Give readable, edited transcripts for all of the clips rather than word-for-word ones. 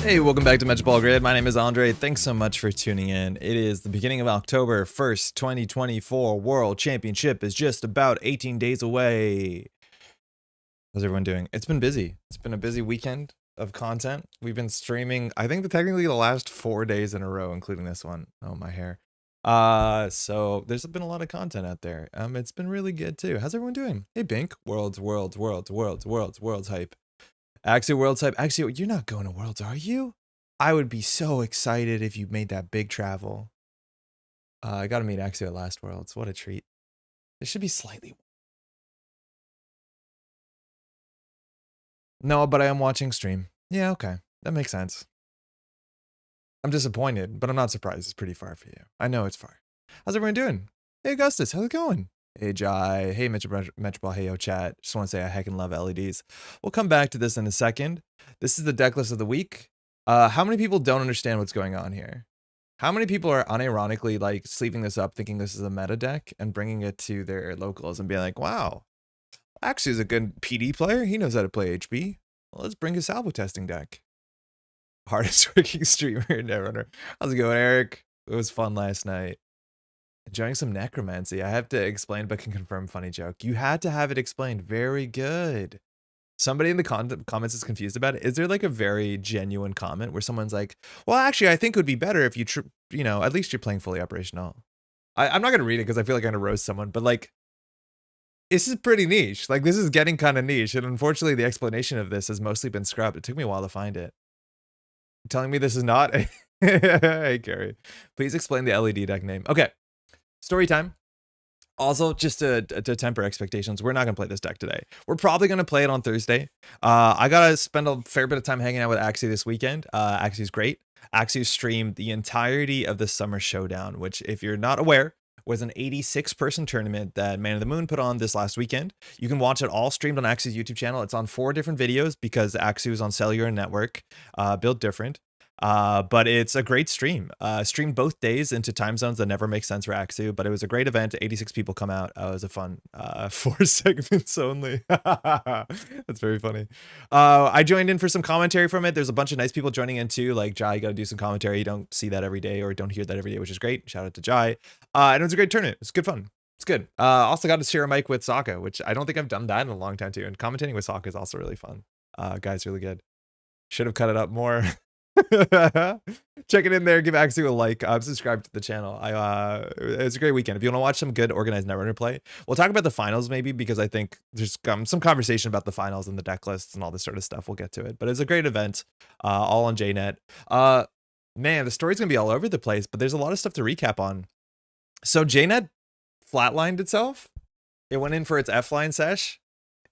Hey, welcome back to Métropole Grid. My name is Andre. Thanks so much for tuning in. It is the beginning of October 1st, 2024. World Championship is just about 18 days away. How's everyone doing? It's been busy. It's been a busy weekend of content. We've been streaming, I think technically the last 4 days in a row, including this one. Oh, my hair. So there's been a lot of content out there. It's been really good too. How's everyone doing? Hey, Bink. Worlds hype. Axie Worlds hype. Axie, you're not going to Worlds, are you? I would be so excited if you made that big travel. I got to meet Axie at last Worlds. What a treat. It should be slightly. No, but I am watching stream. Yeah, okay. That makes sense. I'm disappointed, but I'm not surprised. It's pretty far for you. I know it's far. How's everyone doing? Hey, Augustus. How's it going? Hey, Jai. Hey, Metropole. Hey, yo, chat. Just want to say I heckin' love LEDs. We'll come back to this in a second. This is the deck list of the week. How many people don't understand what's going on here? How many people are unironically like sleeving this up, thinking this is a meta deck and bringing it to their locals and being like, wow, Axie is a good PD player. He knows how to play HB. Well, let's bring a salvo testing deck. Hardest working streamer, Netrunner. How's it going, Eric? It was fun last night. Enjoying some necromancy. I have to explain, but can confirm funny joke. You had to have it explained. Very good. Somebody in the comments is confused about it. Is there like a very genuine comment where someone's like, well, actually, I think it would be better if you know, at least you're playing fully operational. I'm not going to read it because I feel like I'm going to roast someone, but like, this is pretty niche. Like, this is getting kind of niche. And unfortunately, the explanation of this has mostly been scrubbed. It took me a while to find it. You're telling me this is not? Hey, Gary. Please explain the LED deck name. Okay. Story time. Also, just to temper expectations, we're not going to play this deck today. We're probably going to play it on Thursday. I got to spend a fair bit of time hanging out with Axie this weekend. Axie's great. Axie streamed the entirety of the Summer Showdown, which, if you're not aware, was an 86-person tournament that Man of the Moon put on this last weekend. You can watch it all streamed on Axie's YouTube channel. It's on 4 different videos because Axie was on cellular network, built different. But it's a great stream. Streamed both days into time zones that never make sense for Axie, but it was a great event. 86 people come out. It was a fun 4 segments only. That's very funny. I joined in for some commentary from it. There's a bunch of nice people joining in too, like Jai. You gotta do some commentary. You don't see that every day or don't hear that every day, which is great. Shout out to Jai. And it was a great tournament. It's good fun. It's good. Also got to share a mic with Sokka, which I don't think I've done that in a long time too. And commentating with Sokka is also really fun. Guy's really good. Should have cut it up more. Check it in there. Give Axie a like. Subscribe to the channel. It's a great weekend. If you want to watch some good organized Netrunner play, we'll talk about the finals maybe, because I think there's some conversation about the finals and the deck lists and all this sort of stuff. We'll get to it, but it's a great event. All on JNet. Man, the story's gonna be all over the place, but there's a lot of stuff to recap on. So JNet flatlined itself. It went in for its F-line sesh.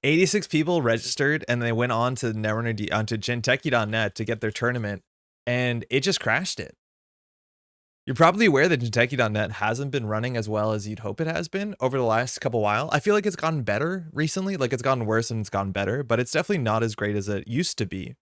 86 people registered, and they went on to Netrunner onto Jinteki.net to get their tournament, and it just crashed it. You're probably aware that Jinteki.net hasn't been running as well as you'd hope it has been over the last couple while. I feel like it's gotten better recently. Like, it's gotten worse and it's gotten better, but it's definitely not as great as it used to be.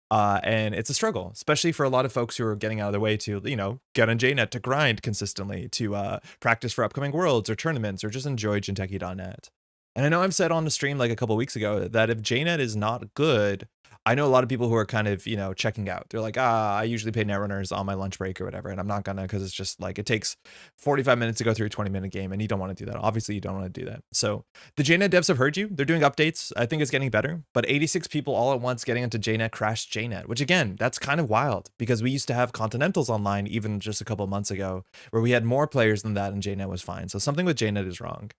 And it's a struggle, especially for a lot of folks who are getting out of their way to, you know, get on JNet to grind consistently, to practice for upcoming worlds or tournaments, or just enjoy Jinteki.net. And I know I've said on the stream like a couple weeks ago that if JNet is not good, I know a lot of people who are kind of, you know, checking out. They're like, I usually play Netrunners on my lunch break or whatever, and I'm not gonna, because it's just like, it takes 45 minutes to go through a 20-minute game, and you don't want to do that. Obviously, you don't want to do that. So the JNet devs have heard you. They're doing updates. I think it's getting better, but 86 people all at once getting into JNet crashed JNet, which again, that's kind of wild, because we used to have Continentals online even just a couple months ago where we had more players than that and JNet was fine. So something with JNet is wrong.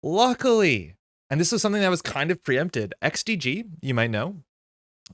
Luckily, and this was something that was kind of preempted, XDG, you might know.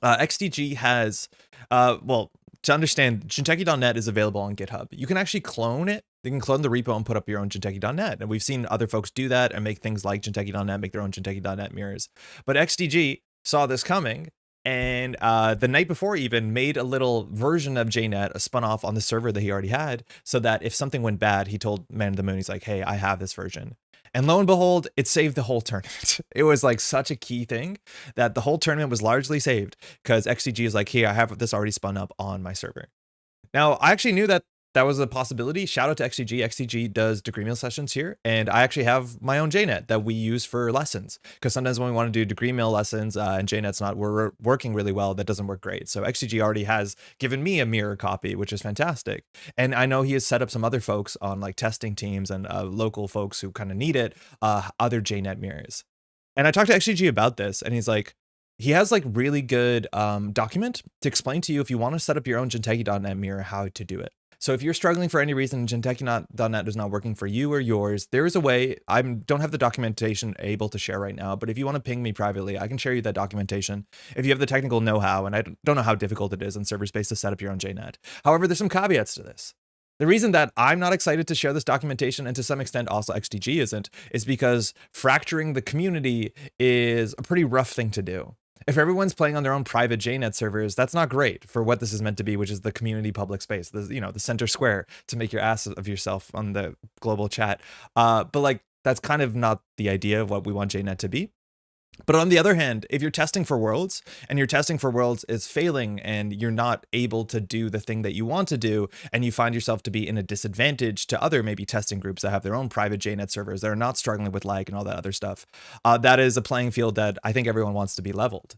XDG has, well, to understand, Jinteki.net is available on GitHub. You can actually clone it. You can clone the repo and put up your own Jinteki.net. And we've seen other folks do that and make things like Jinteki.net, make their own Jinteki.net mirrors. But XDG saw this coming, and the night before even made a little version of JNet, spun off on the server that he already had, so that if something went bad, he told Man of the Moon, he's like, hey, I have this version. And lo and behold, it saved the whole tournament. It was like such a key thing that the whole tournament was largely saved because XCG is like, hey, I have this already spun up on my server. Now, I actually knew that that was a possibility. Shout out to XTG. XTG does degree meal sessions here, and I actually have my own JNet that we use for lessons, because sometimes when we want to do degree meal lessons and JNet's not working really well, that doesn't work great. So XTG already has given me a mirror copy, which is fantastic. And I know he has set up some other folks on like testing teams and local folks who kind of need it, other JNet mirrors. And I talked to XTG about this, and he's like, he has like really good document to explain to you if you want to set up your own Jinteki.net mirror, how to do it. So if you're struggling for any reason, Jinteki.net is not working for you or yours, there is a way. I don't have the documentation able to share right now, but if you want to ping me privately, I can share you that documentation if you have the technical know-how, and I don't know how difficult it is in server space to set up your own JNet. However, there's some caveats to this. The reason that I'm not excited to share this documentation, and to some extent also XTG isn't, is because fracturing the community is a pretty rough thing to do. If everyone's playing on their own private JNet servers, that's not great for what this is meant to be, which is the community public space, the center square to make your ass of yourself on the global chat. But like, that's kind of not the idea of what we want JNet to be. But on the other hand, if you're testing for worlds, and your testing for worlds is failing, and you're not able to do the thing that you want to do, and you find yourself to be in a disadvantage to other maybe testing groups that have their own private JNet servers that are not struggling with lag and all that other stuff, that is a playing field that I think everyone wants to be leveled.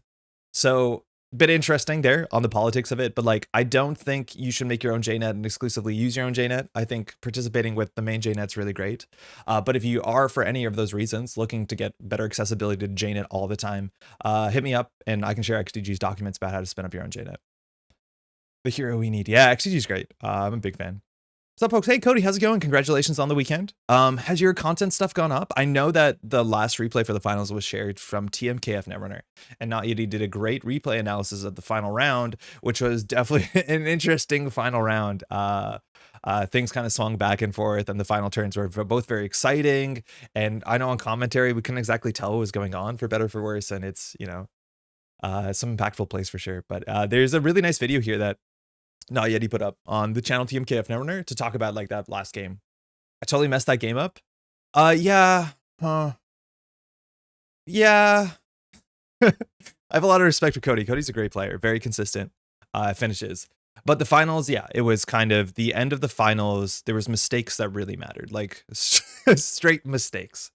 So, bit interesting there on the politics of it, but like, I don't think you should make your own JNet and exclusively use your own JNet. I think participating with the main JNet's really great. But if you are, for any of those reasons, looking to get better accessibility to JNet all the time, hit me up and I can share XTG's documents about how to spin up your own JNet. The hero we need. Yeah, XTG's great. I'm a big fan. What's up, folks? Hey, Cody, how's it going? Congratulations on the weekend. Has your content stuff gone up? I know that the last replay for the finals was shared from TMKF Netrunner, and Notyeti did a great replay analysis of the final round, which was definitely an interesting final round. Things kind of swung back and forth, and the final turns were both very exciting. And I know on commentary, we couldn't exactly tell what was going on, for better or for worse, and it's, some impactful plays for sure. But there's a really nice video here that Notyeti put up on the channel TMKF Netrunner to talk about like that last game. I totally messed that game up. Yeah. Yeah. I have a lot of respect for Cody. Cody's a great player, very consistent finishes. But the finals, yeah, it was kind of the end of the finals. There was mistakes that really mattered, like straight mistakes.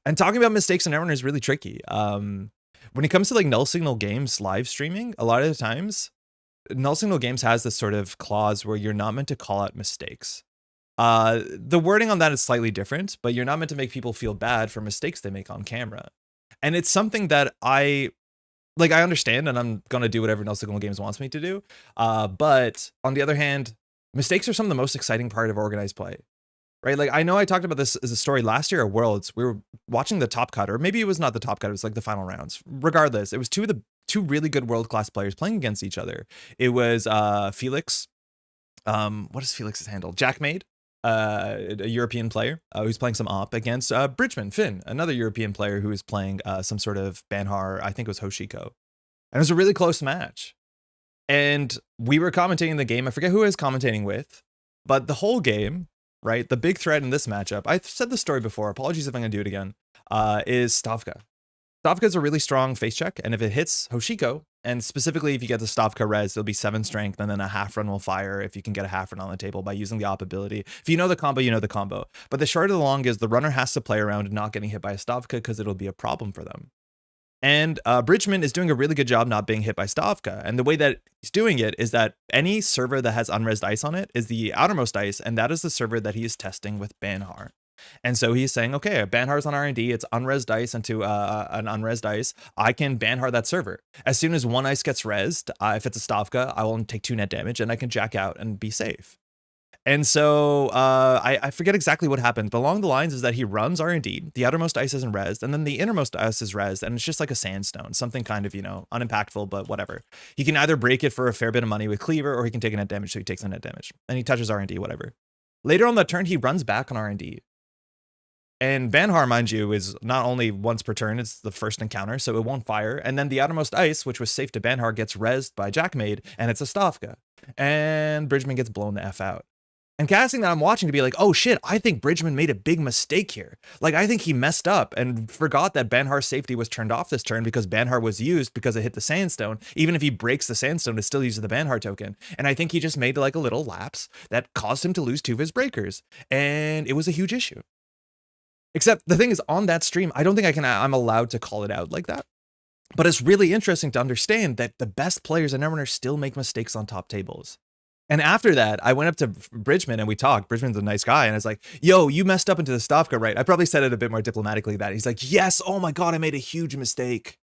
And talking about mistakes in Netrunner is really tricky. When it comes to like null signal games live streaming, a lot of the times, Null Signal Games has this sort of clause where you're not meant to call out mistakes. The wording on that is slightly different, but you're not meant to make people feel bad for mistakes they make on camera. And it's something that I understand, and I'm going to do whatever Null Signal Games wants me to do. But on the other hand, mistakes are some of the most exciting part of organized play. Right? Like, I know I talked about this as a story last year at Worlds. We were watching the top cut, or maybe it was not the top cut, it was like the final rounds. Regardless, it was two really good world-class players playing against each other. It was Felix. What is Felix's handle? Jackmade, a European player who's playing some op, against Bridgman, Finn, another European player who was playing some sort of Banhar, I think it was Hoshiko. And it was a really close match. And we were commentating the game. I forget who I was commentating with, but the whole game, right, the big threat in this matchup, I've said the story before, apologies if I'm going to do it again, is Stavka. Stavka is a really strong face check, and if it hits Hoshiko, and specifically if you get the Stavka res, it'll be 7 strength, and then a half run will fire if you can get a half run on the table by using the op ability. If you know the combo, you know the combo. But the short of the long is the runner has to play around not getting hit by a Stavka because it'll be a problem for them. And Bridgman is doing a really good job not being hit by Stavka. And the way that he's doing it is that any server that has unresed ice on it is the outermost ice, and that is the server that he is testing with Banhar. And so he's saying, okay, Banhar's on R&D, it's unresed ice into an unresed ice. I can Banhar that server. As soon as one ice gets resed, if it's a Stavka, I will take 2 net damage and I can jack out and be safe. And so I forget exactly what happened, but along the lines is that he runs R&D, the outermost ice isn't resed, and then the innermost ice is resed, and it's just like a sandstone, something kind of, unimpactful, but whatever. He can either break it for a fair bit of money with Cleaver, or he can take a net damage, so he takes a net damage. And he touches R&D, whatever. Later on that turn, he runs back on R&D. And Banhar, mind you, is not only once per turn, it's the first encounter, so it won't fire. And then the outermost ice, which was safe to Banhar, gets rezzed by Jackmade, and it's a Stavka. And Bridgman gets blown the F out. And casting that I'm watching to be like, oh shit, I think Bridgman made a big mistake here. Like, I think he messed up and forgot that Banhar's safety was turned off this turn because Banhar was used because it hit the sandstone. Even if he breaks the sandstone, it still uses the Banhar token. And I think he just made like a little lapse that caused him to lose 2 of his breakers. And it was a huge issue. Except the thing is, on that stream, I don't think I'm allowed to call it out like that. But it's really interesting to understand that the best players in Netrunner still make mistakes on top tables. And after that, I went up to Bridgman and we talked. Bridgman's a nice guy. And I was like, yo, you messed up into the Stavka, right? I probably said it a bit more diplomatically that. He's like, yes, oh my God, I made a huge mistake.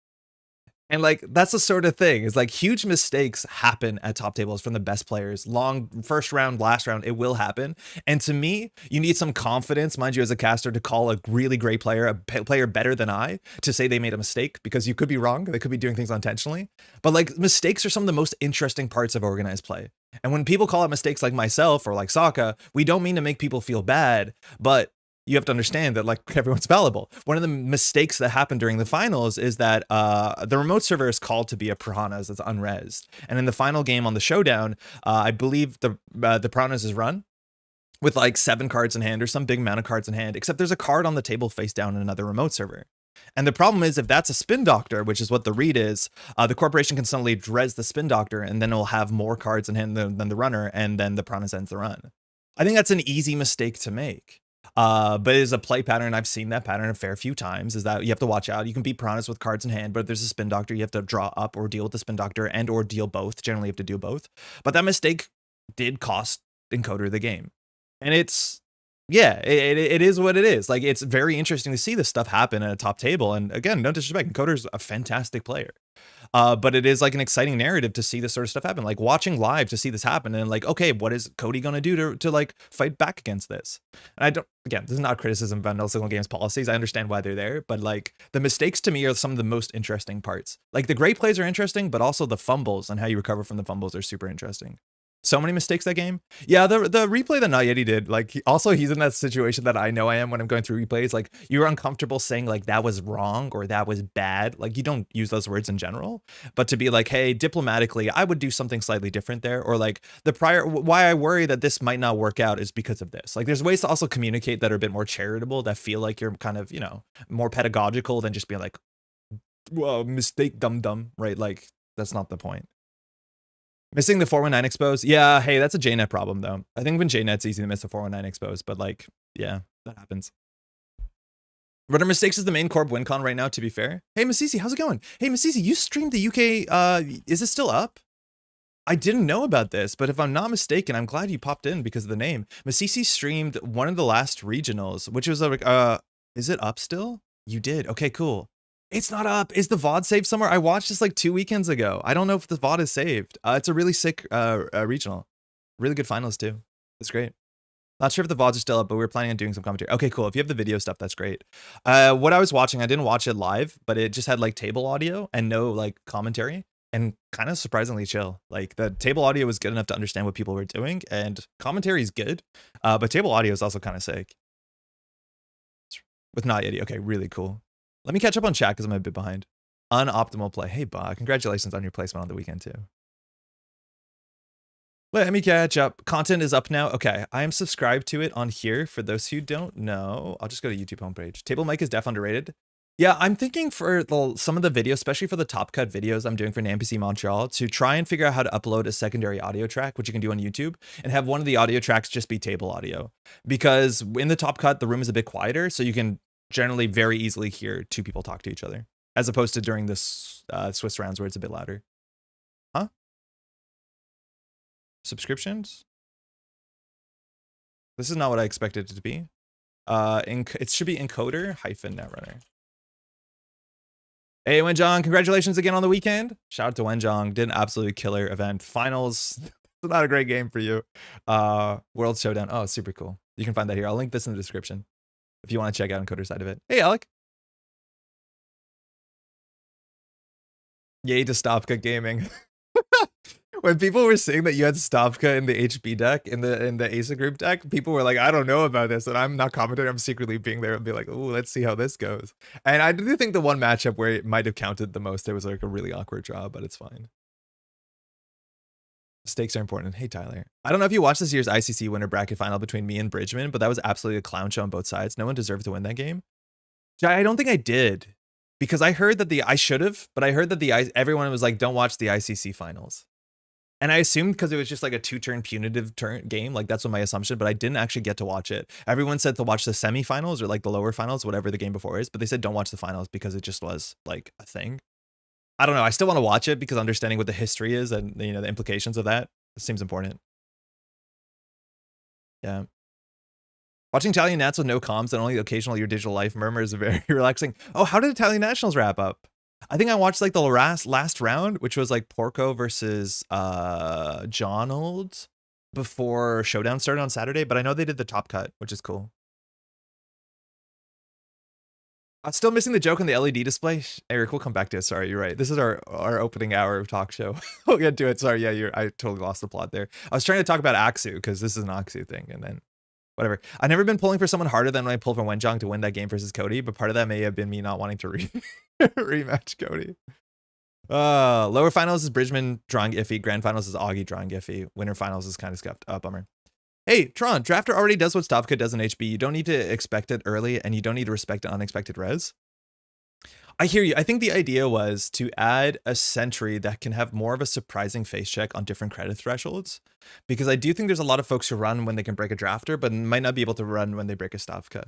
And like, that's the sort of thing. It's like huge mistakes happen at top tables from the best players. Long first round, last round, it will happen. And to me, you need some confidence, mind you, as a caster, to call a really great player, a player better than I, to say they made a mistake, because you could be wrong. They could be doing things unintentionally. But like, mistakes are some of the most interesting parts of organized play. And when people call out mistakes like myself or like Sokka, we don't mean to make people feel bad, but you have to understand that like everyone's fallible. One of the mistakes that happened during the finals is that the remote server is called to be a Piranhas that's unresed. And in the final game on the showdown, I believe the Piranhas is run with like 7 cards in hand or some big amount of cards in hand, except there's a card on the table face down in another remote server. And the problem is, if that's a spin doctor, which is what the read is, the corporation can suddenly res the spin doctor, and then it'll have more cards in hand than the runner, and then the Piranhas ends the run. I think that's an easy mistake to make. But it is a play pattern. I've seen that pattern a fair few times, is that you have to watch out. You can beat Piranhas with cards in hand, but if there's a spin doctor, you have to draw up or deal with the spin doctor and or deal both. Generally, you have to do both. But that mistake did cost Encoder the game. And it's, yeah, it is what it is. Like, it's very interesting to see this stuff happen at a top table. And again, no disrespect, Encoder's a fantastic player. But it is like an exciting narrative to see this sort of stuff happen, like watching live to see this happen and like, okay, what is Cody going to do to like fight back against this? And I don't, again, this is not criticism of Vanilla Signal Games policies. I understand why they're there, but like the mistakes to me are some of the most interesting parts. Like the great plays are interesting, but also the fumbles and how you recover from the fumbles are super interesting. So many mistakes that game. Yeah, the replay that Not Yeti did, like he's in that situation that I know I am when I'm going through replays. Like you're uncomfortable saying like that was wrong or that was bad. Like you don't use those words in general, but to be like, hey, diplomatically, I would do something slightly different there. Or like the prior, why I worry that this might not work out is because of this. Like there's ways to also communicate that are a bit more charitable, that feel like you're kind of, you know, more pedagogical than just being like, well, mistake, dumb, right? Like that's not the point. Missing the 419 expose? Yeah, hey, that's a JNet problem, though. I think when JNet's easy to miss a 419 expose, but, like, yeah, that happens. Runner Mistakes is the main corp WinCon right now, to be fair. Hey, Masisi, how's it going? Hey, Masisi, you streamed the UK, is it still up? I didn't know about this, but if I'm not mistaken, I'm glad you popped in because of the name. Masisi streamed one of the last regionals, which was, is it up still? You did, okay, cool. It's not up. Is the VOD saved somewhere? I watched this like 2 weekends ago. I don't know if the VOD is saved. It's a really sick regional. Really good finals too. It's great. Not sure if the VODs are still up, but we were planning on doing some commentary. Okay, cool. If you have the video stuff, that's great. What I was watching, I didn't watch it live, but it just had like table audio and no like commentary and kind of surprisingly chill. Like the table audio was good enough to understand what people were doing and commentary is good, but table audio is also kind of sick. With Not Yeti. Okay, really cool. Let me catch up on chat because I'm a bit behind. Unoptimal play. Hey, Ba, congratulations on your placement on the weekend, too. Let me catch up. Content is up now. Okay, I am subscribed to it on here. For those who don't know, I'll just go to YouTube homepage. Table mic is def underrated. Yeah, I'm thinking for some of the videos, especially for the top cut videos I'm doing for NPC Montreal, to try and figure out how to upload a secondary audio track, which you can do on YouTube, and have one of the audio tracks just be table audio. Because in the top cut, the room is a bit quieter, so you can generally very easily hear 2 people talk to each other, as opposed to during this Swiss rounds where it's a bit louder. Huh? Subscriptions? This is not what I expected it to be. It should be encoder-netrunner. Hey, Wenjong, congratulations again on the weekend. Shout out to Wenjong, did an absolutely killer event. Finals, it's not a great game for you. World Showdown, oh, super cool. You can find that here. I'll link this in the description if you want to check out Encoder's side of it. Hey, Alec. Yay to Stavka gaming. When people were saying that you had Stavka in the HB deck, in the Asa group deck, people were like, I don't know about this. And I'm not commenting. I'm secretly being there and be like, oh, let's see how this goes. And I do think the one matchup where it might have counted the most, there was like a really awkward draw, but it's fine. Stakes are important. Hey, Tyler. I don't know if you watched this year's ICC winner bracket final between me and Bridgman, but that was absolutely a clown show on both sides. No one deserved to win that game. I don't think I did, because I heard that I should have, but I heard that everyone was like, don't watch the ICC finals. And I assumed because it was just like a 2-turn punitive game, like that's what my assumption, but I didn't actually get to watch it. Everyone said to watch the semifinals or like the lower finals, whatever the game before is, but they said don't watch the finals because it just was like a thing. I don't know. I still want to watch it because understanding what the history is and, you know, the implications of that seems important. Yeah. Watching Italian Nats with no comms and only occasional your digital life murmur is very relaxing. Oh, how did Italian Nationals wrap up? I think I watched like the last round, which was like Porco versus Johnald before Showdown started on Saturday, but I know they did the top cut, which is cool. I'm still missing the joke on the LED display. Eric, we'll come back to it. Sorry, you're right. This is our opening hour of talk show. We'll get to it. Sorry, yeah, I totally lost the plot there. I was trying to talk about Aksu because this is an Aksu thing, and then whatever. I've never been pulling for someone harder than when I pulled for Wenjong to win that game versus Cody, but part of that may have been me not wanting to rematch Cody. Lower finals is Bridgman drawing iffy. Grand finals is Augie drawing iffy. Winter finals is kind of scuffed. Bummer. Hey, Tron, Drafter already does what Stavka does in HB. You don't need to expect it early, and you don't need to respect an unexpected res. I hear you. I think the idea was to add a sentry that can have more of a surprising face check on different credit thresholds, because I do think there's a lot of folks who run when they can break a Drafter, but might not be able to run when they break a Stavka.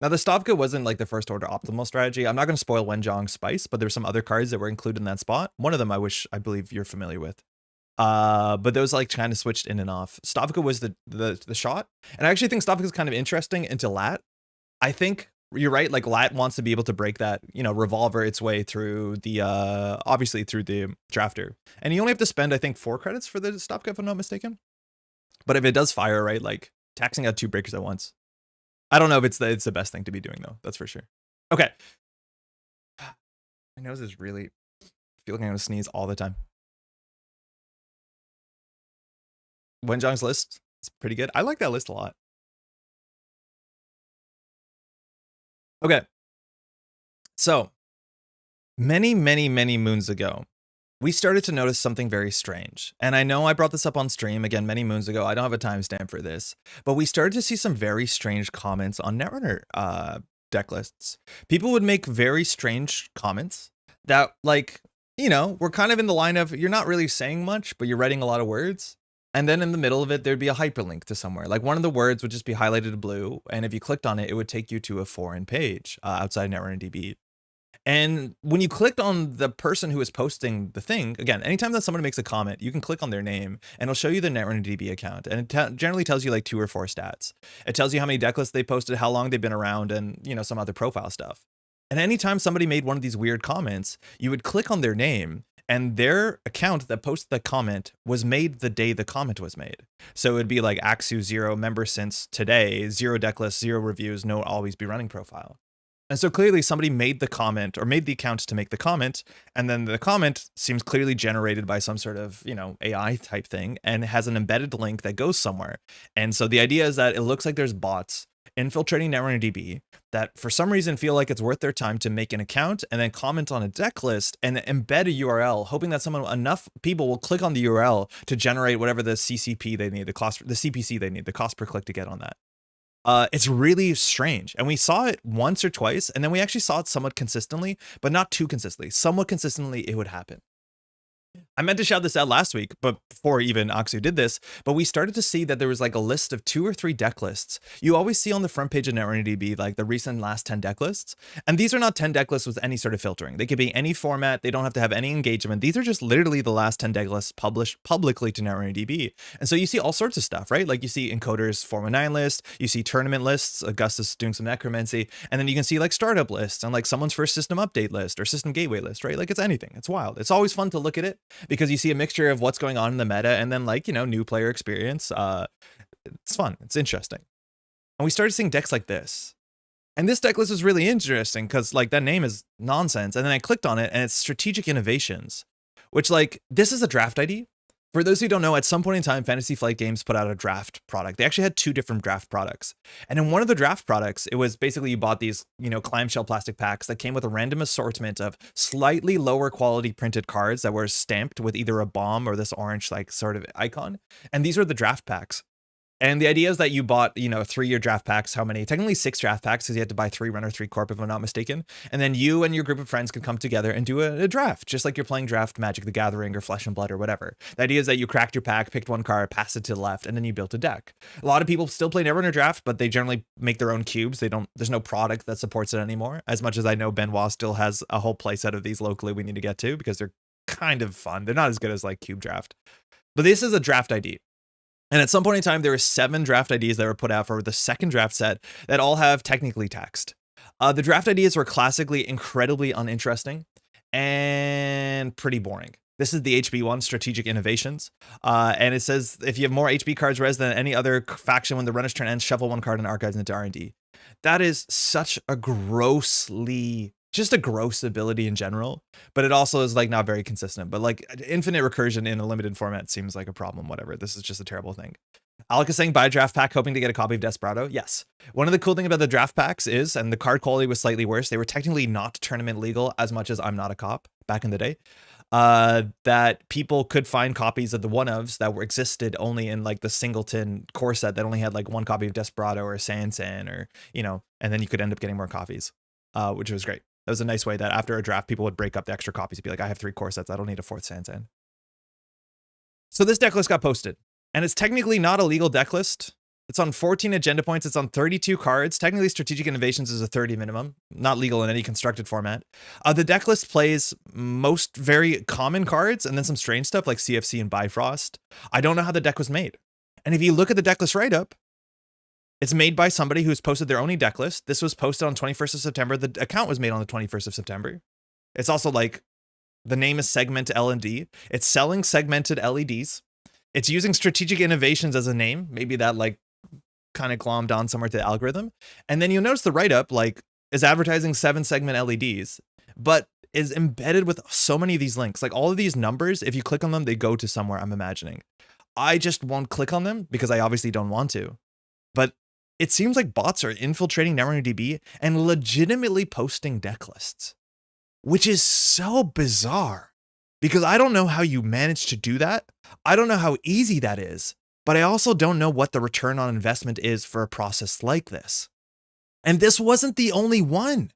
Now, the Stavka wasn't like the first order optimal strategy. I'm not going to spoil Wenjong's Spice, but there's some other cards that were included in that spot. One of them I believe you're familiar with. But those like kind of switched in and off. Stavka was the shot. And I actually think Stavka is kind of interesting into Lat. I think you're right. Like Lat wants to be able to break that, you know, revolver its way through the, obviously through the Drafter. And you only have to spend, I think, 4 credits for the Stavka, if I'm not mistaken. But if it does fire, right, like taxing out 2 breakers at once. I don't know if it's the best thing to be doing though. That's for sure. Okay. My nose is really, I feel like I'm going to sneeze all the time. Wenjong's list is pretty good. I like that list a lot. Okay. So many moons ago, we started to notice something very strange. And I know I brought this up on stream again many moons ago. I don't have a timestamp for this, but we started to see some very strange comments on Netrunner deck lists. People would make very strange comments that, like, you know, were kind of in the line of, you're not really saying much, but you're writing a lot of words. And then in the middle of it, there'd be a hyperlink to somewhere. Like one of the words would just be highlighted in blue. And if you clicked on it, it would take you to a foreign page outside Netrunner DB. And when you clicked on the person who was posting the thing, again, anytime that someone makes a comment, you can click on their name and it'll show you the Netrunner DB account. And it generally tells you like 2 or 4 stats. It tells you how many deck lists they posted, how long they've been around, and, you know, some other profile stuff. And anytime somebody made one of these weird comments, you would click on their name and their account that posted the comment was made the day the comment was made. So it'd be like Aksu 0 member since today, 0 deck lists, 0 reviews, no always be running profile. And so clearly somebody made the comment or made the account to make the comment. And then the comment seems clearly generated by some sort of, you know, AI type thing and has an embedded link that goes somewhere. And so the idea is that it looks like there's bots infiltrating Netrunner DB that for some reason feel like it's worth their time to make an account and then comment on a deck list and embed a URL, hoping that enough people will click on the URL to generate whatever the CCP they need, the CPC they need, the cost per click to get on that. It's really strange. And we saw it once or twice, and then we actually saw it somewhat consistently, but not too consistently. Somewhat consistently, it would happen. I meant to shout this out last week, but before even Aksu did this, but we started to see that there was like a list of 2 or 3 deck lists. You always see on the front page of Netrunner DB, like the recent last 10 deck lists. And these are not 10 deck lists with any sort of filtering. They could be any format. They don't have to have any engagement. These are just literally the last 10 deck lists published publicly to Netrunner DB. And so you see all sorts of stuff, right? Like you see Encoder's 419 list, you see tournament lists, Augustus doing some necromancy, and then you can see like startup lists and like someone's first system update list or system gateway list, right? Like it's anything. It's wild. It's always fun to look at it, because you see a mixture of what's going on in the meta and then, like, you know, new player experience. It's fun. It's interesting. And we started seeing decks like this. And this deck list is really interesting because, like, that name is nonsense. And then I clicked on it and it's Strategic Innovations, which, like, this is a draft ID. For those who don't know, at some point in time, Fantasy Flight Games put out a draft product. They actually had 2 different draft products. And in one of the draft products, it was basically you bought these, clamshell plastic packs that came with a random assortment of slightly lower quality printed cards that were stamped with either a bomb or this orange, like, sort of icon. And these were the draft packs. And the idea is that you bought, 3-year draft packs. How many? Technically 6 draft packs, because you had to buy 3 Runner, 3 Corp, if I'm not mistaken. And then you and your group of friends could come together and do a draft, just like you're playing draft Magic the Gathering or Flesh and Blood or whatever. The idea is that you cracked your pack, picked one card, passed it to the left, and then you built a deck. A lot of people still play Netrunner draft, but they generally make their own cubes. There's no product that supports it anymore. As much as I know Benoit still has a whole playset of these locally we need to get to, because they're kind of fun. They're not as good as like cube draft. But this is a draft ID. And at some point in time, there were 7 draft IDs that were put out for the second draft set that all have technically text. The draft IDs were classically incredibly uninteresting and pretty boring. This is the HB one, Strategic Innovations. And it says, if you have more HB cards res than any other faction when the runner's turn ends, shuffle 1 card and archives into R&D. That is such a just a gross ability in general, but it also is like not very consistent. But like infinite recursion in a limited format seems like a problem. Whatever. This is just a terrible thing. Alec is saying buy a draft pack hoping to get a copy of Desperado. Yes. One of the cool things about the draft packs is, and the card quality was slightly worse, they were technically not tournament legal as much as I'm Not a Cop back in the day. That people could find copies of the one-ofs that were existed only in like the singleton core set that only had like 1 copy of Desperado or San or, and then you could end up getting more copies, which was great. That was a nice way that after a draft, people would break up the extra copies and be like, I have 3 core sets. I don't need a 4th San. So this deck list got posted, and it's technically not a legal deck list. It's on 14 agenda points. It's on 32 cards. Technically, Strategic Innovations is a 30 minimum, not legal in any constructed format. The deck list plays most very common cards and then some strange stuff like CFC and Bifrost. I don't know how the deck was made. And if you look at the deck list write-up, it's made by somebody who's posted their own deck list. This was posted on 21st of September. The account was made on the 21st of September. It's also like, the name is Segment L&D. It's selling segmented LEDs. It's using Strategic Innovations as a name. Maybe that like kind of glommed on somewhere to the algorithm. And then you'll notice the write-up like is advertising 7 segment LEDs, but is embedded with so many of these links. Like all of these numbers, if you click on them, they go to somewhere, I'm imagining. I just won't click on them because I obviously don't want to. But it seems like bots are infiltrating NetRunnerDB and legitimately posting deck lists, which is so bizarre because I don't know how you manage to do that. I don't know how easy that is, but I also don't know what the return on investment is for a process like this. And this wasn't the only one.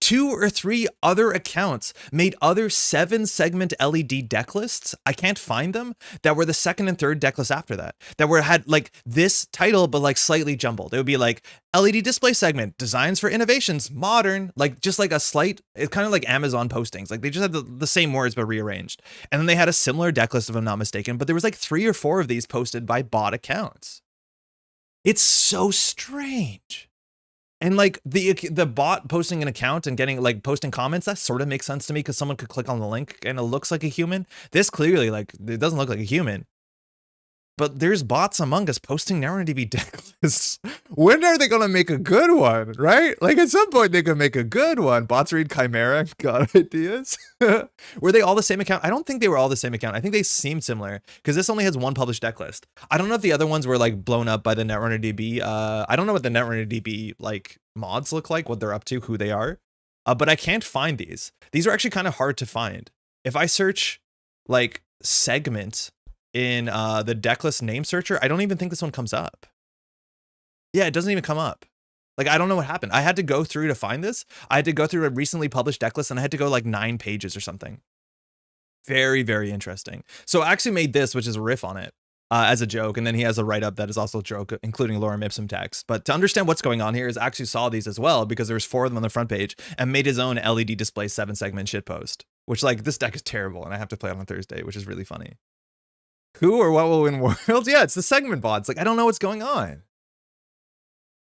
2 or 3 other accounts made other 7 segment LED deck lists. I can't find them that were the second and third deck lists after that had like this title, but like slightly jumbled. It would be like LED display segment, designs for innovations, modern, like just like a slight, it's kind of like Amazon postings. Like they just had the same words, but rearranged. And then they had a similar deck list, if I'm not mistaken, but there was like 3 or 4 of these posted by bot accounts. It's so strange. And like the bot posting an account and getting like posting comments, that sort of makes sense to me because someone could click on the link and it looks like a human. This clearly like it doesn't look like a human. But there's bots among us posting NetRunnerDB deck lists. When are they gonna make a good one, right? Like at some point they could make a good one. Bots read Chimera, got ideas. Were they all the same account? I don't think they were all the same account. I think they seemed similar because this only has 1 published deck list. I don't know if the other ones were like blown up by the NetRunnerDB. I don't know what the NetRunnerDB like mods look like, what they're up to, who they are. But I can't find these. These are actually kind of hard to find. If I search like segment in the decklist name searcher, I don't even think this one comes up. Yeah, it doesn't even come up. Like, I don't know what happened. I had to go through to find this. I had to go through a recently published decklist and I had to go like 9 pages or something. Very, very interesting. So I actually made this, which is a riff on it as a joke. And then he has a write-up that is also a joke, including lorem ipsum text. But to understand what's going on here is I actually saw these as well because there's 4 of them on the front page and made his own LED display 7 segment shitpost, which like this deck is terrible and I have to play it on Thursday, which is really funny. Who or what will win Worlds? Yeah, it's the segment bots. Like, I don't know what's going on.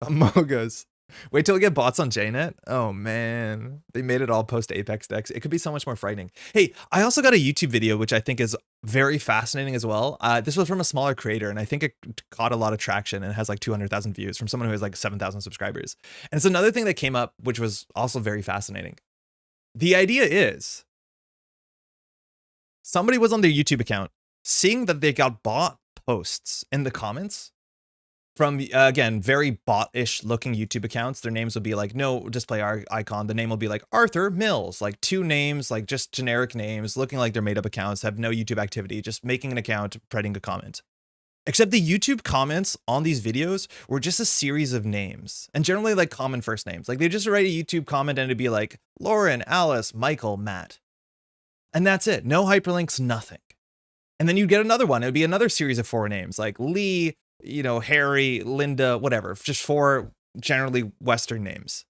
Among Us. Wait till we get bots on JNet. Oh, man. They made it all post-Apex decks. It could be so much more frightening. Hey, I also got a YouTube video, which I think is very fascinating as well. This was from a smaller creator, and I think it caught a lot of traction and has like 200,000 views from someone who has like 7,000 subscribers. And it's another thing that came up, which was also very fascinating. The idea is somebody was on their YouTube account seeing that they got bot posts in the comments from, again, very bot-ish looking YouTube accounts. Their names will be like, no display icon. The name will be like Arthur Mills, like 2 names, like just generic names, looking like they're made up accounts, have no YouTube activity, just making an account, writing a comment. Except the YouTube comments on these videos were just a series of names, and generally like common first names. Like they just write a YouTube comment and it'd be like Lauren, Alice, Michael, Matt. And that's it. No hyperlinks, nothing. And then you get another one. It would be another series of 4 names like Lee, you know, Harry, Linda, whatever. Just 4 generally Western names.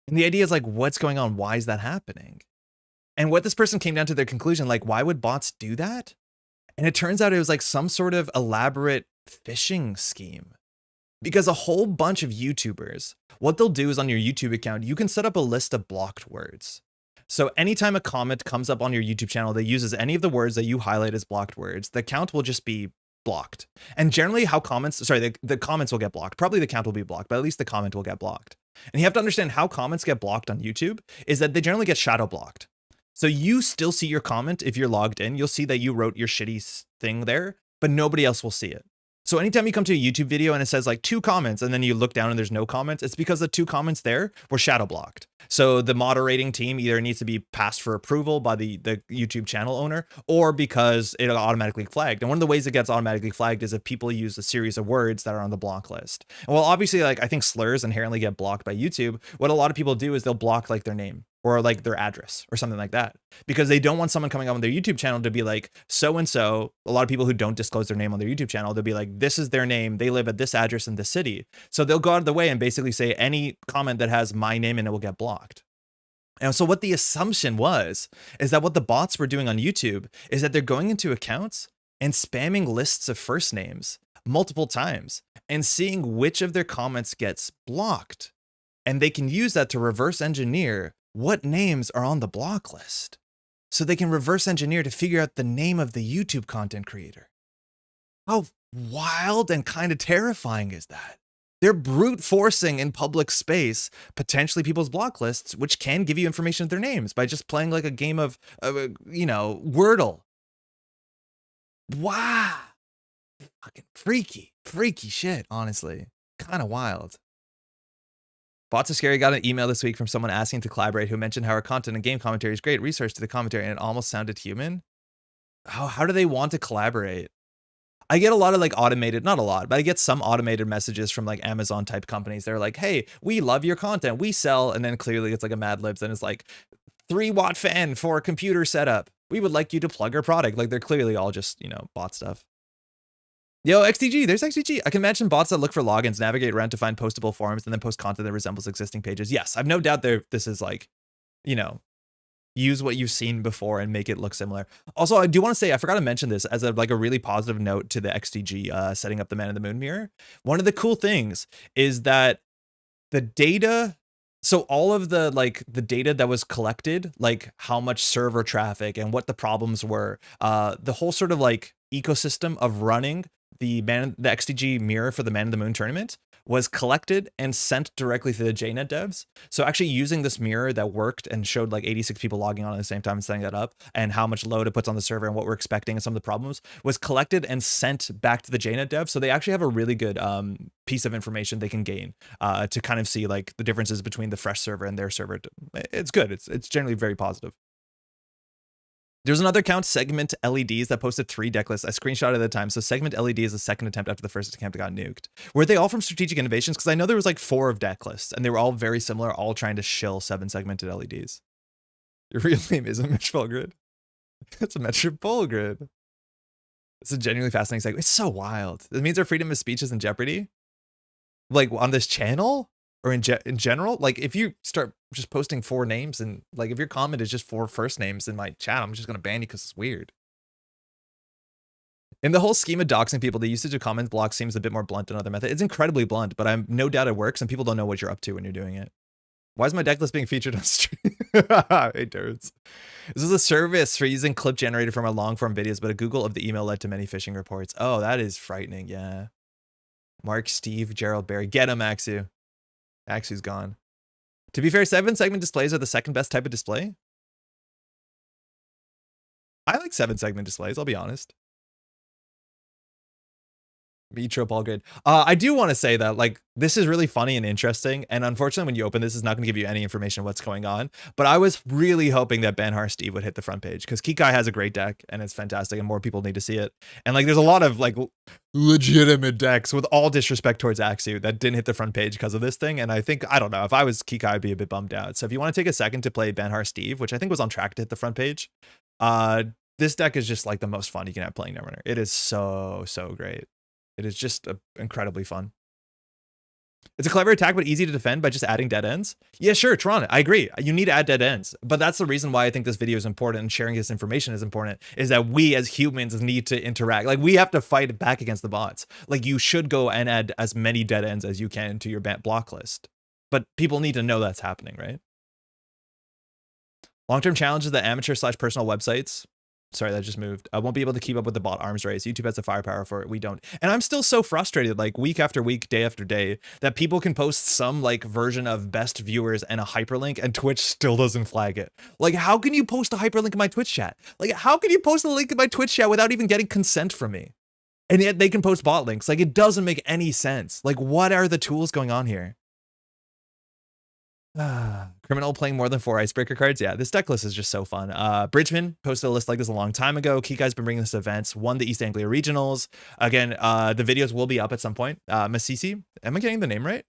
And the idea is like, what's going on? Why is that happening? And what this person came down to their conclusion, like, why would bots do that? And it turns out it was like some sort of elaborate phishing scheme. Because a whole bunch of YouTubers, what they'll do is on your YouTube account, you can set up a list of blocked words. So anytime a comment comes up on your YouTube channel that uses any of the words that you highlight as blocked words, the account will just be blocked. And generally how comments, sorry, the comments will get blocked. Probably the account will be blocked, but at least the comment will get blocked. And you have to understand how comments get blocked on YouTube is that they generally get shadow blocked. So you still see your comment if you're logged in. You'll see that you wrote your shitty thing there, but nobody else will see it. So anytime you come to a YouTube video and it says like 2 comments and then you look down and there's no comments, it's because the 2 comments there were shadow blocked. So the moderating team either needs to be passed for approval by the YouTube channel owner or because it automatically flagged. And one of the ways it gets automatically flagged is if people use a series of words that are on the block list. And well, obviously, like I think slurs inherently get blocked by YouTube. What a lot of people do is they'll block like their name or like their address or something like that, because they don't want someone coming on their YouTube channel to be like, so-and-so, a lot of people who don't disclose their name on their YouTube channel, they'll be like, this is their name. They live at this address in this city. So they'll go out of the way and basically say any comment that has my name in it will get blocked. And so what the assumption was, is that what the bots were doing on YouTube is that they're going into accounts and spamming lists of first names multiple times and seeing which of their comments gets blocked. And they can use that to reverse engineer what names are on the block list. So they can reverse engineer to figure out the name of the YouTube content creator. How wild and kind of terrifying is that? They're brute forcing in public space, potentially people's block lists, which can give you information of their names by just playing like a game of, you know, Wordle. Wow. Fucking freaky shit, honestly. Kind of wild. Bots are scary. Got an email this week from someone asking to collaborate who mentioned how our content and game commentary is great research to the commentary and it almost sounded human. How do they want to collaborate? I get a lot of like automated, not a lot, but I get some automated messages from like Amazon type companies. They're like, hey, we love your content. We sell. And then clearly it's like a Mad Libs and it's like 3-watt fan for a computer setup. We would like you to plug our product. Like they're clearly all just, you know, bot stuff. Yo, XDG, there's XDG. I can imagine bots that look for logins, navigate around to find postable forums, and then post content that resembles existing pages. Yes, I've no doubt this is like, you know, use what you've seen before and make it look similar. Also, I do want to say, I forgot to mention this as a really positive note to the XDG setting up the Man in the Moon mirror. One of the cool things is that the data, so all of the data that was collected, like how much server traffic and what the problems were, the whole sort of like ecosystem of running the XDG mirror for the Man in the Moon tournament was collected and sent directly to the JNet devs. So actually using this mirror that worked and showed like 86 people logging on at the same time and setting that up and how much load it puts on the server and what we're expecting and some of the problems was collected and sent back to the JNet devs. So they actually have a really good piece of information they can gain to kind of see like the differences between the fresh server and their server. It's good. It's generally very positive. There's another account, Segment LEDs, that posted 3 deck lists. I screenshotted at the time. So Segment LED is the second attempt after the first attempt got nuked. Were they all from Strategic Innovations? Because I know there was like 4 of deck lists, and they were all very similar, all trying to shill 7 segmented LEDs. Your real name is a Metropole Grid. It's a Metropole Grid. It's a genuinely fascinating segment. It's so wild. It means our freedom of speech is in jeopardy. Like on this channel? Or in general, like if you start just posting 4 names and like if your comment is just 4 first names in my chat, I'm just going to ban you because it's weird. In the whole scheme of doxing people, the usage of comment blocks seems a bit more blunt than other methods. It's incredibly blunt, but I'm no doubt it works and people don't know what you're up to when you're doing it. Why is my deck list being featured on stream? Hey, turds. This is a service for using clip generated from our long form videos, but a Google of the email led to many phishing reports. Oh, that is frightening. Yeah. Mark, Steve, Gerald, Barry. Get him, Axu. Axu's gone. To be fair, 7 segment displays are the second best type of display. I like 7 segment displays, I'll be honest. Metropole Grid. I do want to say that, like, this is really funny and interesting, and unfortunately when you open this, it's not going to give you any information of what's going on, but I was really hoping that Banhar Steve would hit the front page, because Kikai has a great deck, and it's fantastic, and more people need to see it. And, like, there's a lot of, like, legitimate decks, with all disrespect towards Axu, that didn't hit the front page because of this thing, and I think, I don't know, if I was Kikai, I'd be a bit bummed out. So if you want to take a second to play Banhar Steve, which I think was on track to hit the front page, this deck is just, like, the most fun you can have playing Netrunner. It is so great. It is just incredibly fun. It's a clever attack, but easy to defend by just adding dead ends. Yeah, sure, Tron, I agree. You need to add dead ends. But that's the reason why I think this video is important and sharing this information is important, is that we as humans need to interact. Like, we have to fight back against the bots. Like, you should go and add as many dead ends as you can to your block list. But people need to know that's happening, right? Long-term challenges that amateur/personal websites. Sorry, that just moved. I won't be able to keep up with the bot arms race. YouTube has the firepower for it. We don't. And I'm still so frustrated, like, week after week, day after day, that people can post some, like, version of best viewers and a hyperlink, and Twitch still doesn't flag it. Like, how can you post a hyperlink in my Twitch chat? Like, how can you post a link in my Twitch chat without even getting consent from me? And yet they can post bot links. Like, it doesn't make any sense. Like, what are the tools going on here? Criminal playing more than 4 icebreaker cards. Yeah, this deck list is just so fun. Bridgman posted a list like this a long time ago. Kikai's been bringing this to events, won the East Anglia Regionals. Again, the videos will be up at some point. Masisi, am I getting the name right?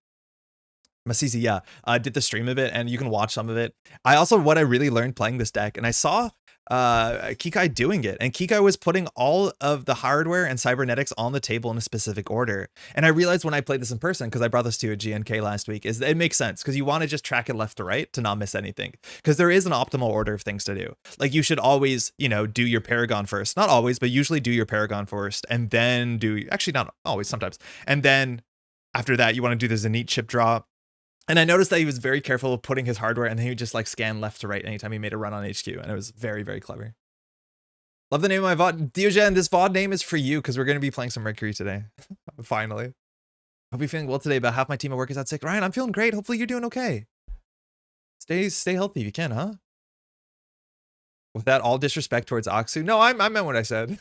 Masisi, yeah, did the stream of it, and you can watch some of it. What I really learned playing this deck, and I saw Kikai doing it, and Kikai was putting all of the hardware and cybernetics on the table in a specific order. And I realized when I played this in person, because I brought this to a GNK last week, is that it makes sense, because you want to just track it left to right to not miss anything, because there is an optimal order of things to do. Like, you should always, you know, do your Paragon first. Not always, but usually do your Paragon first, and then actually not always, sometimes. And then after that, you want to do the Zenith chip draw. And I noticed that he was very careful of putting his hardware, and then he would just, like, scan left to right anytime he made a run on HQ, and it was very clever. Love the name of my VOD. Diogen, this VOD name is for you, because we're going to be playing some Mercury today. Finally. Hope you're feeling well today, but half my team at work is out sick. Ryan, I'm feeling great. Hopefully you're doing okay. Stay healthy if you can, huh? Without all disrespect towards Aksu. No, I meant what I said.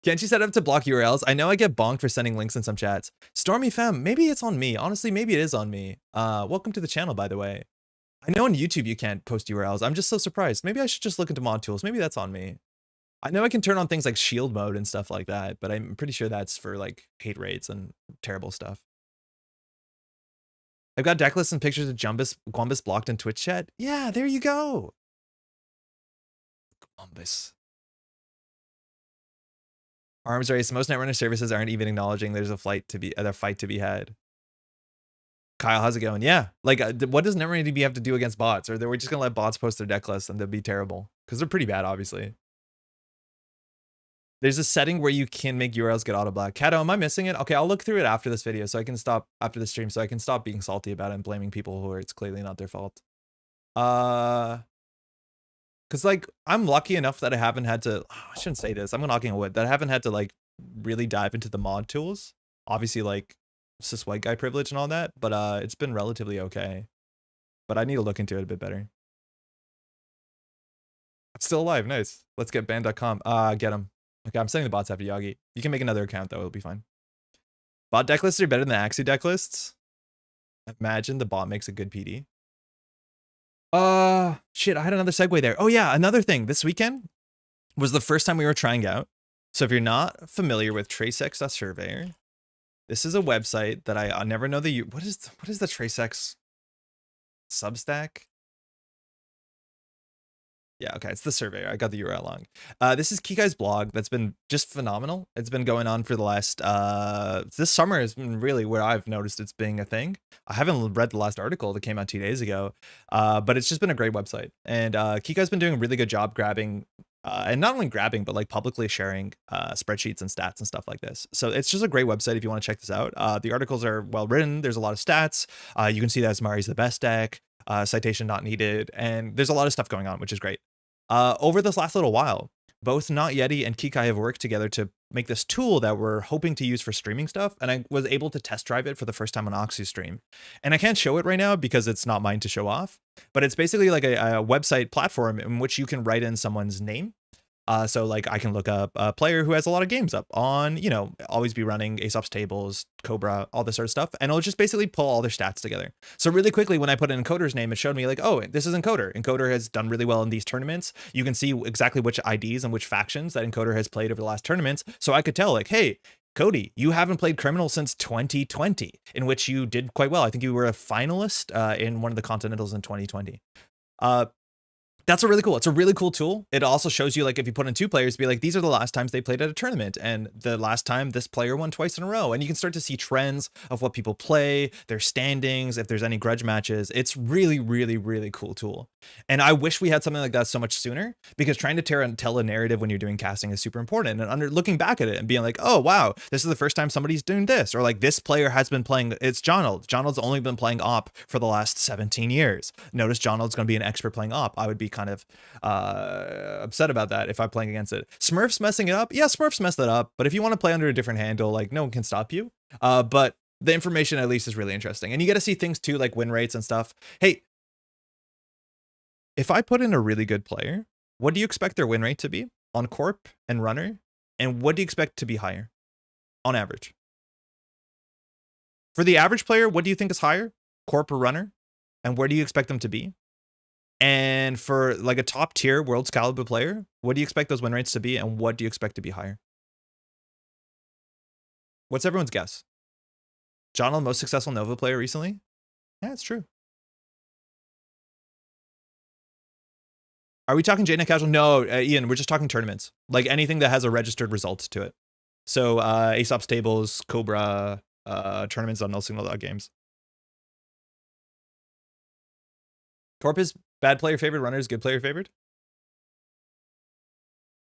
Can't you set up to block URLs? I know I get bonked for sending links in some chats. Stormy Femme, maybe it's on me. Honestly, maybe it is on me. Welcome to the channel, by the way. I know on YouTube you can't post URLs. I'm just so surprised. Maybe I should just look into mod tools. Maybe that's on me. I know I can turn on things like shield mode and stuff like that, but I'm pretty sure that's for, like, hate rates and terrible stuff. I've got deck lists and pictures of Gumbus blocked in Twitch chat. Yeah, there you go. Gumbus. Arms race. Most Netrunner services aren't even acknowledging there's a fight to be had. Kyle, how's it going? Yeah, like, what does Netrunner DB have to do against bots? Or we're just gonna let bots post their deck lists and they'll be terrible, because they're pretty bad, obviously. There's a setting where you can make URLs get auto black. Kato, am I missing it? Okay, I'll look through it after this video, so I can stop after the stream, so I can stop being salty about it and blaming people who it's clearly not their fault. Because, like, I'm lucky enough that I haven't had to, I shouldn't say this, I'm knocking on wood, that I haven't had to, like, really dive into the mod tools. Obviously, like, cis white guy privilege and all that, but it's been relatively okay. But I need to look into it a bit better. I'm still alive, nice. Let's get banned.com. Get him. Okay, I'm sending the bots after Yagi. You can make another account, though, it'll be fine. Bot deck lists are better than the Axie deck lists. Imagine the bot makes a good PD. Shit, I had another segue there. Oh yeah, another thing. This weekend was the first time we were trying out. So if you're not familiar with tracex.surveyor, this is a website that I never know the what is the tracex Substack? Yeah, okay, it's the Surveyor. I got the URL wrong. This is Kikai's blog that's been just phenomenal. It's been going on for the last, this summer has been really where I've noticed it's being a thing. I haven't read the last article that came out 2 days ago, but it's just been a great website. And Kikai's been doing a really good job grabbing, and not only grabbing, but like publicly sharing spreadsheets and stats and stuff like this. So it's just a great website if you want to check this out. The articles are well written. There's a lot of stats. You can see that Azmari is the best deck. Citation not needed, and there's a lot of stuff going on, which is great. Over this last little while, both Not Yeti and Kikai have worked together to make this tool that we're hoping to use for streaming stuff, and I was able to test drive it for the first time on Oxy stream. And I can't show it right now because it's not mine to show off, but it's basically like a website platform in which you can write in someone's name, So like I can look up a player who has a lot of games up on, you know, always be running Aesop's tables, Cobra, all this sort of stuff. And it'll just basically pull all their stats together. So really quickly, when I put in Encoder's name, it showed me like, oh, this is Encoder. Encoder has done really well in these tournaments. You can see exactly which IDs and which factions that Encoder has played over the last tournaments. So I could tell like, hey, Cody, you haven't played Criminal since 2020, in which you did quite well. I think you were a finalist in one of the Continentals in 2020. That's a really cool. It's a really cool tool. It also shows you like if you put in 2 players, be like, these are the last times they played at a tournament, and the last time this player won twice in a row. And you can start to see trends of what people play, their standings, if there's any grudge matches. It's really, really, really cool tool. And I wish we had something like that so much sooner, because trying to tell a narrative when you're doing casting is super important. And looking back at it and being like, oh wow, this is the first time somebody's doing this, or like this player has been playing. It's Jonald. Jonald's only been playing op for the last 17 years. Notice Jonald's going to be an expert playing op. I would be kind of upset about that if I'm playing against it. Smurf's messing it up. Yeah, Smurf's messed it up. But if you want to play under a different handle, like no one can stop you. But the information at least is really interesting. And you get to see things too, like win rates and stuff. Hey, if I put in a really good player, what do you expect their win rate to be on Corp and Runner? And what do you expect to be higher on average? For the average player, what do you think is higher? Corp or Runner? And where do you expect them to be? And for like a top tier World's Caliber player, what do you expect those win rates to be? And what do you expect to be higher? What's everyone's guess? Jonald, most successful Nova player recently? Yeah, it's true. Are we talking JNet casual? No, Ian, we're just talking tournaments. Like anything that has a registered result to it. So Aesop's tables, Cobra, tournaments on null signal games. Corp is bad player favorite, Runner is good player favored.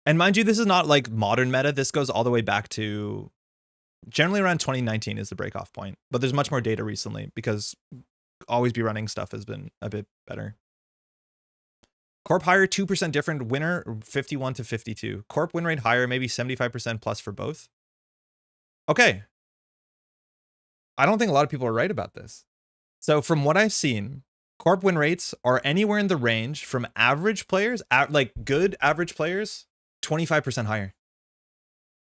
And mind you, this is not like modern meta. This goes all the way back to generally around 2019 is the breakoff point. But there's much more data recently because always be running stuff has been a bit better. Corp higher, 2% different. Winner 51 to 52. Corp win rate higher, maybe 75% plus for both. Okay. I don't think a lot of people are right about this. So from what I've seen, Corp win rates are anywhere in the range from average players, like good average players, 25% higher.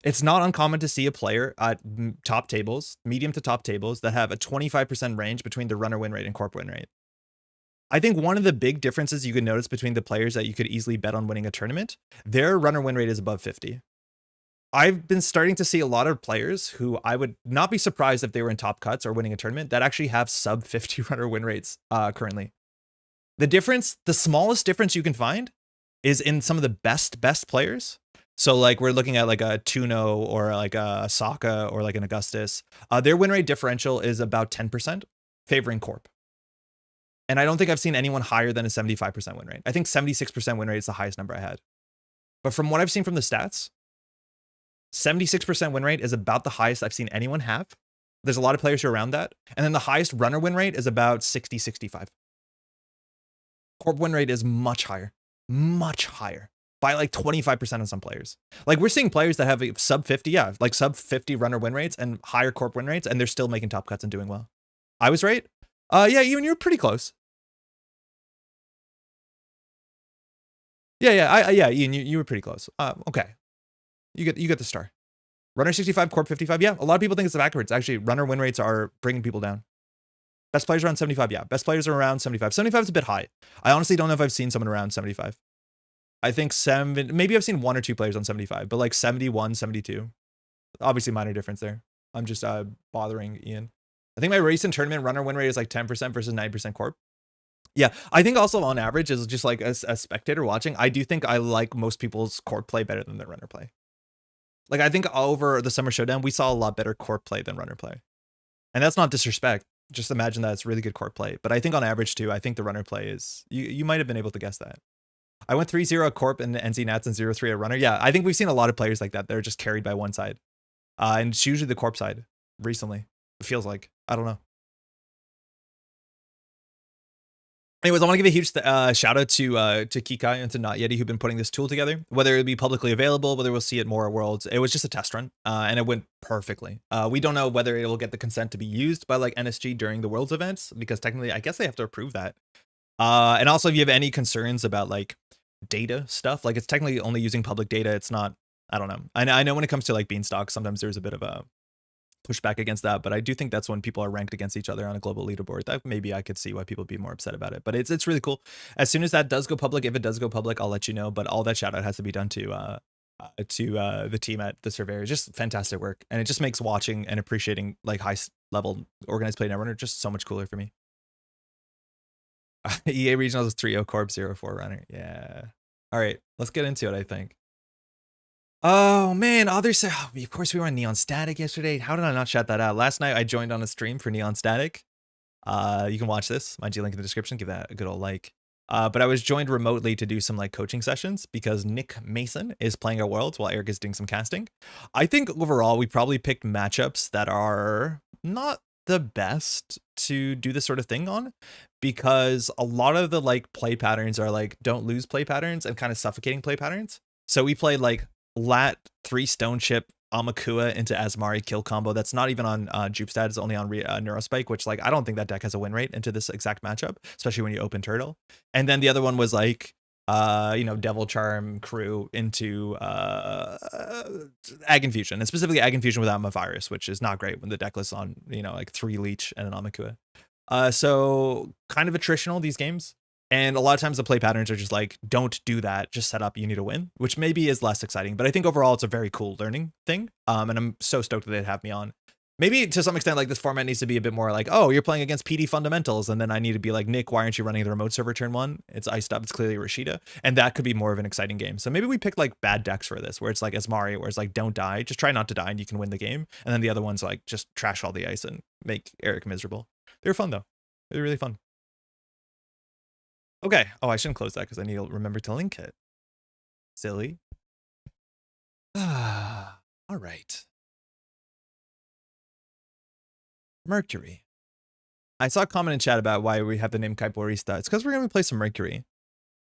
It's not uncommon to see a player at top tables, medium to top tables, that have a 25% range between the Runner win rate and Corp win rate. I think one of the big differences you could notice between the players that you could easily bet on winning a tournament, their Runner win rate is above 50. I've been starting to see a lot of players who I would not be surprised if they were in top cuts or winning a tournament that actually have sub 50 Runner win rates currently. The difference, the smallest difference you can find is in some of the best players. So like we're looking at like a Tuno or like a Sokka or like an Augustus. Their win rate differential is about 10% favoring Corp. And I don't think I've seen anyone higher than a 75% win rate. I think 76% win rate is the highest number I had. But from what I've seen from the stats, 76% win rate is about the highest I've seen anyone have. There's a lot of players who are around that. And then the highest Runner win rate is about 60, 65. Corp win rate is much higher by like 25% on some players. Like we're seeing players that have sub 50, yeah, like sub 50 Runner win rates and higher Corp win rates, and they're still making top cuts and doing well. I was right. Yeah, you were pretty close. Yeah, Ian, you were pretty close. Okay. You get the star. Runner 65, Corp 55. Yeah, a lot of people think it's backwards. Actually, Runner win rates are bringing people down. Best players around 75. Yeah, best players are around 75. 75 is a bit high. I honestly don't know if I've seen someone around 75. I think maybe I've seen 1 or 2 players on 75, but like 71, 72. Obviously minor difference there. I'm just bothering Ian. I think my recent tournament Runner win rate is like 10% versus 9% Corp. Yeah, I think also on average is just like as a spectator watching, I do think I like most people's Corp play better than their Runner play. Like I think over the Summer Showdown, we saw a lot better Corp play than Runner play. And that's not disrespect. Just imagine that it's really good Corp play. But I think on average too, I think the Runner play is, you might have been able to guess that. I went 3-0 at Corp and NZ Nats and 0-3 at Runner. Yeah, I think we've seen a lot of players like that. They're just carried by one side. And it's usually the Corp side recently. It feels like. I don't know. Anyways, I want to give a huge shout out to Kikai and to Not Yeti who've been putting this tool together. Whether it be publicly available, whether we'll see it more at Worlds, it was just a test run, and it went perfectly. We don't know whether it will get the consent to be used by like NSG during the Worlds events, because technically, I guess they have to approve that. And also, if you have any concerns about like data stuff. Like it's technically only using public data. It's not, I don't know. I know when it comes to like Beanstalk, sometimes there's a bit of a pushback against that, but I do think that's when people are ranked against each other on a global leaderboard. That maybe I could see why people would be more upset about it, but it's really cool. As soon as that does go public, if it does go public, I'll let you know, but all that shout out has to be done to the team at the Surveyor. Just fantastic work, and it just makes watching and appreciating like high level organized play Netrunner just so much cooler for me. EA Regionals is 3-0 Corp 0-4 Runner. Yeah. All right, let's get into it, I think. Oh man, others. Oh, of course, we were on Neon Static yesterday. How did I not shout that out? Last night I joined on a stream for Neon Static. You can watch this. My G link in the description. Give that a good old like. But I was joined remotely to do some like coaching sessions because Nick Mason is playing our Worlds while Eric is doing some casting. I think overall we probably picked matchups that are not the best to do this sort of thing on, because a lot of the like play patterns are like don't lose play patterns and kind of suffocating play patterns. So we played like Lat 3 Stone Chip Amakua into Azmari kill combo. That's not even on Jupestat. It's only on Neurospike, which like I don't think that deck has a win rate into this exact matchup, especially when you open Turtle. And then the other one was like Devil Charm Crew into Ag Infusion, and specifically Ag Infusion without Mavirus, which is not great when the deck lists on like 3 Leech and an Amakua. So kind of attritional these games. And a lot of times the play patterns are just like, don't do that, just set up, you need to win, which maybe is less exciting. But I think overall it's a very cool learning thing. And I'm so stoked that they'd have me on. Maybe to some extent, like this format needs to be a bit more like, oh, you're playing against PD fundamentals. And then I need to be like, Nick, why aren't you running the remote server turn 1? It's iced up. It's clearly Rashida. And that could be more of an exciting game. So maybe we pick like bad decks for this, where it's like Azmari, where it's like, don't die, just try not to die and you can win the game. And then the other one's like, just trash all the ice and make Eric miserable. They were fun though. They were really fun. Okay. Oh, I shouldn't close that because I need to remember to link it. Silly. All right. Mercury. I saw a comment in chat about why we have the name Capoeirista. It's because we're going to play some Mercury.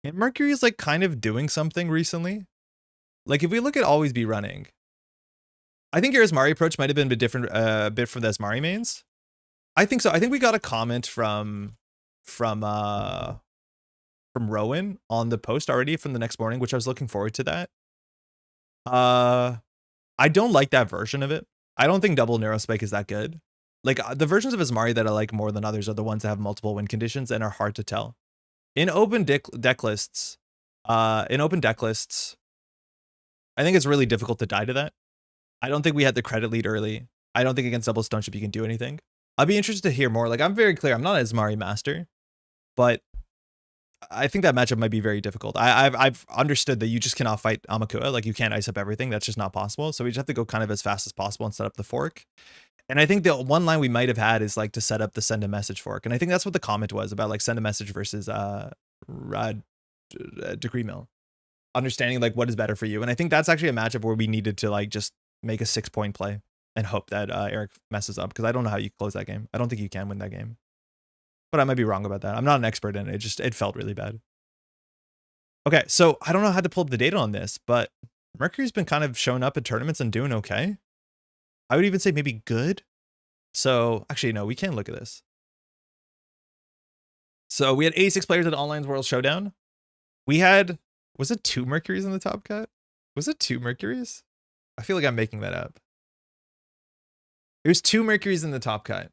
And Mercury is like kind of doing something recently. Like if we look at Always Be Running, I think your Azmari approach might have been a bit different, bit from the Azmari mains. I think so. I think we got a comment from Rowan on the post already from the next morning, which I was looking forward to that. I don't like that version of it. I don't think double Neurospike is that good. Like the versions of Azmari that I like more than others are the ones that have multiple win conditions and are hard to tell. In open deck lists, I think it's really difficult to die to that. I don't think we had the credit lead early. I don't think against double Stone Chip you can do anything. I'd be interested to hear more. Like I'm very clear, I'm not an Azmari master, but I think that matchup might be very difficult. I've understood that you just cannot fight Amakua. Like you can't ice up everything. That's just not possible. So we just have to go kind of as fast as possible and set up the fork. And I think the one line we might have had is like to set up the send a message fork. And I think that's what the comment was about, like send a message versus Decree Mill. Understanding like what is better for you. And I think that's actually a matchup where we needed to like just make a 6-point play and hope that Eric messes up, because I don't know how you close that game. I don't think you can win that game. But I might be wrong about that. I'm not an expert in it. It felt really bad. Okay, so I don't know how to pull up the data on this, but Mercury's been kind of showing up at tournaments and doing okay. I would even say maybe good. So actually, no, we can look at this. So we had 86 players at Online World Showdown. We had, was it 2 Mercuries in the top cut? Was it 2 Mercuries? I feel like I'm making that up. It was 2 Mercuries in the top cut.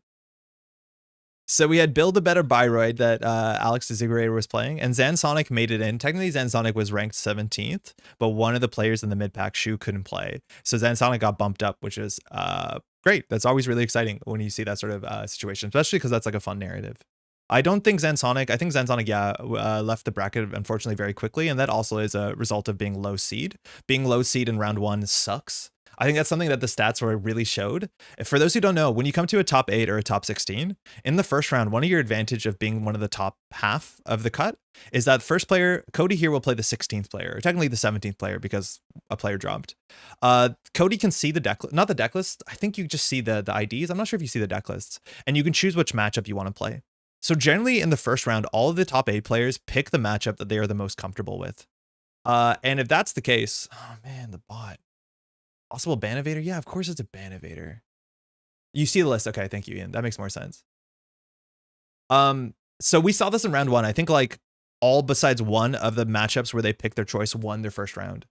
So we had Build a Better Byroid that Alex Desigurator was playing, and Zansonic made it in. Technically, Zansonic was ranked 17th, but one of the players in the mid-pack Shu couldn't play. So Zansonic got bumped up, which is great. That's always really exciting when you see that sort of situation, especially because that's like a fun narrative. I think Zansonic, left the bracket, unfortunately, very quickly, and that also is a result of being low seed. Being low seed in round 1 sucks. I think that's something that the stats were really showed. For those who don't know, when you come to a top 8 or a top 16, in the first round, one of your advantage of being one of the top half of the cut is that first player, Cody here will play the 16th player, or technically the 17th player because a player dropped. Cody can see the deck, not the deck list. I think you just see the IDs. I'm not sure if you see the deck lists, and you can choose which matchup you want to play. So generally in the first round, all of the top 8 players pick the matchup that they are the most comfortable with. And if that's the case, oh man, the bot. Possible ban evader? Yeah, of course it's a ban evader. You see the list. Okay, thank you, Ian. That makes more sense. So we saw this in round 1. I think like all besides one of the matchups where they pick their choice won their first round.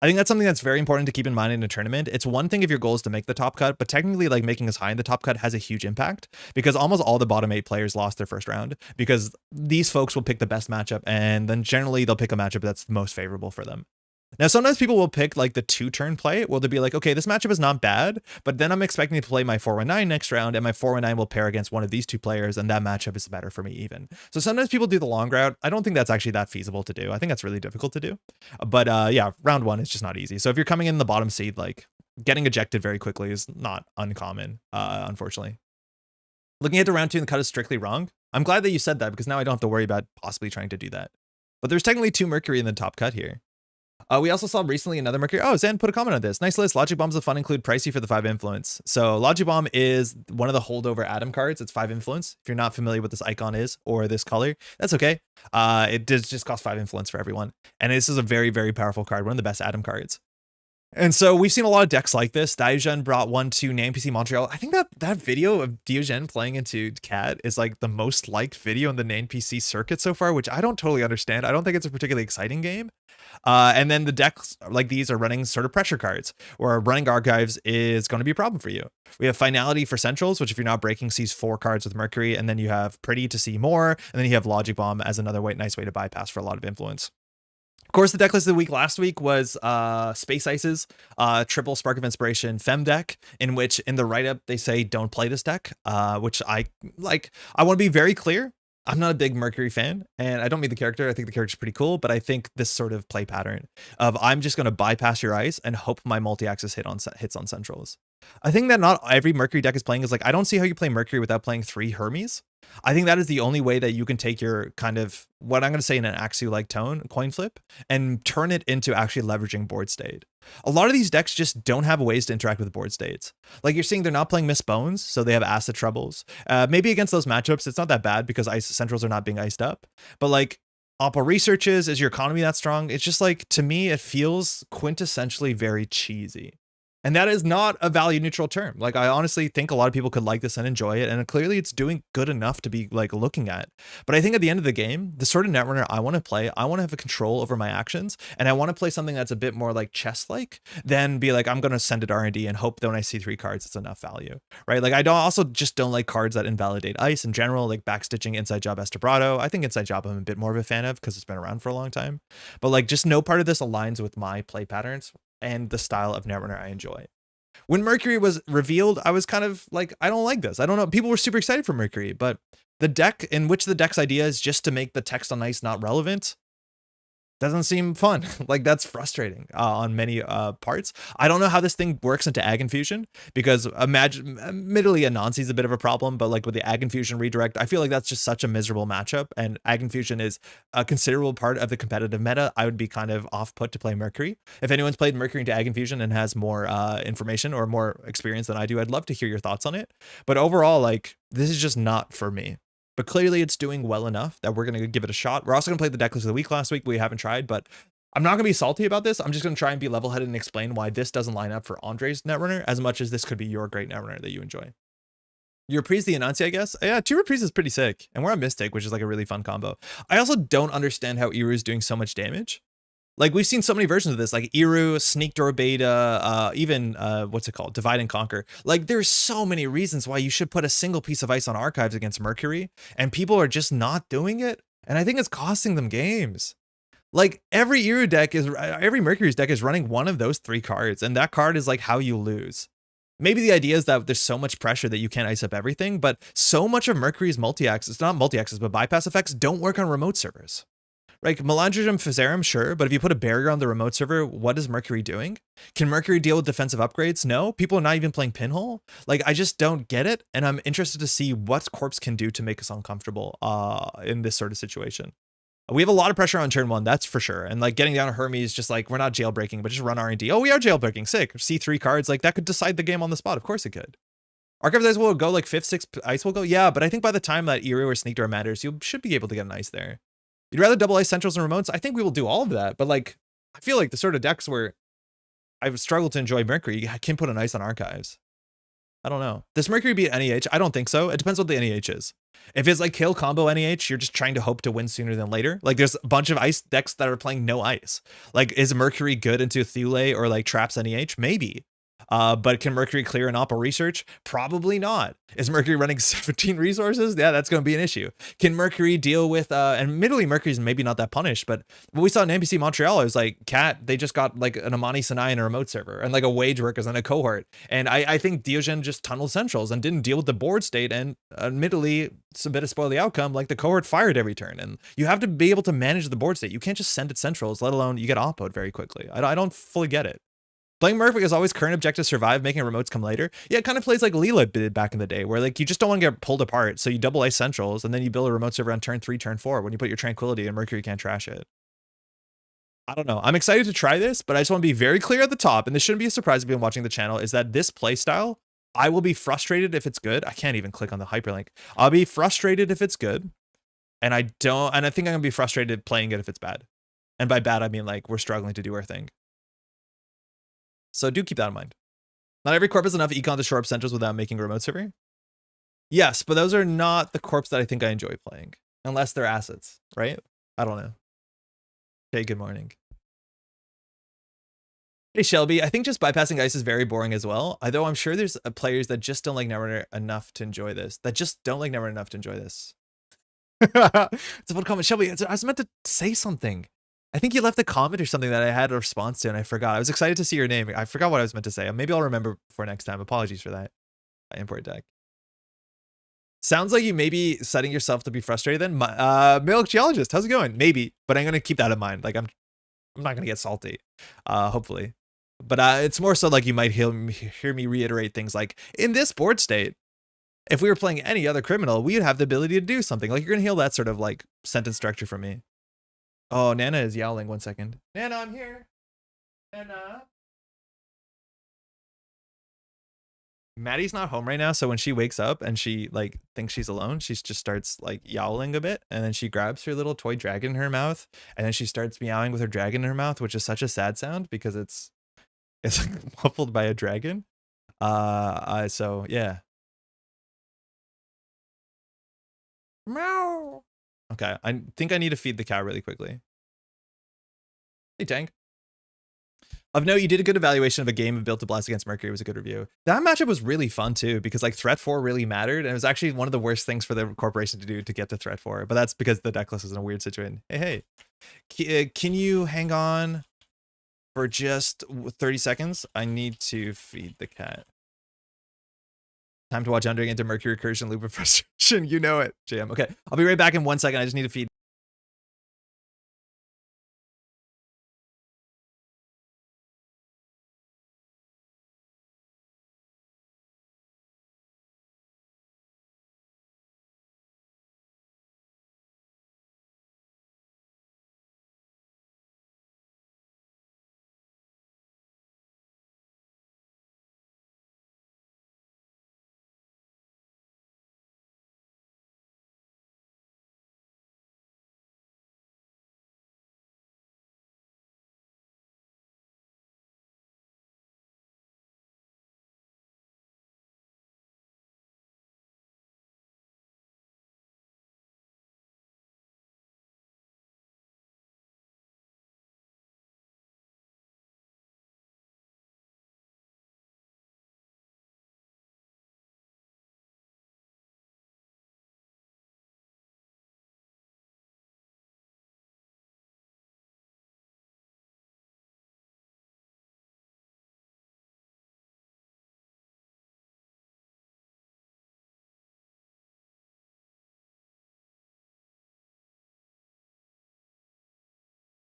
I think that's something that's very important to keep in mind in a tournament. It's one thing if your goal is to make the top cut, but technically like making as high in the top cut has a huge impact because almost all the bottom 8 players lost their first round because these folks will pick the best matchup and then generally they'll pick a matchup that's most favorable for them. Now, sometimes people will pick like the 2-turn play where they'll be like, okay, this matchup is not bad, but then I'm expecting to play my 4-1-9 next round and my 4-1-9 will pair against one of these 2 players and that matchup is better for me even. So sometimes people do the long route. I don't think that's actually that feasible to do. I think that's really difficult to do. But yeah, round 1 is just not easy. So if you're coming in the bottom seed, like getting ejected very quickly is not uncommon, unfortunately. Looking at the round 2 and the cut is strictly wrong. I'm glad that you said that because now I don't have to worry about possibly trying to do that. But there's technically 2 Mercury in the top cut here. We also saw recently another Mercury. Oh, Zen put a comment on this. Nice list. Logic Bombs of fun include pricey for the 5 influence. So Logic Bomb is one of the holdover Atom cards. It's 5 influence. If you're not familiar with this icon is or this color, that's okay. It does just cost 5 influence for everyone. And this is a very, very powerful card. One of the best Atom cards. And so we've seen a lot of decks like this. Diogen brought one to NamePC Montreal. I think that video of Diogen playing into Cat is like the most liked video in the NamePC circuit so far, which I don't totally understand. I don't think it's a particularly exciting game. And then the decks like these are running sort of pressure cards, or running archives is going to be a problem for you. We have Finality for Centrals, which if you're not breaking sees 4 cards with Mercury, and then you have Pretty to see more, and then you have Logic Bomb as another nice way to bypass for a lot of influence. Of course, the deck list of the week last week was Space Ice's triple Spark of Inspiration Fem deck, in which in the write-up they say don't play this deck, which I like. I want to be very clear. I'm not a big Mercury fan, and I don't mean the character. I think the character's pretty cool, but I think this sort of play pattern of I'm just going to bypass your ice and hope my multi-axis hits on centrals. I think that not every Mercury deck is playing is like, I don't see how you play Mercury without playing 3 Hermes. I think that is the only way that you can take your kind of what I'm going to say in an Axu-like tone, coin flip, and turn it into actually leveraging board state. A lot of these decks just don't have ways to interact with board states. Like you're seeing they're not playing Miss Bones, so they have acid troubles. Maybe against those matchups, it's not that bad because ice centrals are not being iced up. But like Oppo researches, is your economy that strong? It's just like, to me, it feels quintessentially very cheesy. And that is not a value neutral term. Like, I honestly think a lot of people could like this and enjoy it. And clearly it's doing good enough to be like looking at. But I think at the end of the game, the sort of Netrunner I want to play, I want to have a control over my actions. And I want to play something that's a bit more like chess-like than be like, I'm going to send it R&D and hope that when I see 3 cards, it's enough value, right? Like I don't like cards that invalidate ice in general, like backstitching Inside Job Estebrado. I think Inside Job I'm a bit more of a fan of because it's been around for a long time. But like just no part of this aligns with my play patterns and the style of Netrunner I enjoy. When Mercury was revealed, I was kind of like, I don't like this. I don't know. People were super excited for Mercury, but the deck in which the deck's idea is just to make the text on ice not relevant doesn't seem fun. Like that's frustrating on many parts. I don't know how this thing works into Ag Infusion because admittedly Anansi is a bit of a problem, but like with the Ag Infusion redirect, I feel like that's just such a miserable matchup, and Ag Infusion is a considerable part of the competitive meta. I would be kind of off put to play Mercury. If anyone's played Mercury into Ag Infusion and has more information or more experience than I do, I'd love to hear your thoughts on it. But overall, like this is just not for me. But clearly it's doing well enough that we're going to give it a shot. We're also going to play the deck list of the week last week. We haven't tried, but I'm not going to be salty about this. I'm just going to try and be level-headed and explain why this doesn't line up for Andre's Netrunner as much as this could be your great Netrunner that you enjoy. You reprise the Anansi, I guess. Yeah, 2 reprise is pretty sick. And we're on Mystic, which is like a really fun combo. I also don't understand how Iru is doing so much damage. Like we've seen so many versions of this, like Iru, Sneak Door Beta, even what's it called? Divide and Conquer. Like there's so many reasons why you should put a single piece of ice on archives against Mercury, and people are just not doing it. And I think it's costing them games. Like every Iru deck every Mercury's deck is running one of those 3 cards, and that card is like how you lose. Maybe the idea is that there's so much pressure that you can't ice up everything, but so much of Mercury's multi-axis, not multi-axis, but bypass effects don't work on remote servers. Like Melandrium Physarum, sure, but if you put a barrier on the remote server, what is Mercury doing? Can Mercury deal with defensive upgrades? No, people are not even playing Pinhole. Like, I just don't get it, and I'm interested to see what Corpse can do to make us uncomfortable in this sort of situation. We have a lot of pressure on turn 1, that's for sure, and like getting down to Hermes, just like, we're not jailbreaking, but just run R&D. Oh, we are jailbreaking, sick. C3 cards, like that could decide the game on the spot, of course it could. Archives Ice will go like 5th, 6th ice will go, yeah, but I think by the time that Iru or Sneak Door matters, you should be able to get an ice there. You'd rather double ice centrals and remotes? I think we will do all of that, but like, I feel like the sort of decks where I've struggled to enjoy Mercury, I can put an ice on archives. I don't know. Does Mercury beat NEH? I don't think so. It depends what the NEH is. If it's like kill combo NEH, you're just trying to hope to win sooner than later. Like there's a bunch of ice decks that are playing no ice. Like is Mercury good into Thule or like traps NEH? Maybe. But can Mercury clear an Opal research? Probably not. Is Mercury running 17 resources? Yeah, that's going to be an issue. Can Mercury deal with, and admittedly Mercury's maybe not that punished, but what we saw in NPC Montreal is like Cat, they just got like an Amani Sanai in a remote server and like a wage workers and a cohort. And I think Diogen just tunneled centrals and didn't deal with the board state. And admittedly, it's a bit of spoil the outcome, like the cohort fired every turn. And you have to be able to manage the board state. You can't just send it centrals, let alone you get oppoed very quickly. I don't fully get it. Playing Merc is always current objective survive, making remotes come later. Yeah, it kind of plays like Leela did back in the day, where like you just don't want to get pulled apart. So you double ice centrals, and then you build a remote server on turn 3, turn 4 when you put your Tranquility and Mercury can't trash it. I don't know. I'm excited to try this, but I just want to be very clear at the top, and this shouldn't be a surprise if you've been watching the channel, is that this playstyle, I will be frustrated if it's good. I can't even click on the hyperlink. I'll be frustrated if it's good, and I think I'm gonna be frustrated playing it if it's bad. And by bad, I mean like we're struggling to do our thing. So do keep that in mind. Not every corp is enough econ to shore up centrals without making a remote server. Yes, but those are not the corps that I think I enjoy playing. Unless they're assets, right? I don't know. Okay, good morning. Hey, Shelby, I think just bypassing ice is very boring as well. Although I'm sure there's players that just don't like Netrunner enough to enjoy this. It's a fun comment. Shelby, I was meant to say something. I think you left a comment or something that I had a response to and I forgot. I was excited to see your name. I forgot what I was meant to say. Maybe I'll remember for next time. Apologies for that. Import deck. Sounds like you may be setting yourself to be frustrated then. Milk Geologist, how's it going? Maybe, but I'm going to keep that in mind. Like I'm not going to get salty, hopefully. But it's more so like you might hear me reiterate things like, in this board state, if we were playing any other criminal, we'd have the ability to do something. Like you're going to hear that sort of like sentence structure from me. Oh, Nana is yowling. 1 second. Nana, I'm here. Nana. Maddie's not home right now, so when she wakes up and she like thinks she's alone, she just starts like yowling a bit, and then she grabs her little toy dragon in her mouth, and then she starts meowing with her dragon in her mouth, which is such a sad sound because it's like muffled by a dragon. So yeah. Meow. Okay, I think I need to feed the cow really quickly. Hey, Tank. Of note, you did a good evaluation of a game of Built to Blast against Mercury. It was a good review. That matchup was really fun too, because like threat 4 really mattered, and it was actually one of the worst things for the corporation to do to get to threat 4. But that's because the deck list is in a weird situation. Hey, can you hang on for just 30 seconds? I need to feed the cat. Time to watch Entering into Mercury Recursion Loop of Frustration. You know it, JM. Okay, I'll be right back in 1 second. I just need to feed.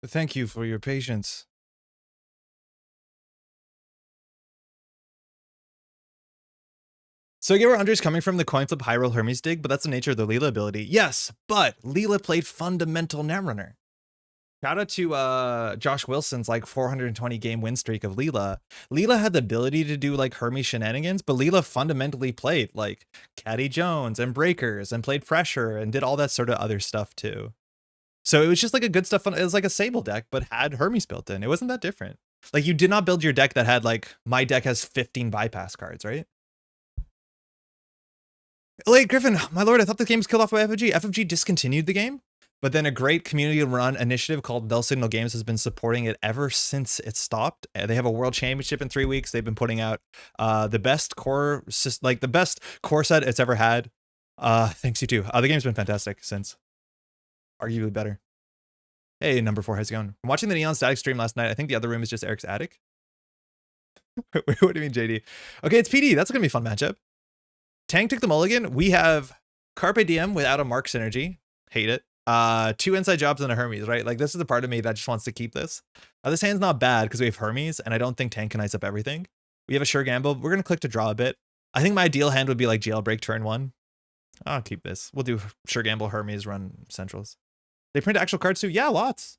Thank you for your patience. So I get where Andre's coming from, the coin flip high roll Hermes dig, but that's the nature of the Leela ability. Yes, but Leela played fundamental Netrunner. Shout out to Josh Wilson's like 420 game win streak of Leela. Leela had the ability to do like Hermes shenanigans, but Leela fundamentally played like Caddy Jones and Breakers and played pressure and did all that sort of other stuff too. So it was just like a good stuff. It was like a Sable deck, but had Hermes built in. It wasn't that different. Like you did not build your deck that had like, my deck has 15 bypass cards, right? Late Griffin, my lord, I thought the game was killed off by FFG. FFG discontinued the game, but then a great community-run initiative called Bell Signal Games has been supporting it ever since it stopped. They have a world championship in 3 weeks. They've been putting out the best core, like the best core set it's ever had. Thanks you too. The game's been fantastic since, arguably better. Hey, number 4, how's it going? I'm watching the Neon Static stream last night. I think the other room is just Eric's attic. Wait, what do you mean, JD? Okay, it's PD. That's gonna be a fun matchup. Tank took the mulligan. We have Carpe Diem without a Mark synergy. Hate it. 2 inside jobs and a Hermes, right? Like, this is the part of me that just wants to keep this. This hand's not bad because we have Hermes, and I don't think Tank can ice up everything. We have a sure gamble. We're going to click to draw a bit. I think my ideal hand would be like Jailbreak turn 1. I'll keep this. We'll do sure gamble, Hermes, run centrals. They print actual cards too? Yeah, lots.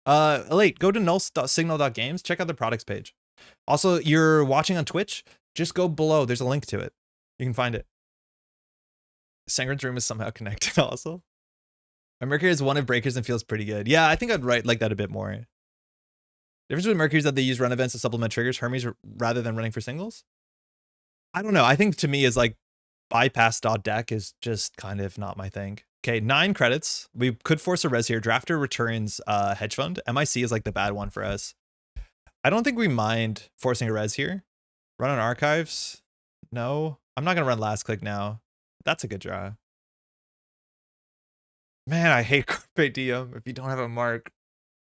Late, go to null.signal.games. Check out the products page. Also, you're watching on Twitch. Just go below. There's a link to it. You can find it. Sangren's room is somehow connected also. My Mercury is one of breakers and feels pretty good. Yeah, I think I'd like that a bit more. The difference with Mercury is that they use run events to supplement triggers, Hermes, rather than running for singles. I don't know. I think to me is like bypass.deck is just kind of not my thing. Okay, 9 credits. We could force a res here. Drafter returns hedge fund. MIC is like the bad one for us. I don't think we mind forcing a res here. Run on archives. No. I'm not going to run last click now. That's a good draw. Man, I hate Carpe Diem if you don't have a mark.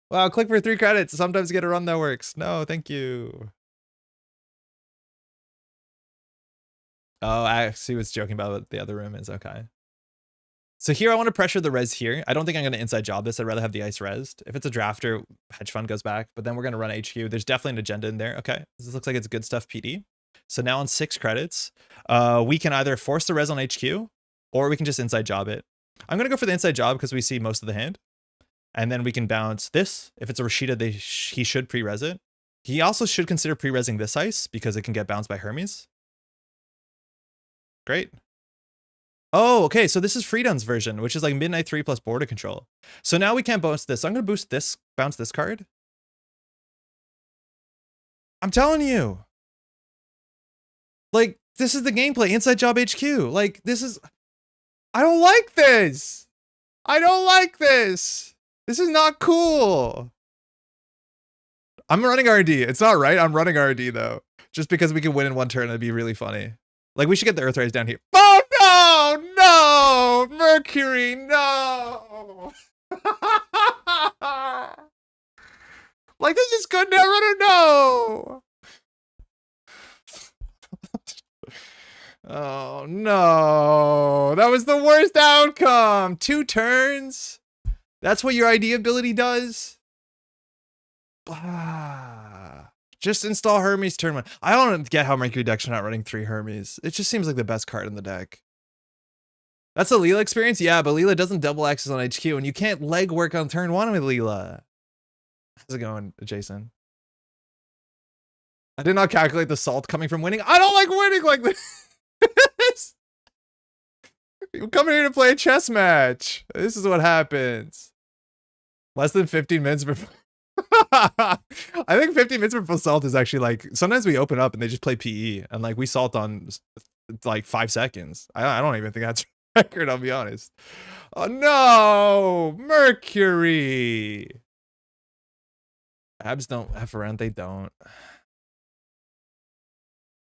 Wow, click for 3 credits. Sometimes you get a run that works. No, thank you. Oh, I actually was joking about what the other room is. Okay. So here I want to pressure the res here. I don't think I'm going to inside job this. I'd rather have the ice resed. If it's a drafter, hedge fund goes back, but then we're going to run HQ. There's definitely an agenda in there. Okay. This looks like it's good stuff PD. So now on 6 credits, we can either force the res on HQ or we can just inside job it. I'm going to go for the inside job because we see most of the hand. And then we can bounce this. If it's a Rashida, he should pre-res it. He also should consider pre-resing this ice because it can get bounced by Hermes. Great. Oh, okay. So this is Freedom's version, which is like Midnight 3 plus border control. So now we can't bounce this. So I'm going to boost this, bounce this card. I'm telling you. Like, this is the gameplay. Inside job HQ. Like, this is... I don't like this. I don't like this. This is not cool. I'm running RD. It's not right. I'm running RD though. Just because we can win in 1 turn, it'd be really funny. Like, we should get the Earthrise down here. Oh no! No! Mercury, no! Like, this is good Netrunner, no! Oh no, that was the worst outcome. 2 turns. That's what your ID ability does. Just install Hermes turn 1. I don't get how Mercury decks are not running 3 Hermes. It just seems like the best card in the deck. That's a Leela experience? Yeah, but Leela doesn't double access on HQ, and you can't leg work on turn 1 with Leela. How's it going, Jason? I did not calculate the salt coming from winning. I don't like winning like this. You come here to play a chess match. This is what happens. Less than 15 minutes before. I think 15 minutes before salt is actually like, sometimes we open up and they just play PE and like we salt on like 5 seconds. I don't even think that's a record, I'll be honest. Oh no, Mercury. Abs don't F around, they don't.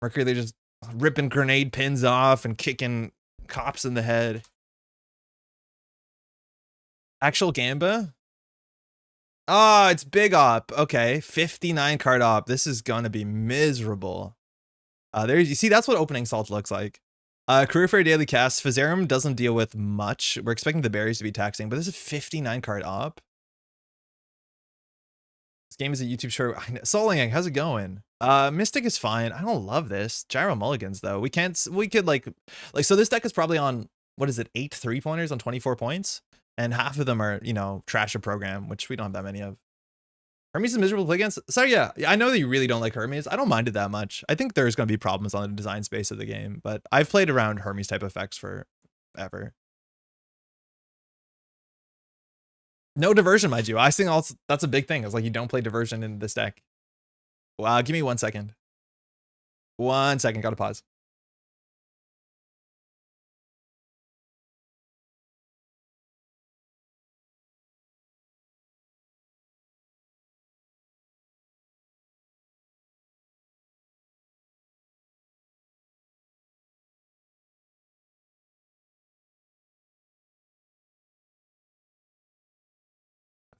Mercury, they just ripping grenade pins off and kicking cops in the head. Actual Gamba? Oh, it's big op. Okay, 59 card op. This is gonna be miserable. There you see, that's what opening salt looks like. Career Fair Daily Cast. Physarum doesn't deal with much. We're expecting the berries to be taxing, but this is 59 card op. This game is a YouTube short. Soling, how's it going? Mystic is fine. I don't love this. Gyro Mulligans though. We could like so this deck is probably on, what is it, 8 3-pointers on 24 points? And half of them are, you know, trash a program, which we don't have that many of. Hermes is miserable to play against. So yeah, I know that you really don't like Hermes. I don't mind it that much. I think there's going to be problems on the design space of the game, but I've played around Hermes type effects forever. No diversion, mind you. I think also that's a big thing. It's like you don't play diversion in this deck. Give me 1 second. 1 second, gotta pause.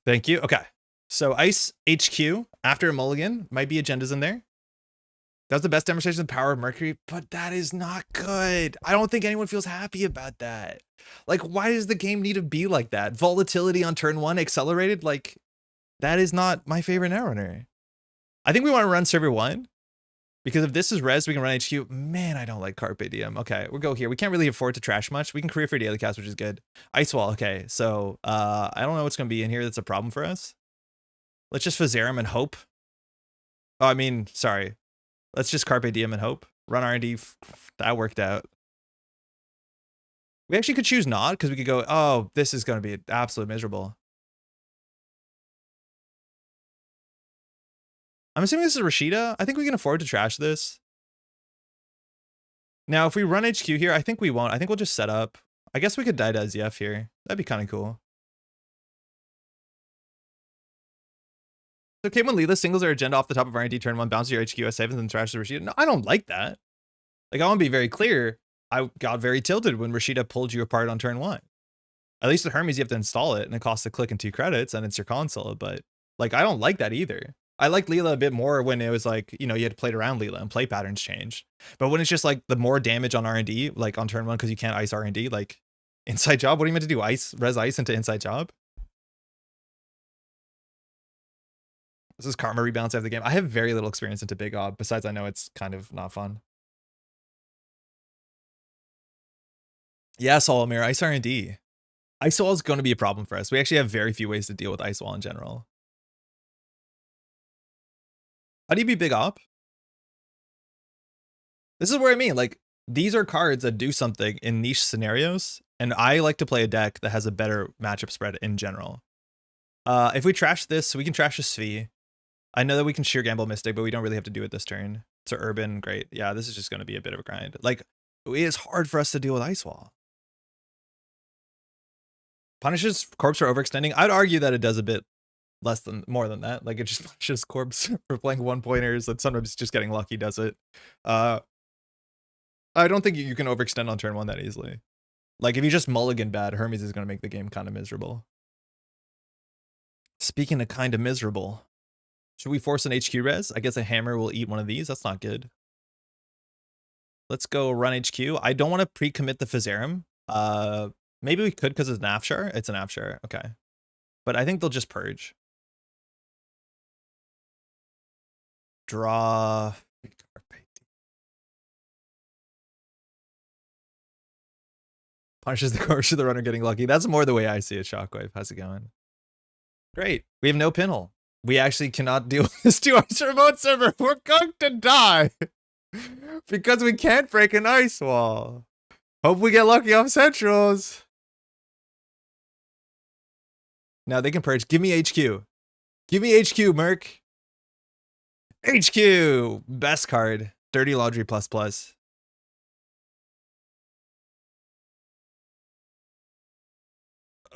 Thank you. Okay. So Ice HQ after a mulligan might be agendas in there. That's the best demonstration of the power of Mercury, but that is not good. I don't think anyone feels happy about that. Like, why does the game need to be like that? Volatility on turn 1 accelerated? Like, that is not my favorite Netrunner. I think we want to run server 1. Because if this is res, we can run HQ. Man, I don't like Carpe Diem. Okay, we'll go here. We can't really afford to trash much. We can career for daily cast, which is good. Ice Wall, okay. So, I don't know what's going to be in here that's a problem for us. Let's just Fazarum and hope. Oh, I mean, sorry. Let's just Carpe Diem and hope. Run R&D. That worked out. We actually could choose not, because we could go, oh, this is going to be absolutely miserable. I'm assuming this is Rashida. I think we can afford to trash this. Now, if we run HQ here, I think we won't. I think we'll just set up. I guess we could die to ZF here. That'd be kind of cool. So K1 Leela singles our agenda off the top of R&D turn 1, bounces your HQ S7, and then trashes Rashida. No, I don't like that. Like, I want to be very clear. I got very tilted when Rashida pulled you apart on turn 1. At least with Hermes, you have to install it, and it costs a click and 2 credits, and it's your console. But, like, I don't like that either. I liked Leela a bit more when it was like, you know, you had to play around Leela and play patterns changed. But when it's just like the more damage on R&D, like on turn 1, because you can't ice R&D, like inside job, what are you meant to do? Ice, res ice into inside job? This is karma rebalance after the game. I have very little experience into Big Ob, besides I know it's kind of not fun. Yeah, Solomir, ice R&D. Ice wall is going to be a problem for us. We actually have very few ways to deal with ice wall in general. How do you be Big Op? This is where I mean, like, these are cards that do something in niche scenarios, and I like to play a deck that has a better matchup spread in general. If we trash this, we can trash a Svi. I know that we can sheer gamble Mystic, but we don't really have to do it this turn. It's an Urban, great. Yeah, this is just going to be a bit of a grind. Like, it is hard for us to deal with Ice Wall. Punishes Corpse for overextending. I'd argue that it does a bit more than that. Like, it just punishes Corpse for playing 1-pointers, that sometimes just getting lucky does it. I don't think you can overextend on turn 1 that easily. Like, if you just mulligan bad, Hermes is going to make the game kind of miserable. Speaking of kind of miserable, should we force an HQ res? I guess a hammer will eat one of these. That's not good. Let's go run HQ. I don't want to pre-commit the Fazarum. Maybe we could because it's an Afshar. It's an Afshar. Okay. But I think they'll just purge. Draw. Punishes the corpse of the runner getting lucky. That's more the way I see it, Shockwave. How's it going? Great. We have no pinhole. We actually cannot deal with this 2-ice remote server. We're going to die. Because we can't break an ice wall. Hope we get lucky off centrals. Now they can purge. Give me HQ. Give me HQ, Merc. HQ. Best card. Dirty Laundry ++.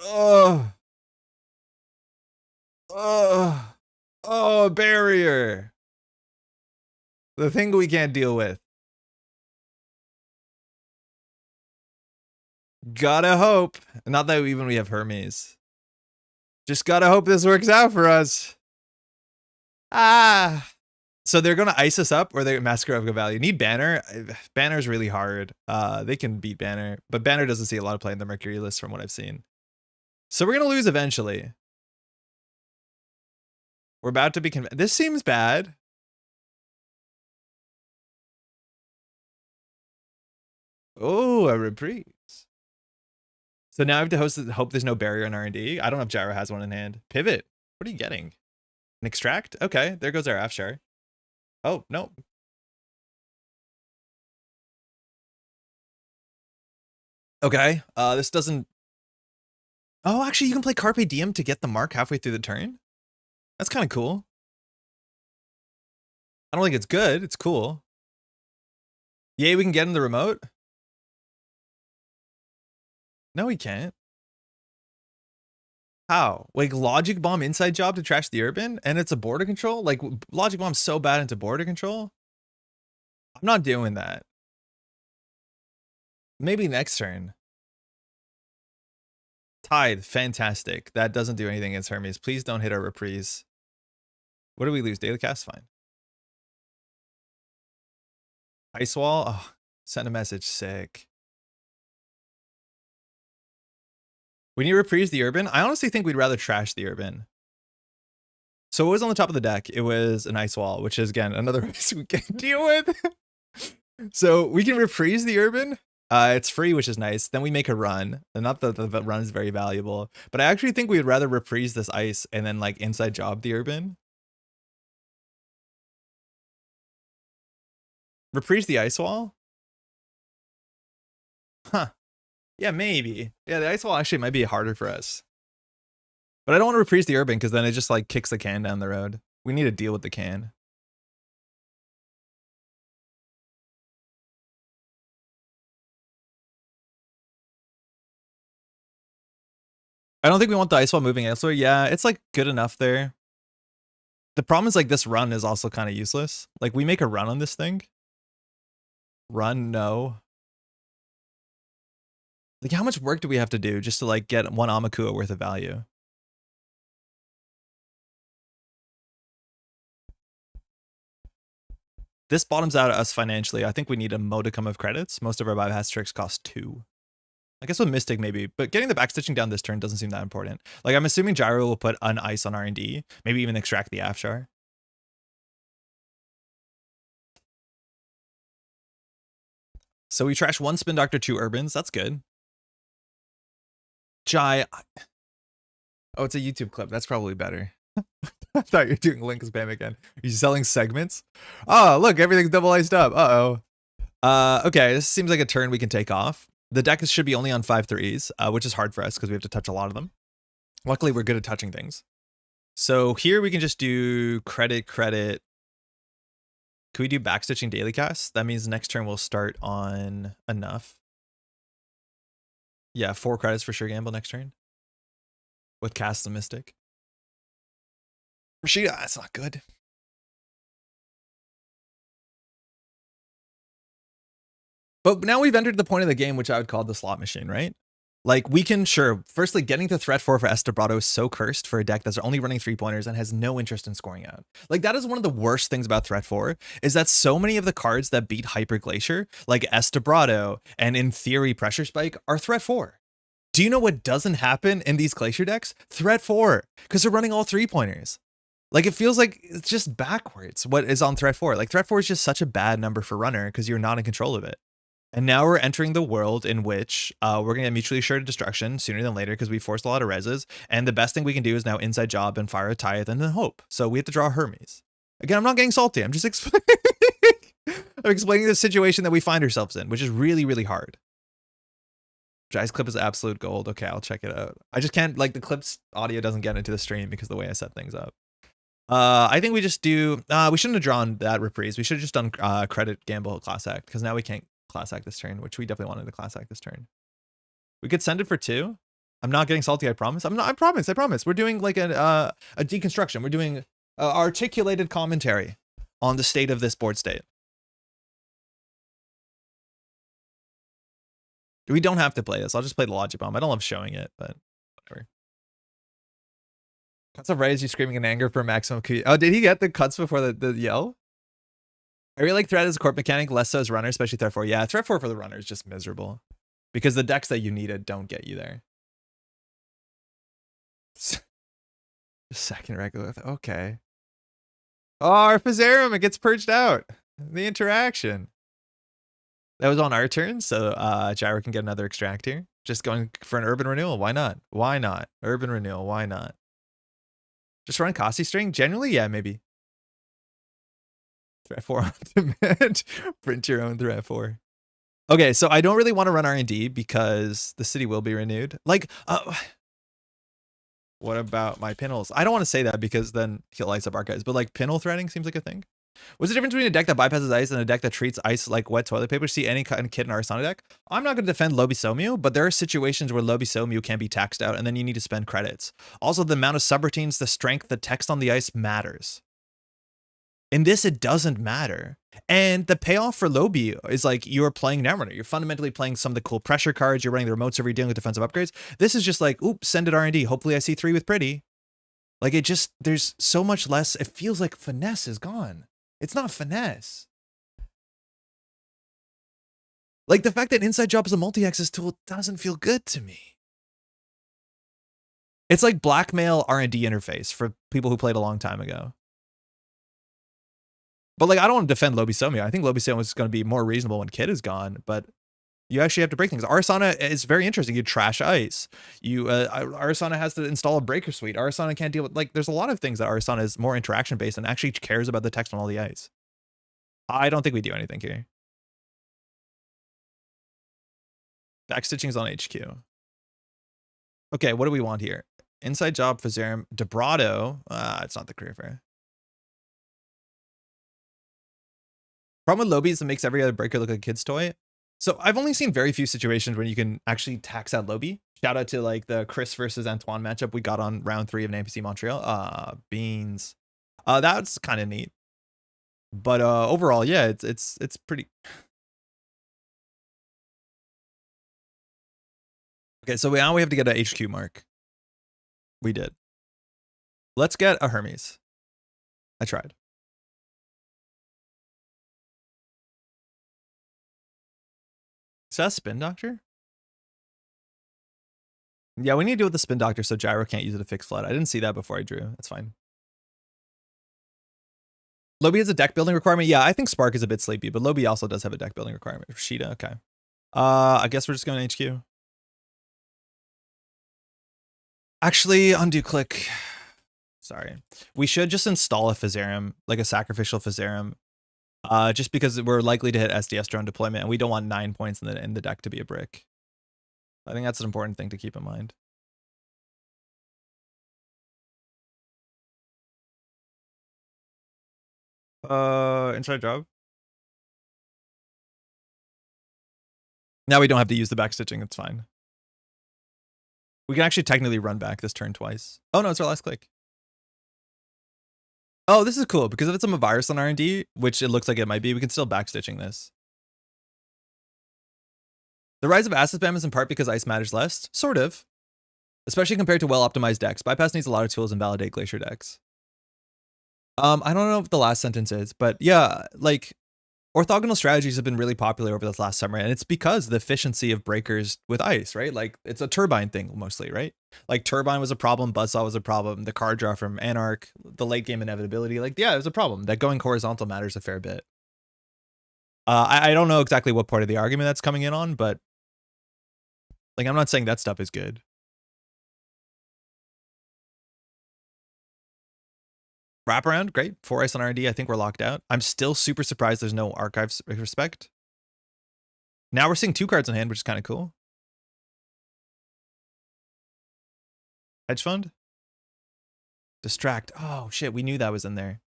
Oh. Oh, barrier. The thing we can't deal with. Gotta hope. Not that even we have Hermes. Just gotta hope this works out for us. Ah. So they're gonna ice us up, or they're Massacre of Value. Need Banner. Banner's really hard. They can beat Banner, but Banner doesn't see a lot of play in the Mercury list from what I've seen. So we're gonna lose eventually. We're about to be this seems bad. Oh, a reprise. So now I have to hope there's no barrier in R&D. I don't know if Gyro has one in hand. Pivot. What are you getting? An extract? Okay, there goes our Afshar. Oh, no. Okay, this doesn't... Oh, actually, you can play Carpe Diem to get the mark halfway through the turn? That's kind of cool. I don't think it's good. It's cool. Yay, we can get in the remote? No, we can't. How? Like, Logic Bomb inside job to trash the Urban? And it's a border control? Like, Logic Bomb's so bad into border control? I'm not doing that. Maybe next turn. Tide, fantastic. That doesn't do anything against Hermes. Please don't hit our reprise. What do we lose? Daily cast? Fine. Ice wall? Oh, send a message. Sick. We need to reprise the urban. I honestly think we'd rather trash the urban. So what was on the top of the deck? It was an ice wall, which is, again, another ice we can't deal with. So we can reprise the urban. It's free, which is nice. Then we make a run. And not that the run is very valuable. But I actually think we'd rather reprise this ice and then, like, inside job the urban. Reprise the ice wall? Huh. Yeah, maybe. Yeah, the ice wall actually might be harder for us. But I don't want to reprise the urban because then it just like kicks the can down the road. We need to deal with the can. I don't think we want the ice wall moving elsewhere. Yeah, it's like good enough there. The problem is like this run is also kind of useless. Like we make a run on this thing. Run, no. Like how much work do we have to do just to like get one Amakua worth of value? This bottoms out at us financially. I think we need a modicum of credits. Most of our bypass tricks cost 2. I guess with Mystic maybe, but getting the backstitching down this turn doesn't seem that important. Like I'm assuming Gyro will put an ice on R&D, maybe even extract the Afshar. So we trash 1 Spin Doctor, 2 Urbans. That's good. Jai. Oh, it's a YouTube clip. That's probably better. I thought you were doing link spam again. Are you selling segments? Oh, look, everything's double iced up. Uh-oh. Okay, this seems like a turn we can take off. The deck should be only on 5/3s, which is hard for us because we have to touch a lot of them. Luckily, we're good at touching things. So here we can just do credit. Could we do backstitching daily cast? That means next turn we'll start on enough. Yeah, 4 credits for sure gamble next turn. With cast the Mystic. Rashida, that's not good. But now we've entered the point of the game, which I would call the slot machine, right? Like we can, sure, firstly, getting to threat 4 for Estebrado is so cursed for a deck that's only running 3-pointers and has no interest in scoring out. Like that is one of the worst things about threat 4 is that so many of the cards that beat Hyper Glacier, like Estebrado and in theory Pressure Spike, are threat 4. Do you know what doesn't happen in these Glacier decks? Threat 4, because they're running all 3-pointers. Like it feels like it's just backwards what is on threat 4. Like threat 4 is just such a bad number for runner because you're not in control of it. And now we're entering the world in which we're going to get mutually assured destruction sooner than later because we forced a lot of reses. And the best thing we can do is now inside job and fire a Tithe and then hope. So we have to draw Hermes. Again, I'm not getting salty. I'm just explaining, I'm explaining the situation that we find ourselves in, which is really, really hard. Jai's clip is absolute gold. Okay, I'll check it out. I just can't, like the clip's audio doesn't get into the stream because of the way I set things up. I think we just do, we shouldn't have drawn that reprise. We should have just done credit gamble class act because now we can't class act this turn, which we definitely wanted to class act this turn. We could send it for 2. I'm not getting salty, I promise. I promise. We're doing like a deconstruction. We're doing articulated commentary on the state of this board state. We don't have to play this. I'll just play the Logic Bomb. I don't love showing it, but whatever. Cuts of Ray is you screaming in anger for maximum Q. Oh, did he get the cuts before the yell? I really like threat as a corp mechanic, less so as runner, especially threat 4. Yeah, threat 4 for the runner is just miserable. Because the decks that you needed don't get you there. Second regular. Okay. Oh, our Phaserum, it gets purged out. The interaction. That was on our turn, so Gyro can get another extract here. Just going for an urban renewal. Why not? Why not? Urban renewal. Why not? Just run Kasi string? Generally, yeah, maybe. Threat 4 on demand. Print your own threat 4. Okay, so I don't really want to run R&D because the city will be renewed. Like, what about my pinholes? I don't want to say that because then he'll ice up archives, but like pinhole threading seems like a thing. What's the difference between a deck that bypasses ice and a deck that treats ice like wet toilet paper? See any kid in Arissana deck? I'm not going to defend Lobisomu, but there are situations where Lobisomu can be taxed out and then you need to spend credits. Also, the amount of subroutines, the strength, the text on the ice matters. In this, it doesn't matter. And the payoff for Lobby is like you're playing Netrunner. You're fundamentally playing some of the cool pressure cards. You're running the remote server, you're dealing with defensive upgrades. This is just like, oops, send it R&D. Hopefully I see 3 with pretty. Like it just, there's so much less. It feels like finesse is gone. It's not finesse. Like the fact that Inside Job is a multi-access tool doesn't feel good to me. It's like blackmail R&D interface for people who played a long time ago. But like, I don't want to defend Lobby Somi. I think Lobby Somi is going to be more reasonable when Kid is gone, but you actually have to break things. Arissana is very interesting. You trash ice. Arissana has to install a breaker suite. Arissana can't deal with, like, there's a lot of things that Arissana is more interaction based and actually cares about the text on all the ice. I don't think we do anything here. Backstitching is on HQ. Okay, what do we want here? Inside Job, Fazarum, Debrado. It's not the career fair. Problem with Lobby is it makes every other breaker look like a kid's toy. So I've only seen very few situations when you can actually tax out Lobby. Shout out to like the Chris versus Antoine matchup we got on round 3 of an NPC Montreal. Beans. That's kind of neat. But overall, yeah, it's pretty. Okay, so now we have to get a HQ mark. We did. Let's get a Hermes. I tried. Is that a Spin Doctor? Yeah, we need to deal with the Spin Doctor so Gyro can't use it to fix Flood. I didn't see that before I drew. That's fine. Lobby has a deck building requirement. Yeah, I think Spark is a bit sleepy, but Lobby also does have a deck building requirement. Rashida, okay. I guess we're just going to HQ. Actually, undo click. Sorry. We should just install a Fazarum, like a sacrificial Fazarum. Just because we're likely to hit SDS drone deployment and we don't want 9 points in the deck to be a brick. I think that's an important thing to keep in mind. Inside Job. Now we don't have to use the backstitching, it's fine. We can actually technically run back this turn twice. Oh no, it's our last click. Oh, this is cool, because if it's a virus on R&D, which it looks like it might be, we can still backstitching this. The rise of acid spam is in part because ice matters less, sort of. Especially compared to well-optimized decks. Bypass needs a lot of tools and validate Glacier decks. I don't know what the last sentence is, but yeah, like, orthogonal strategies have been really popular over this last summer, and it's because the efficiency of breakers with ice, right? Like, it's a turbine thing mostly, right? Like, turbine was a problem, buzzsaw was a problem, the card draw from Anarch, the late game inevitability, like, yeah, it was a problem. That going horizontal matters a fair bit. I don't know exactly what part of the argument that's coming in on, but like, I'm not saying that stuff is good. Wraparound, great. 4 ice on R&D, I think we're locked out. I'm still super surprised there's no Archives Respect. Now we're seeing 2 cards in hand, which is kind of cool. Hedge Fund? Distract. Oh, shit, we knew that was in there.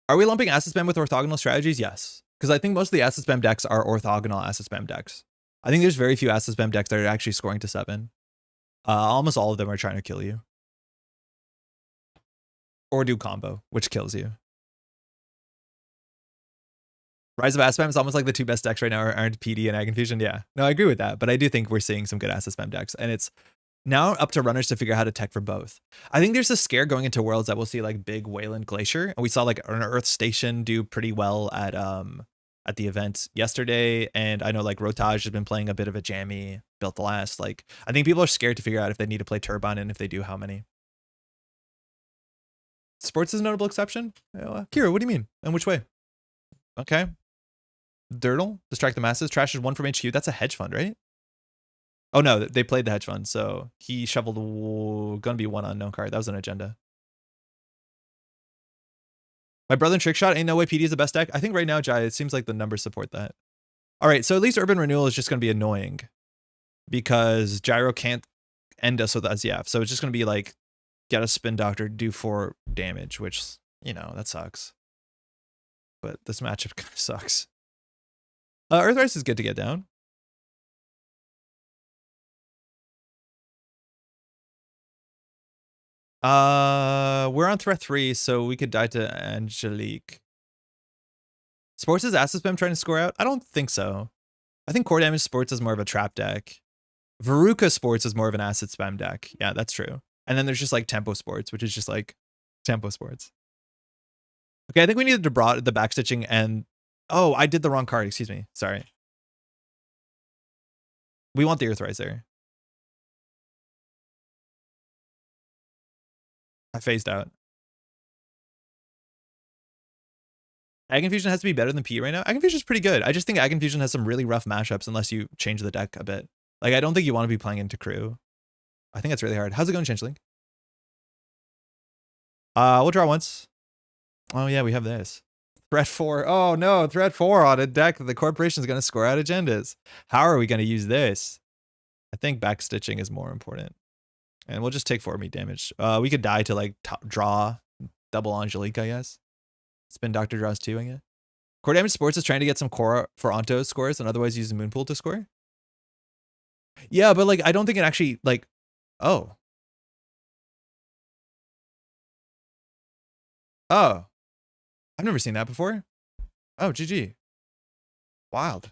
Are we lumping acid spam with orthogonal strategies? Yes. Because I think most of the acid spam decks are orthogonal acid spam decks. I think there's very few acid spam decks that are actually scoring to 7. Almost all of them are trying to kill you. Or do combo, which kills you. Rise of Acid Spam is almost like the 2 best decks right now aren't PD and Ag Infusion. Yeah, no, I agree with that. But I do think we're seeing some good Acid Spam decks. And it's now up to runners to figure out how to tech for both. I think there's a scare going into Worlds that we'll see like big Wayland Glacier. And we saw like an Earth Station do pretty well at the event yesterday. And I know like Rotage has been playing a bit of a jammy Built to Last. Like, I think people are scared to figure out if they need to play Turbine, and if they do, how many. Sports is a notable exception. Kira, what do you mean? And which way? Okay. Dirtle, distract the masses, trashes 1 from HQ. That's a hedge fund, right? Oh no, they played the hedge fund, so he shoveled gonna be 1 unknown card. That was an agenda. My brother and Trickshot, ain't no way PD is the best deck. I think right now, Jai, it seems like the numbers support that. All right, so at least Urban Renewal is just gonna be annoying because Gyro can't end us with SEF. So it's just gonna be like, get a Spin Doctor, do 4 damage, which, you know, that sucks. But this matchup kind of sucks. Earthrise is good to get down. We're on threat 3, so we could die to Angelique. Sports is acid spam trying to score out? I don't think so. I think core damage sports is more of a trap deck. Veruca sports is more of an acid spam deck. Yeah, that's true. And then there's just like tempo sports, which is just like tempo sports. Okay, I think we needed to draw the backstitching and... Oh, I did the wrong card. Excuse me. Sorry. We want the Earthrise there. I phased out. Ag Infusion has to be better than P right now. Ag Infusion is pretty good. I just think Ag Infusion has some really rough mashups unless you change the deck a bit. Like, I don't think you want to be playing into crew. I think that's really hard. How's it going, Changeling? We'll draw once. Oh, yeah, we have this. Threat 4. Oh, no. Threat 4 on a deck that the corporation is going to score out agendas. How are we going to use this? I think backstitching is more important. And we'll just take 4 meat damage. We could die to, like, draw double Angelique, I guess. Spin Doctor draws 2, I guess. Core Damage Sports is trying to get some core for Onto scores and otherwise use the Moonpool to score. Yeah, but, like, I don't think it actually, like... Oh. Oh. I've never seen that before. Oh, GG. Wild.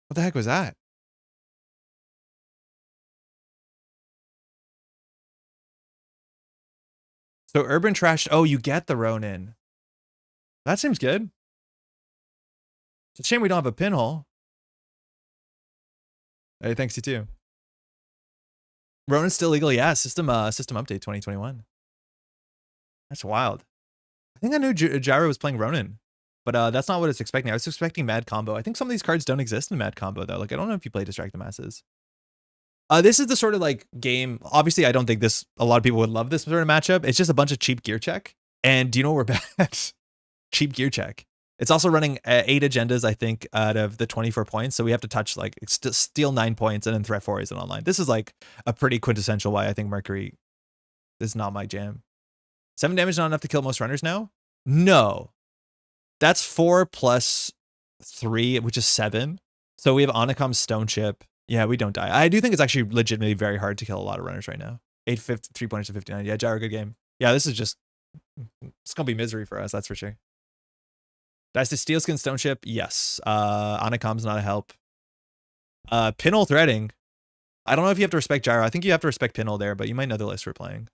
What the heck was that? So Urban Trash. Oh, you get the Ronin. That seems good. It's a shame we don't have a pinhole. Hey, thanks you too. Ronin's still legal. Yeah, system update 2021. That's wild. I think I knew Gyro was playing Ronin, but that's not what I was expecting. I was expecting Mad Combo. I think some of these cards don't exist in Mad Combo though. Like, I don't know if you play Distract the Masses. This is the sort of like game. Obviously, I don't think a lot of people would love this sort of matchup. It's just a bunch of cheap gear check. And do you know where we're bad? Cheap gear check. It's also running 8 agendas, I think, out of the 24 points. So we have to touch like steal 9 points and then threat 4 isn't online. This is like a pretty quintessential why I think Mercury is not my jam. 7 damage not enough to kill most runners now? No. That's 4 plus 3, which is 7. So we have Anakam's Stone Chip. Yeah, we don't die. I do think it's actually legitimately very hard to kill a lot of runners right now. 3 pointers to 59. Yeah, Gyro, good game. Yeah, this is just... It's going to be misery for us, that's for sure. Dicey Steelskin Stone Chip? Yes. Anakam's not a help. Pinhole Threading. I don't know if you have to respect Gyro. I think you have to respect Pinhole there, but you might know the list we're playing.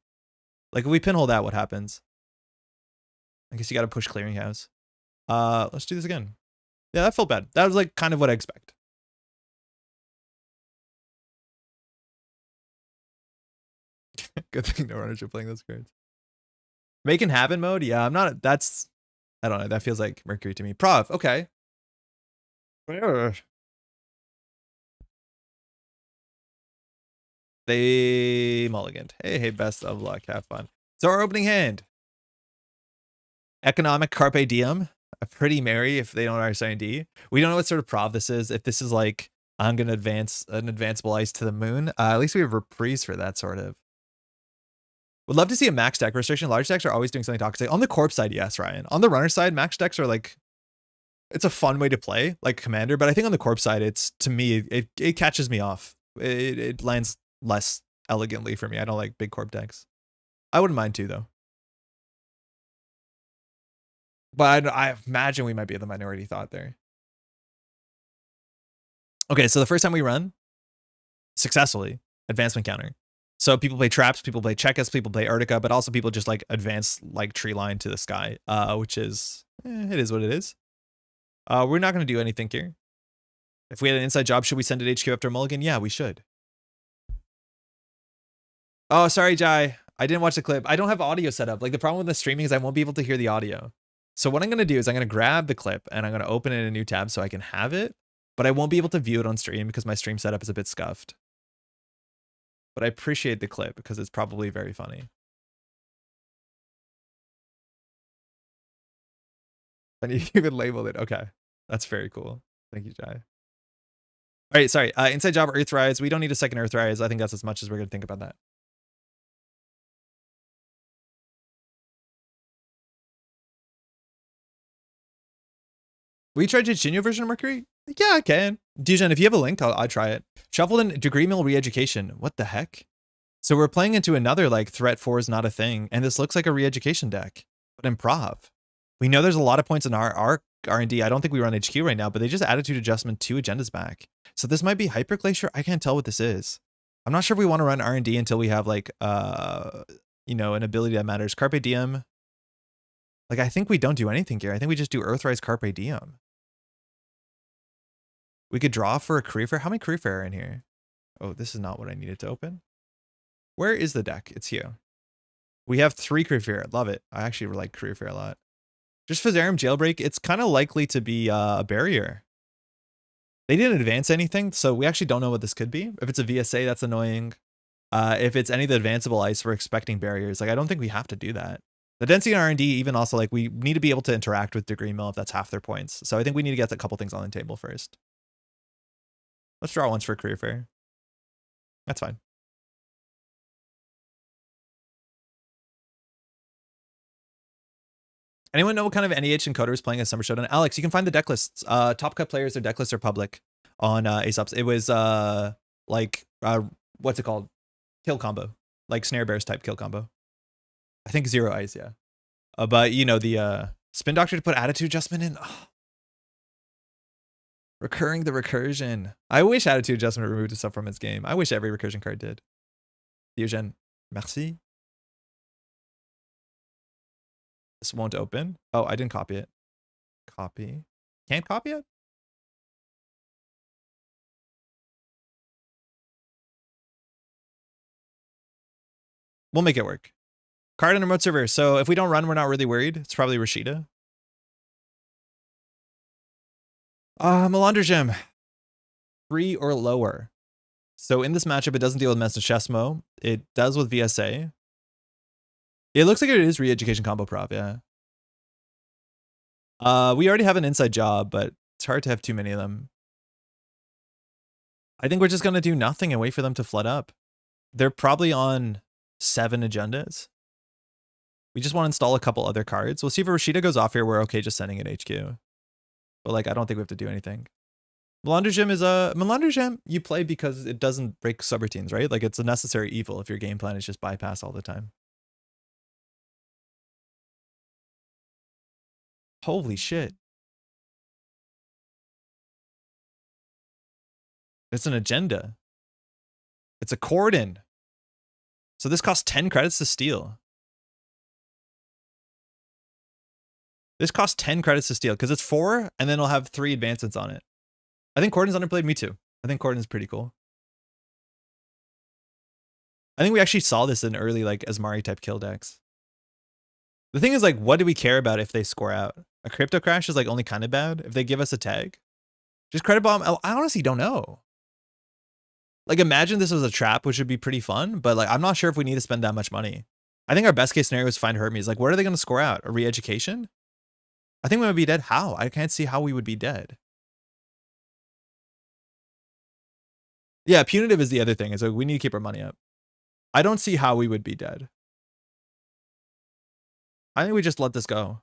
Like, if we pinhole that, what happens? I guess you got to push Clearinghouse. Let's do this again. Yeah, that felt bad. That was, like, kind of what I expect. Good thing no runners are playing those cards. Making Happen mode? Yeah, I'm not... That's... I don't know. That feels like Mercury to me. Prof, okay. They mulliganed. Hey, best of luck. Have fun. So our opening hand. Economic Carpe Diem. A Pretty Merry if they don't understand D. We don't know what sort of prov this is. If this is like, I'm going to advance an advanceable ice to the moon. At least we have reprise for that sort of. Would love to see a max deck restriction. Large decks are always doing something toxic. On the corp side, yes, Ryan. On the runner side, max decks are like, it's a fun way to play, like Commander. But I think on the corp side, it's, to me, it catches me off. It lands less elegantly for me. I don't like big corp decks. I wouldn't mind too, though. But I imagine we might be the minority thought there. Okay, so the first time we run, successfully, advancement counter. So people play traps, people play Chekkas, people play Urtica, but also people just like advance like tree line to the sky, which is, it is what it is. We're not going to do anything here. If we had an inside job, should we send it HQ after Mulligan? Yeah, we should. Oh, sorry, Jai. I didn't watch the clip. I don't have audio set up. Like the problem with the streaming is I won't be able to hear the audio. So what I'm going to do is I'm going to grab the clip and I'm going to open it in a new tab so I can have it, but I won't be able to view it on stream because my stream setup is a bit scuffed. But I appreciate the clip because it's probably very funny. And you even labeled it. Okay. That's very cool. Thank you, Jai. All right, sorry. Inside job, Earthrise. We don't need a second Earthrise. I think that's as much as we're going to think about that. Will you try Jinyu version of Mercury? Yeah, I can. Dijon, if you have a link, I'll try it. Shuffled in Degree Mill Reeducation. What the heck? So we're playing into another like threat 4 is not a thing, and this looks like a Reeducation deck, but improv. We know there's a lot of points in our R&D. I don't think we run HQ right now, but they just attitude adjustment 2 agendas back. So this might be Hyper Glacier. I can't tell what this is. I'm not sure if we want to run R&D until we have like you know, an ability that matters. Carpe Diem. Like I think we don't do anything here. I think we just do Earthrise Carpe Diem. We could draw for a Career Fair. How many Career Fair are in here? Oh, this is not what I needed to open. Where is the deck? It's here. We have 3 Career Fair. Love it. I actually like Career Fair a lot. Just Fizarium Jailbreak. It's kind of likely to be a barrier. They didn't advance anything, so we actually don't know what this could be. If it's a VSA, that's annoying. If it's any of the advanceable ice, we're expecting barriers. Like, I don't think we have to do that. The density and R&D, even also, like, we need to be able to interact with Degree Mill if that's half their points. So I think we need to get a couple things on the table first. Let's draw once for a Career Fair. That's fine. Anyone know what kind of NEH encoder is playing a Summer Showdown? Alex, you can find the deck lists. Top cut players, their deck lists are public on Aesop's. It was like what's it called? Kill combo, like Snare Bears type kill combo. I think 0 ice, yeah. But you know the Spin Doctor to put attitude adjustment in. Oh. Recurring the recursion. I wish attitude adjustment removed itself from its game. I wish every recursion card did. Fusion, merci. This won't open. Oh, I didn't copy it. Copy. Can't copy it? We'll make it work. Card and remote server. So if we don't run, we're not really worried. It's probably Rashida. Melandra Gem. 3 or lower. So in this matchup, it doesn't deal with Mesnachesmo. It does with VSA. It looks like it is Reeducation combo prop, yeah. We already have an inside job, but it's hard to have too many of them. I think we're just going to do nothing and wait for them to flood up. They're probably on 7 agendas. We just want to install a couple other cards. We'll see if Rashida goes off here. We're okay just sending it HQ. But like, I don't think we have to do anything. Melandra Gem is a... Melandra Gem you play because it doesn't break subroutines, right? Like it's a necessary evil if your game plan is just bypass all the time. Holy shit. It's an agenda. It's a cordon. So this costs 10 credits to steal. This costs 10 credits to steal because it's 4 and then it'll have 3 advancements on it. I think Cordon's underplayed. Me too. I think Cordon's pretty cool. I think we actually saw this in early like Azmari type kill decks. The thing is like, what do we care about if they score out? A crypto crash is like only kind of bad if they give us a tag. Just credit bomb. I honestly don't know. Like imagine this was a trap, which would be pretty fun, but like I'm not sure if we need to spend that much money. I think our best case scenario is find Hermes. Like what are they going to score out? A Reeducation? I think we would be dead. How? I can't see how we would be dead. Yeah, punitive is the other thing. Is like we need to keep our money up. I don't see how we would be dead. I think we just let this go.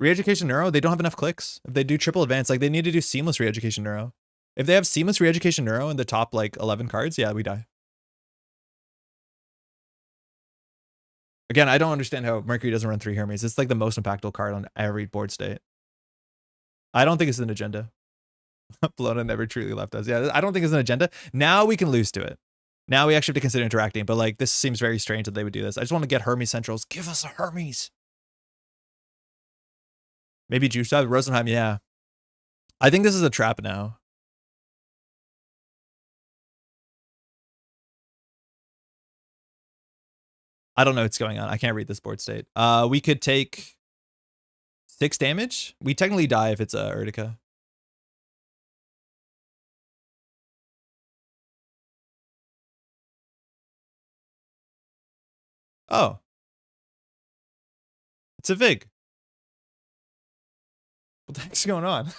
Reeducation Neuro, they don't have enough clicks. If they do triple advance, like they need to do seamless Reeducation Neuro. If they have seamless Reeducation Neuro in the top like 11 cards, yeah, we die. Again, I don't understand how Mercury doesn't run 3 Hermes. It's like the most impactful card on every board state. I don't think it's an agenda. Bologna never truly left us. Yeah, I don't think it's an agenda. Now we can lose to it. Now we actually have to consider interacting, but like this seems very strange that they would do this. I just want to get Hermes Centrals. Give us a Hermes. Maybe Juice Up, Rosenheim, yeah. I think this is a trap now. I don't know what's going on. I can't read this board state. We could take 6 damage. We technically die if it's a Urtica. Oh. It's a Vig. What the heck's going on?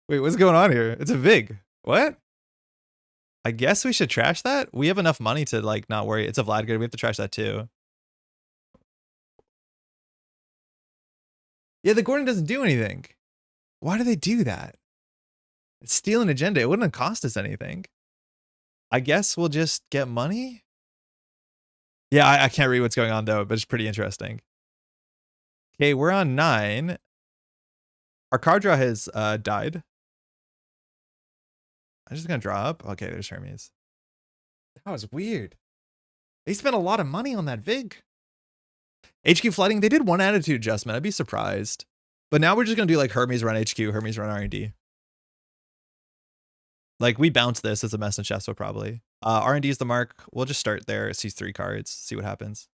Wait, what's going on here? It's a Vig. What? I guess we should trash that? We have enough money to like not worry. It's a Vladgard. We have to trash that too. Yeah, the Gordon doesn't do anything. Why do they do that? It's stealing agenda. It wouldn't have cost us anything. I guess we'll just get money? Yeah, I can't read what's going on though, but it's pretty interesting. Okay, we're on 9. Our card draw has died. I'm just gonna draw up. Okay, there's Hermes. That was weird. They spent a lot of money on that VIG. HQ flooding, they did one attitude adjustment. I'd be surprised. But now we're just gonna do like Hermes run HQ, Hermes run R&D. Like we bounce this as a mess in Chesto probably. R&D is the mark. We'll just start there. See 3 cards. See what happens.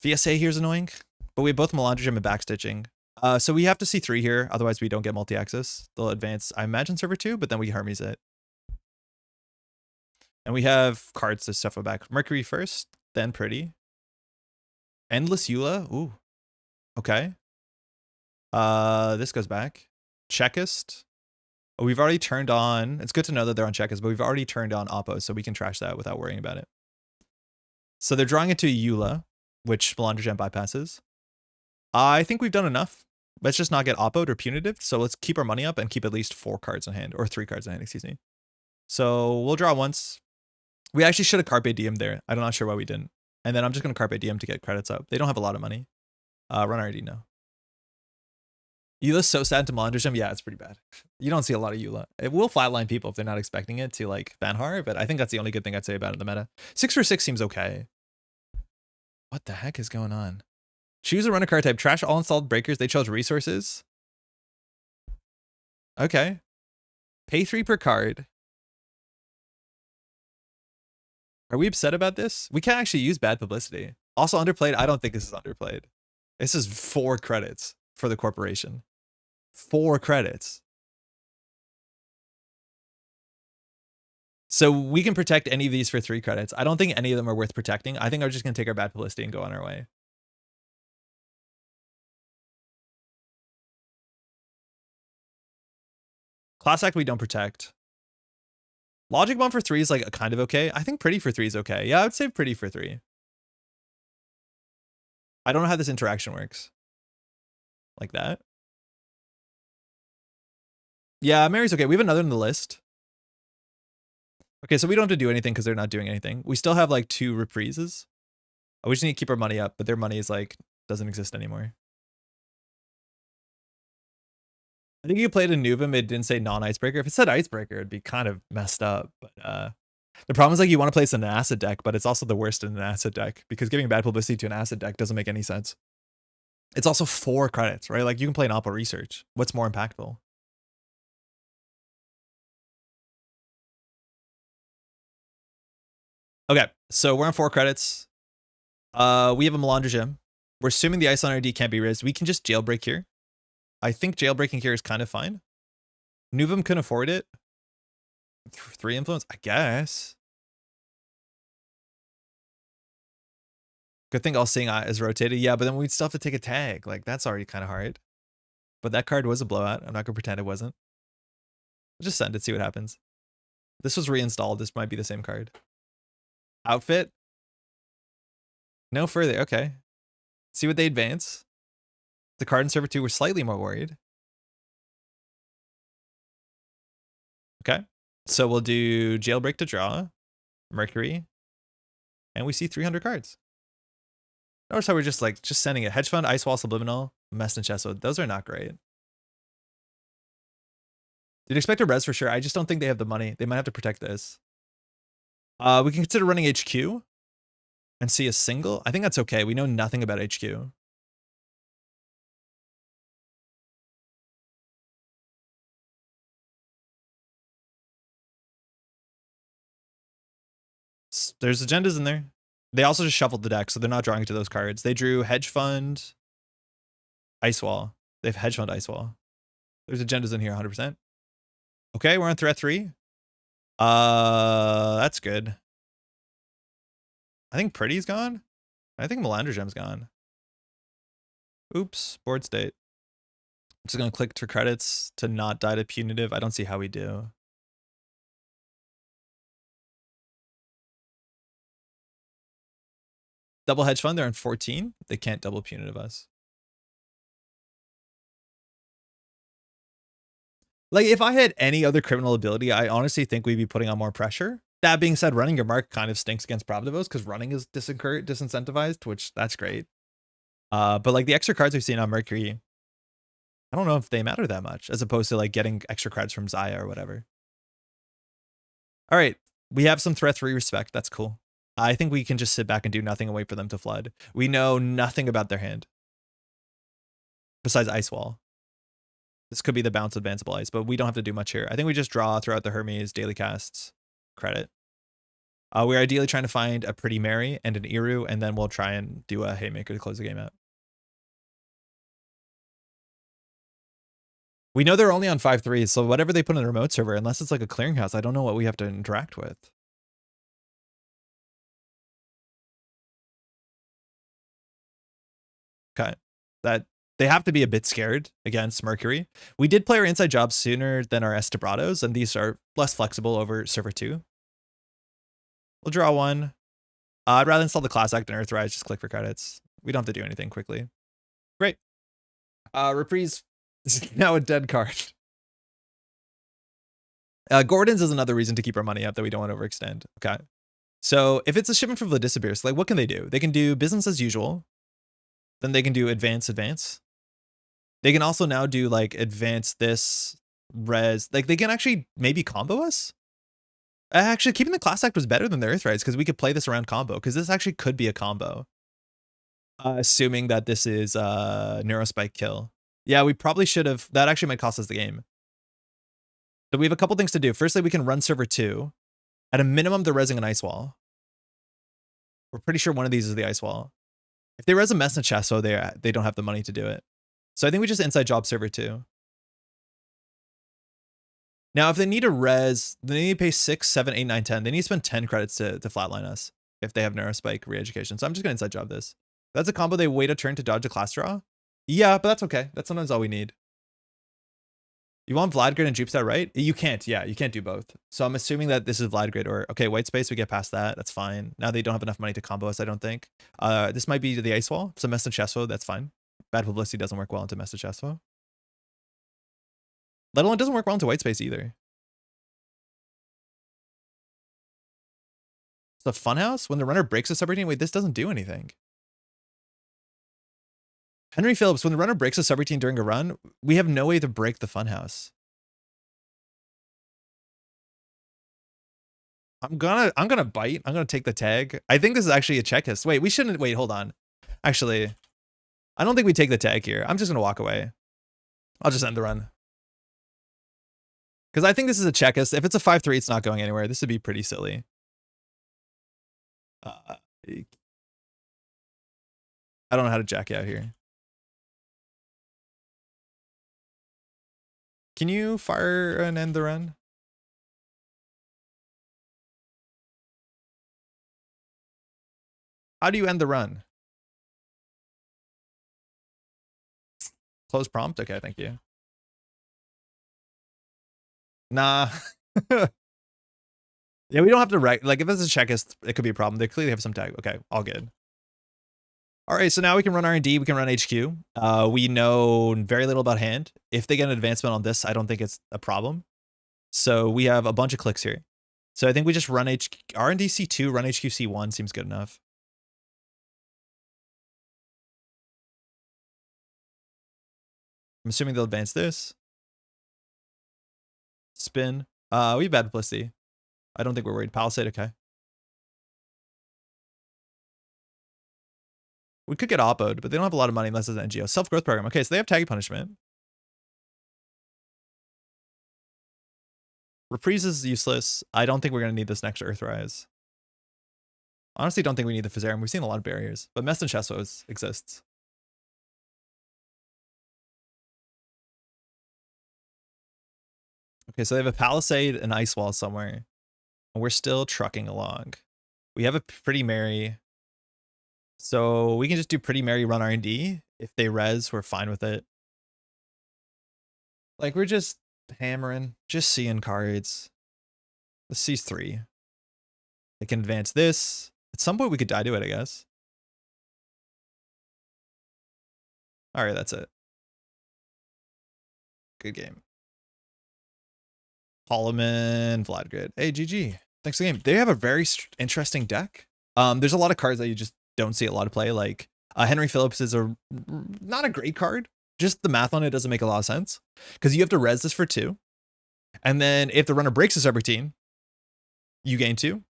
VSA here's annoying, but we have both Melandrium and backstitching. So we have to see 3 here, otherwise we don't get multi-axis. They'll advance, I imagine, server 2, but then we Hermes it. And we have cards to stuff back. Mercury first, then Pretty. Endless Eula. Ooh. Okay. This goes back. Checkist. Oh, we've already turned on. It's good to know that they're on Checkist, but we've already turned on Oppo, so we can trash that without worrying about it. So they're drawing into Eula, which Melandrium bypasses. I think we've done enough. Let's just not get Oppo'd or punitive. So let's keep our money up and keep at least 4 cards in hand, or 3 cards in hand, excuse me. So we'll draw once. We actually should have Carpe Diem there. I'm not sure why we didn't. And then I'm just going to Carpe Diem to get credits up. They don't have a lot of money. Run already, no. Eula's so sad to Melandrium. Yeah, it's pretty bad. You don't see a lot of Eula. It will flatline people if they're not expecting it to like Banhar, but I think that's the only good thing I'd say about it in the meta. 6 for 6 seems okay. What the heck is going on? Choose a runner card type. Trash all installed breakers. They chose resources. Okay. Pay 3 per card. Are we upset about this? We can't actually use bad publicity. Also underplayed. I don't think this is underplayed. This is 4 credits for the corporation. 4 credits. So we can protect any of these for 3 credits. I don't think any of them are worth protecting. I think I'm just going to take our bad publicity and go on our way. Class Act we don't protect. Logic Bomb for 3 is like kind of okay. I think Pretty for 3 is okay. Yeah, I would say Pretty for 3. I don't know how this interaction works. Like that. Yeah, Mary's okay. We have another in the list. Okay, so we don't have to do anything because they're not doing anything. We still have like 2 reprises. We just need to keep our money up, but their money is like, doesn't exist anymore. I think you played a Nuvum, it didn't say non-icebreaker. If it said icebreaker, it'd be kind of messed up. But the problem is like you want to place an acid deck, but it's also the worst in an acid deck because giving bad publicity to an acid deck doesn't make any sense. It's also 4 credits, right? Like you can play an Oppo Research. What's more impactful? Okay, so we're on 4 credits. We have a Melandrium. We're assuming the Ice on RD can't be raised. We can just jailbreak here. I think jailbreaking here is kind of fine. Nuvum can afford it. 3 influence, I guess. Good thing All Seeing Eye is rotated. Yeah, but then we'd still have to take a tag. Like, that's already kind of hard. But that card was a blowout. I'm not going to pretend it wasn't. I'll just send it, see what happens. This was reinstalled. This might be the same card. Outfit. No further. Okay. See what they advance. The card in server 2 were slightly more worried. Okay. So we'll do jailbreak to draw. Mercury. And we see 300 cards. Notice how we're just sending it. Hedge Fund, Ice Wall, Subliminal, Mess and Chesto. Those are not great. You'd expect a res for sure. I just don't think they have the money. They might have to protect this. We can consider running HQ and see a single. I think that's okay. We know nothing about HQ. There's agendas in there. They also just shuffled the deck, so they're not drawing to those cards. They drew Hedge Fund, Ice Wall. They have Hedge Fund, Ice Wall. There's agendas in here, 100%. Okay, we're on threat 3. That's good. I think Pretty's gone. I think Melandrium's gone. Oops, board state. I'm just gonna click for credits to not die to punitive. I don't see how we do. Double Hedge Fund, they're in 14. They can't double punitive us. Like, if I had any other criminal ability, I honestly think we'd be putting on more pressure. That being said, running your mark kind of stinks against Pravdivos because running is disincentivized, which that's great. But like the extra cards we've seen on Mercury, I don't know if they matter that much as opposed to like getting extra cards from Zaya or whatever. All right, we have some threat 3 respect. That's cool. I think we can just sit back and do nothing and wait for them to flood. We know nothing about their hand besides Ice Wall. This could be the bounce advanceable ice, but we don't have to do much here. I think we just draw throughout the Hermes, daily casts, credit. We're ideally trying to find a Pretty Mary and an Iru, and then we'll try and do a Haymaker to close the game out. We know they're only on 5/3, so whatever they put in the remote server, unless it's like a clearinghouse, I don't know what we have to interact with. Okay. That they have to be a bit scared against Mercury. We did play our inside jobs sooner than our Estabrados, and these are less flexible over server 2. We'll draw one. I'd rather install the Class Act and Earthrise, just click for credits. We don't have to do anything quickly. Great. Reprise is now a dead card. Gordon's is another reason to keep our money up that we don't want to overextend. Okay. So if it's a shipment from Vladisibir, like what can they do? They can do business as usual. Then they can do advance. They can also now do like advance this, res. Like they can actually maybe combo us. Actually, keeping the Class Act was better than the Earthrise because we could play this around combo because this actually could be a combo. Assuming that this is Neurospike kill. Yeah, we probably should have. That actually might cost us the game. So we have a couple things to do. Firstly, we can run server 2. At a minimum, they're resing an Ice Wall. We're pretty sure one of these is the Ice Wall. If they res a Mess Chesto, they don't have the money to do it. So I think we just inside job server 2. Now, if they need a res, they need to pay 6, 7, 8, 9, 10. They need to spend 10 credits to flatline us if they have Neurospike Reeducation. So I'm just going to inside job this. That's a combo. They wait a turn to dodge a class draw. Yeah, but that's okay. That's sometimes all we need. You want Vlad Grid and Jupiter, right? You can't. Yeah, you can't do both. So I'm assuming that this is Vlad Grid or, okay, white space, we get past that. That's fine. Now they don't have enough money to combo us, I don't think. This might be the Ice Wall. So Mess Chesto, that's fine. Bad publicity doesn't work well into Mess Chesto. Let alone doesn't work well into white space either. It's the Funhouse. When the runner breaks a subroutine, wait, this doesn't do anything. Henry Phillips, when the runner breaks a subroutine during a run, we have no way to break the Funhouse. I'm gonna bite. I'm gonna take the tag. I think this is actually a checklist. Wait, we shouldn't. Wait, hold on. Actually, I don't think we take the tag here. I'm just gonna walk away. I'll just end the run. Because I think this is a checklist. If it's a 5/3, it's not going anywhere. This would be pretty silly. I don't know how to jack out here. Can you fire and end the run? How do you end the run? Close prompt? Okay, thank you. Nah. Yeah, we don't have to write. Like, if this is a checklist, it could be a problem. They clearly have some tag. Okay, all good. All right, so now we can run R&D. We can run HQ. We know very little about hand. If they get an advancement on this, I don't think it's a problem. So we have a bunch of clicks here. So I think we just run R&D C2, run HQ C1 seems good enough. I'm assuming they'll advance this. Spin. We have bad publicity. I don't think we're worried. Palisade, okay. We could get oppoed, but they don't have a lot of money unless it's an NGO. Self-growth program. Okay, so they have tag punishment. Reprise is useless. I don't think we're going to need this next Earthrise. Honestly, don't think we need the Fizzarum. We've seen a lot of barriers, but Mess and Chesto exists. Okay, so they have a Palisade and Ice Wall somewhere, and we're still trucking along. We have a Pretty Mary, so we can just do Pretty Mary, run R&D. If they res, we're fine with it. Like, we're just hammering, just seeing cards. The C's 3. They can advance this. At some point, we could die to it, I guess. All right, that's it. Good game. Holloman, Vladgrid. Hey, GG. Thanks for the game. They have a very interesting deck. There's a lot of cards that you just don't see a lot of play. Like Henry Phillips is not a great card. Just the math on it doesn't make a lot of sense because you have to res this for 2. And then if the runner breaks a subroutine, you gain 2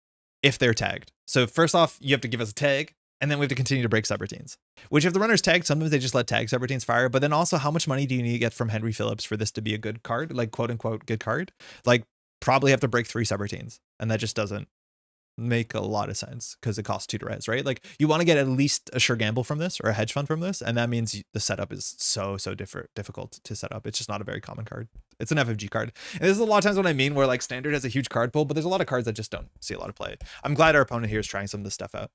if they're tagged. So first off, you have to give us a tag, and then we have to continue to break subroutines. Which if the runner's tagged, sometimes they just let tag subroutines fire. But then also, how much money do you need to get from Henry Phillips for this to be a good card? Like, quote unquote, good card? Like, probably have to break 3 subroutines. And that just doesn't make a lot of sense because it costs 2 to res, right? Like, you want to get at least a sure gamble from this or a hedge fund from this. And that means the setup is so difficult to set up. It's just not a very common card. It's an FFG card. And there's a lot of times what I mean where like standard has a huge card pool, but there's a lot of cards that just don't see a lot of play. I'm glad our opponent here is trying some of this stuff out.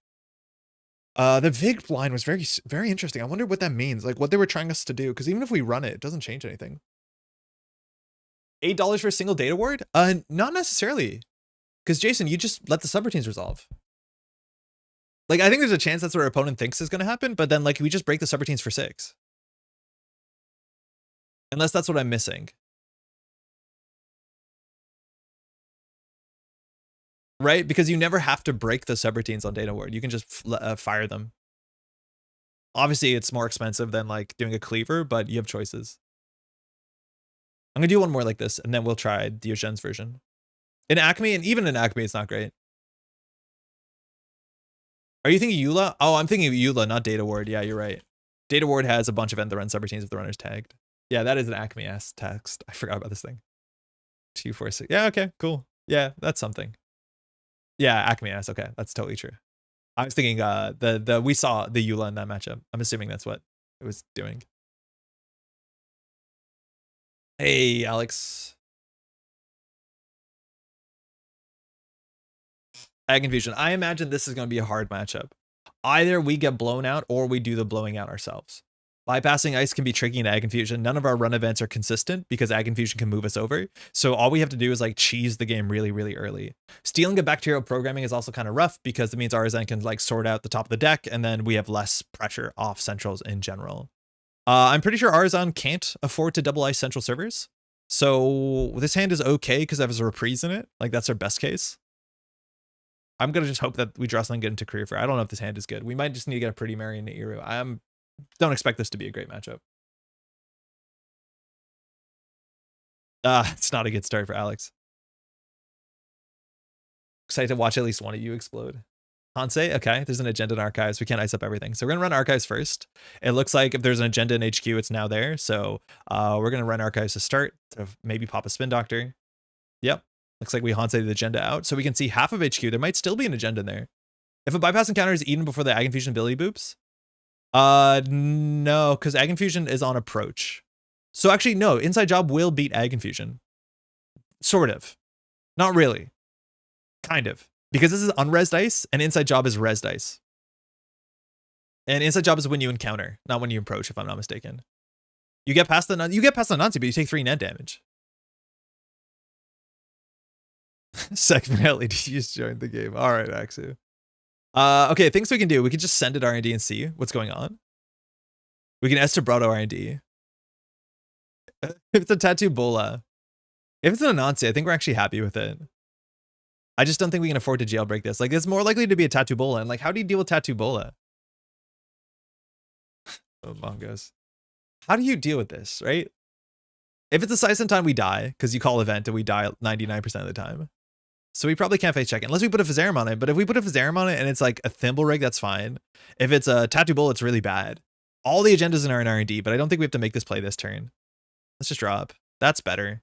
The Vig line was very, very interesting. I wonder what that means, like what they were trying us to do. Because even if we run it, it doesn't change anything. $8 for a single data ward? Not necessarily. Because Jason, you just let the subroutines resolve. Like, I think there's a chance that's what our opponent thinks is going to happen, but then like we just break the subroutines for 6. Unless that's what I'm missing. Right? Because you never have to break the subroutines on data ward. You can just fire them. Obviously, it's more expensive than like doing a cleaver, but you have choices. I'm going to do one more like this, and then we'll try Diogenes version. In Acme, and even in Acme, it's not great. Are you thinking Eula? Oh, I'm thinking of Eula, not Data Ward. Yeah, you're right. Data Ward has a bunch of end the run subroutines if the runner's tagged. Yeah, that is an Acme-ass text. I forgot about this thing. 246. Yeah, okay, cool. Yeah, that's something. Yeah, Acme-ass. Okay, that's totally true. I was thinking we saw the Eula in that matchup. I'm assuming that's what it was doing. Hey, Alex. Ag Confusion. I imagine this is going to be a hard matchup. Either we get blown out or we do the blowing out ourselves. Bypassing ice can be tricky in Ag Confusion. None of our run events are consistent because Ag Confusion can move us over. So all we have to do is like cheese the game really, really early. Stealing a bacterial programming is also kind of rough because it means Arizan can like sort out the top of the deck and then we have less pressure off centrals in general. I'm pretty sure Arizan can't afford to double ice central servers. So this hand is okay because it has a reprise in it. Like that's our best case. I'm going to just hope that we draw something good into Career Fair. I don't know if this hand is good. We might just need to get a pretty Mary and Nairu. Don't expect this to be a great matchup. It's not a good start for Alex. Excited to watch at least one of you explode. Hansei, okay, there's an agenda in Archives. We can't ice up everything. So we're going to run Archives first. It looks like if there's an agenda in HQ, it's now there. So we're going to run Archives to start, to maybe pop a Spin Doctor. Yep. Looks like we Hansei the agenda out. So we can see half of HQ. There might still be an agenda in there. If a bypass encounter is eaten before the Ag Infusion ability boops. No, because Ag Infusion is on approach. So actually, no, Inside Job will beat Ag Infusion. Sort of. Not really. Kind of. Because this is unres dice, and Inside Job is res dice. And Inside Job is when you encounter, not when you approach, if I'm not mistaken. You get past the Nancy, but you take 3 net damage. Segment LEDs joined the game. All right, Axu. Okay, things we can do. We can just send it R&D and see what's going on. We can Estabrado R&D. If it's a Tattoo Bola. If it's an Anansi, I think we're actually happy with it. I just don't think we can afford to jailbreak this. Like, it's more likely to be a Tattoo Bola. And like, how do you deal with Tattoo Bola? Oh, Mongos. How do you deal with this, right? If it's a Saisentan, we die, because you call event and we die 99% of the time. So we probably can't face check it, unless we put a Fizzarum on it. But if we put a Fizzarum on it and it's like a Thimble Rig, that's fine. If it's a Tattoo Bull, it's really bad. All the agendas are in R&D, but I don't think we have to make this play this turn. Let's just drop. That's better.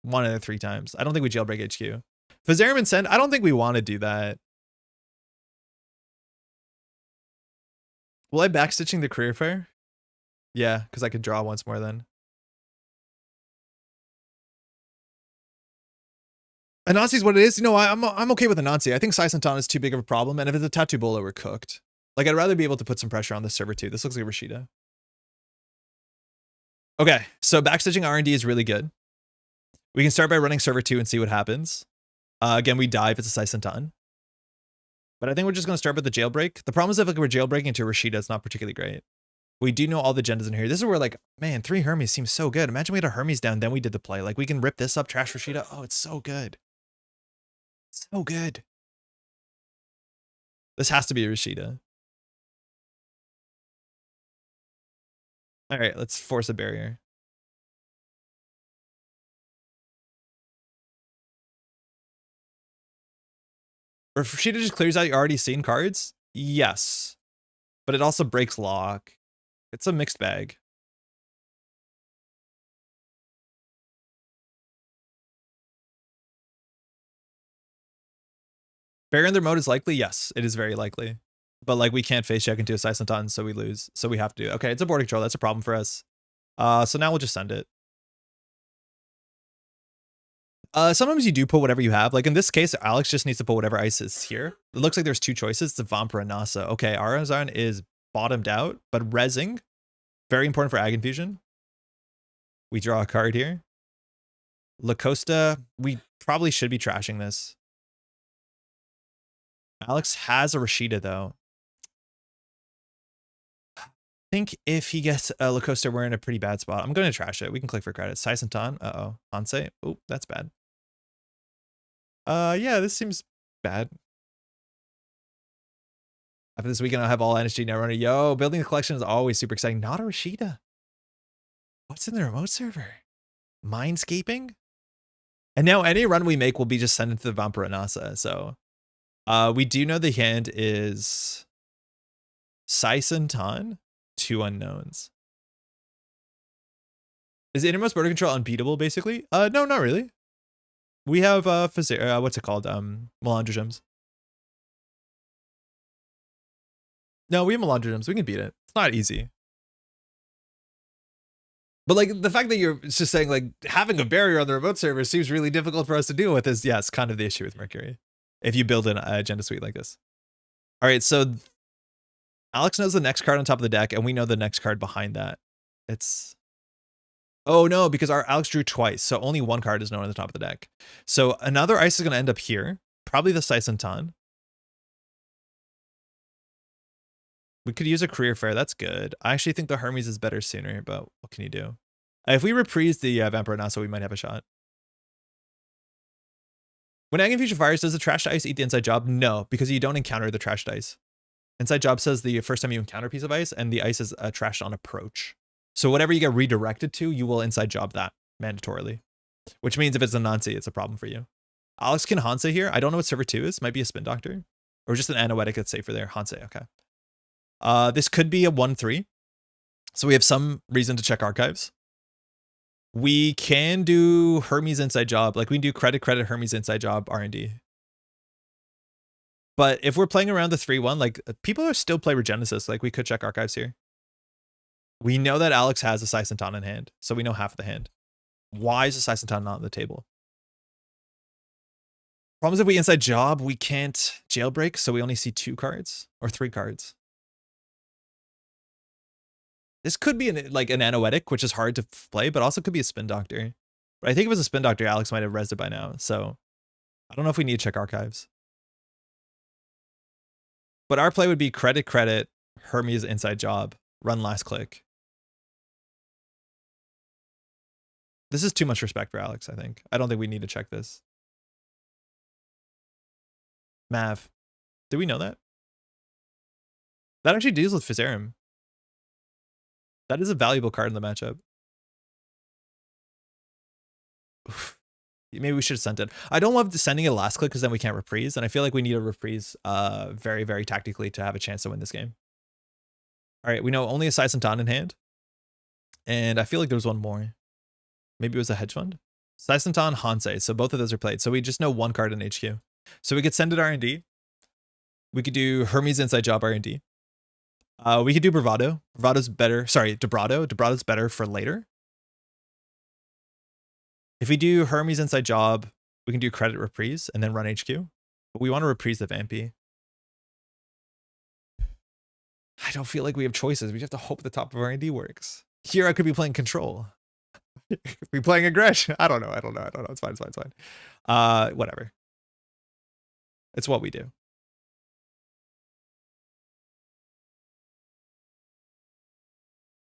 1 out of 3 times. I don't think we jailbreak HQ. Fizzarum and Send, I don't think we want to do that. Will I backstitching the Career Fair? Yeah, because I could draw once more then. Anansi is what it is. You know, I'm okay with Anansi. I think Saisentan is too big of a problem, and if it's a Tattoo Bola, we're cooked. Like, I'd rather be able to put some pressure on this server too. This looks like Rashida. Okay, so backstitching R&D is really good. We can start by running server 2 and see what happens. Again, we die if it's a Saisentan. But I think we're just going to start with the jailbreak. The problem is if like, we're jailbreaking into Rashida, it's not particularly great. We do know all the agendas in here. This is where, like, man, 3 Hermes seems so good. Imagine we had a Hermes down, then we did the play. Like, we can rip this up, trash Rashida. Oh, it's so good. So good. This has to be a Rashida. All right, let's force a barrier. Or if Rashida just clears out your already seen cards, yes. But it also breaks lock. It's a mixed bag. Barrier in their mode is likely? Yes, it is very likely. But like we can't face check into a Saisantan, so we lose. So we have to. Okay, it's a board control. That's a problem for us. So now we'll just send it. Sometimes you do put whatever you have. Like in this case, Alex just needs to put whatever ice is here. It looks like there's 2 choices. The Vampire and Nasa. Okay, our Azmari is bottomed out, but rezzing. Very important for Ag Infusion. We draw a card here. La Costa, we probably should be trashing this. Alex has a Rashida though. I think if he gets a La Costa, we're in a pretty bad spot. I'm going to trash it. We can click for credits. Saisantan. Uh-oh. Hansei. Oh, that's bad. Yeah, this seems bad. After this weekend, I'll have all NSG Netrunner. Yo, building the collection is always super exciting. Not a Rashida. What's in the remote server? Mindscaping? And now any run we make will be just sent into the Vampire Nasa. So we do know the hand is Saisantan, 2 unknowns. Is innermost border control unbeatable, basically? No, not really. We have what's it called? Melandrogems. No, we have Melandrogems. We can beat it. It's not easy. But like the fact that you're just saying like having a barrier on the remote server seems really difficult for us to deal with is, yes, kind of the issue with Mercury. If you build an agenda suite like this. All right, so Alex knows the next card on top of the deck, and we know the next card behind that. It's... Oh no, because our Alex drew twice, so only 1 card is known on the top of the deck. So another ice is going to end up here. Probably the Saisantan. We could use a career fair. That's good. I actually think the Hermes is better sooner, but what can you do? If we reprise the Vampire Nasa, we might have a shot. When Ag Infusion fires, does the trash dice eat the inside job? No, because you don't encounter the trash dice. Inside job says the first time you encounter a piece of ice, and the ice is trashed on approach. So whatever you get redirected to, you will inside job that mandatorily. Which means if it's a Nancy, it's a problem for you. Alex can Hansei here. I don't know what server 2 is. Might be a Spin Doctor. Or just an Anoetic that's safer there. Hansei, okay. This could be a 1-3. So we have some reason to check archives. We can do Hermes inside job. Like we can do credit Hermes inside job R&D. But if we're playing around the 3-1, like people are still play Regenesis. Like we could check archives here. We know that Alex has a Saisantan in hand. So we know half of the hand. Why is the Saisantan not on the table? Problem is if we inside job, we can't jailbreak. So we only see 2 cards or 3 cards. This could be like an Anoetic, which is hard to play, but also could be a Spin Doctor. But I think if it was a Spin Doctor, Alex might have rezzed it by now. So I don't know if we need to check archives. But our play would be credit, Hermes inside job, run last click. This is too much respect for Alex, I think. I don't think we need to check this. Mav. Did we know that? That actually deals with Physarum. That is a valuable card in the matchup. Oof. Maybe we should have sent it. I don't love sending it last click because then we can't reprise. And I feel like we need a reprise very, very tactically to have a chance to win this game. All right, we know only a Saisantan in hand. And I feel like there was one more. Maybe it was a hedge fund. Saisantan, Hansei. So both of those are played. So we just know 1 card in HQ. So we could send it R&D. We could do Hermes inside job R&D. We could do Bravado. Bravado's better. Sorry, Debrado. Debrado's better for later. If we do Hermes inside job, we can do credit reprise and then run HQ. But we want to reprise the Vampy. I don't feel like we have choices. We have to hope the top of R&D works. Here I could be playing control. Be playing aggression. I don't know. It's fine. Whatever. It's what we do.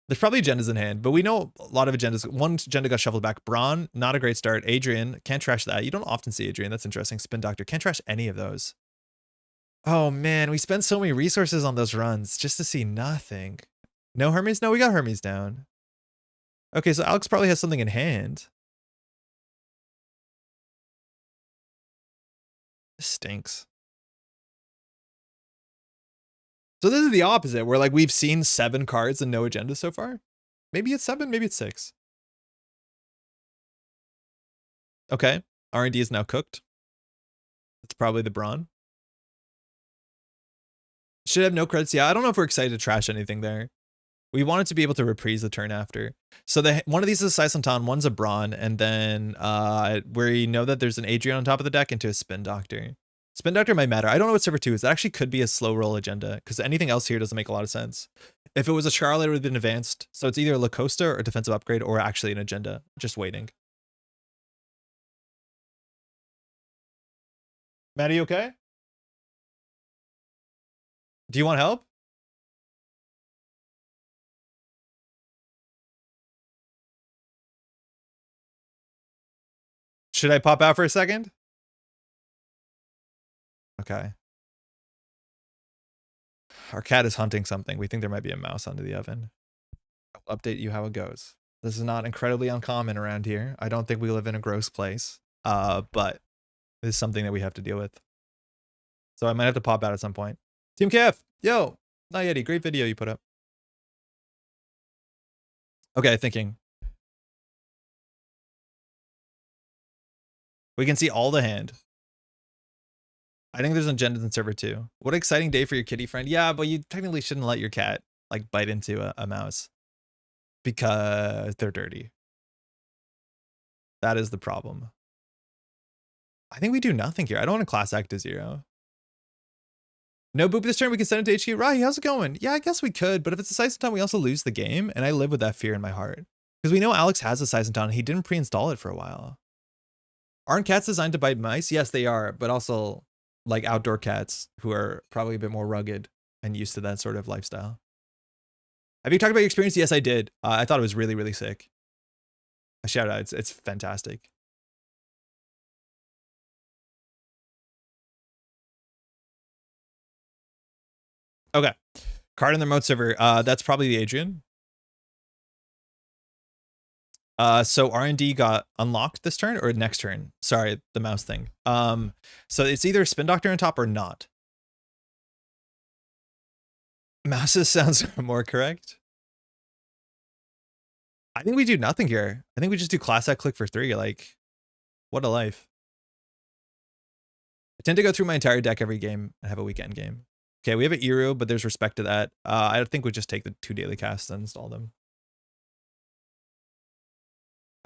There's probably agendas in hand, but we know a lot of agendas. One agenda got shuffled back. Braun, not a great start. Adrian, can't trash that. You don't often see Adrian. That's interesting. Spin Doctor, can't trash any of those. Oh man, we spent so many resources on those runs just to see nothing. No Hermes? No, we got Hermes down. Okay, so Alex probably has something in hand. This stinks. So this is the opposite, where like we've seen 7 cards and no agenda so far. Maybe it's 7, maybe it's 6. Okay, R&D is now cooked. It's probably the Braun. Should have no credits. Yeah, I don't know if we're excited to trash anything there. We wanted to be able to reprise the turn after. So one of these is a Saisantan, one's a Braun, and then we know that there's an Adrian on top of the deck into a Spin Doctor. Spin Doctor might matter. I don't know what server 2 is. That actually could be a slow roll agenda, because anything else here doesn't make a lot of sense. If it was a Charlotte, it would have been advanced. So it's either a Lacosta or a defensive upgrade, or actually an agenda. Just waiting. Matt, are you okay? Do you want help? Should I pop out for a second? Okay. Our cat is hunting something. We think there might be a mouse under the oven. I'll update you how it goes. This is not incredibly uncommon around here. I don't think we live in a gross place. But this is something that we have to deal with. So I might have to pop out at some point. Team KF, yo, not Yeti, great video you put up. Okay, thinking. We can see all the hand. I think there's agendas in server 2. What an exciting day for your kitty friend. Yeah, but you technically shouldn't let your cat like bite into a mouse because they're dirty. That is the problem. I think we do nothing here. I don't want to class act to 0. No boop this turn, we can send it to HQ. Right, how's it going? Yeah, I guess we could, but if it's a Saisantan, we also lose the game, and I live with that fear in my heart. Because we know Alex has a Saisantan, he didn't pre-install it for a while. Aren't cats designed to bite mice? Yes, they are, but also like outdoor cats who are probably a bit more rugged and used to that sort of lifestyle. Have you talked about your experience? Yes, I did. I thought it was really, really sick. I shout out, it's fantastic. Okay, card in the remote server. That's probably the Adrian. So R&D got unlocked this turn or next turn. Sorry, the mouse thing. So it's either Spin Doctor on top or not. Mouses sounds more correct. I think we do nothing here. I think we just do class act click for 3. Like, what a life. I tend to go through my entire deck every game and have a weekend game. Okay, we have an Eru, but there's respect to that. I think we just take the 2 daily casts and install them.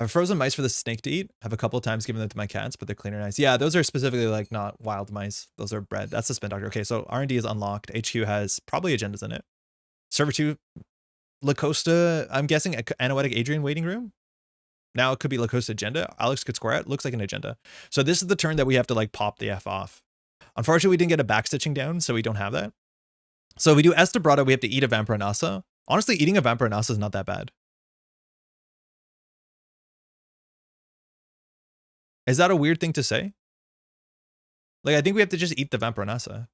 I've frozen mice for the snake to eat. I've a couple of times given them to my cats, but they're clean or nice. Yeah, those are specifically like not wild mice. Those are bred. That's the Spin Doctor. Okay, so R&D is unlocked. HQ has probably agendas in it. Server 2, Lacosta, I'm guessing Anoetic Adrian waiting room. Now it could be Lacosta agenda. Alex could square it. Looks like an agenda. So this is the turn that we have to like pop the F off. Unfortunately, we didn't get a backstitching down, so we don't have that. So if we do Estabrada, we have to eat a Vampiranasa. Honestly, eating a Vampiranasa is not that bad. Is that a weird thing to say? Like, I think we have to just eat the Vampiranasa.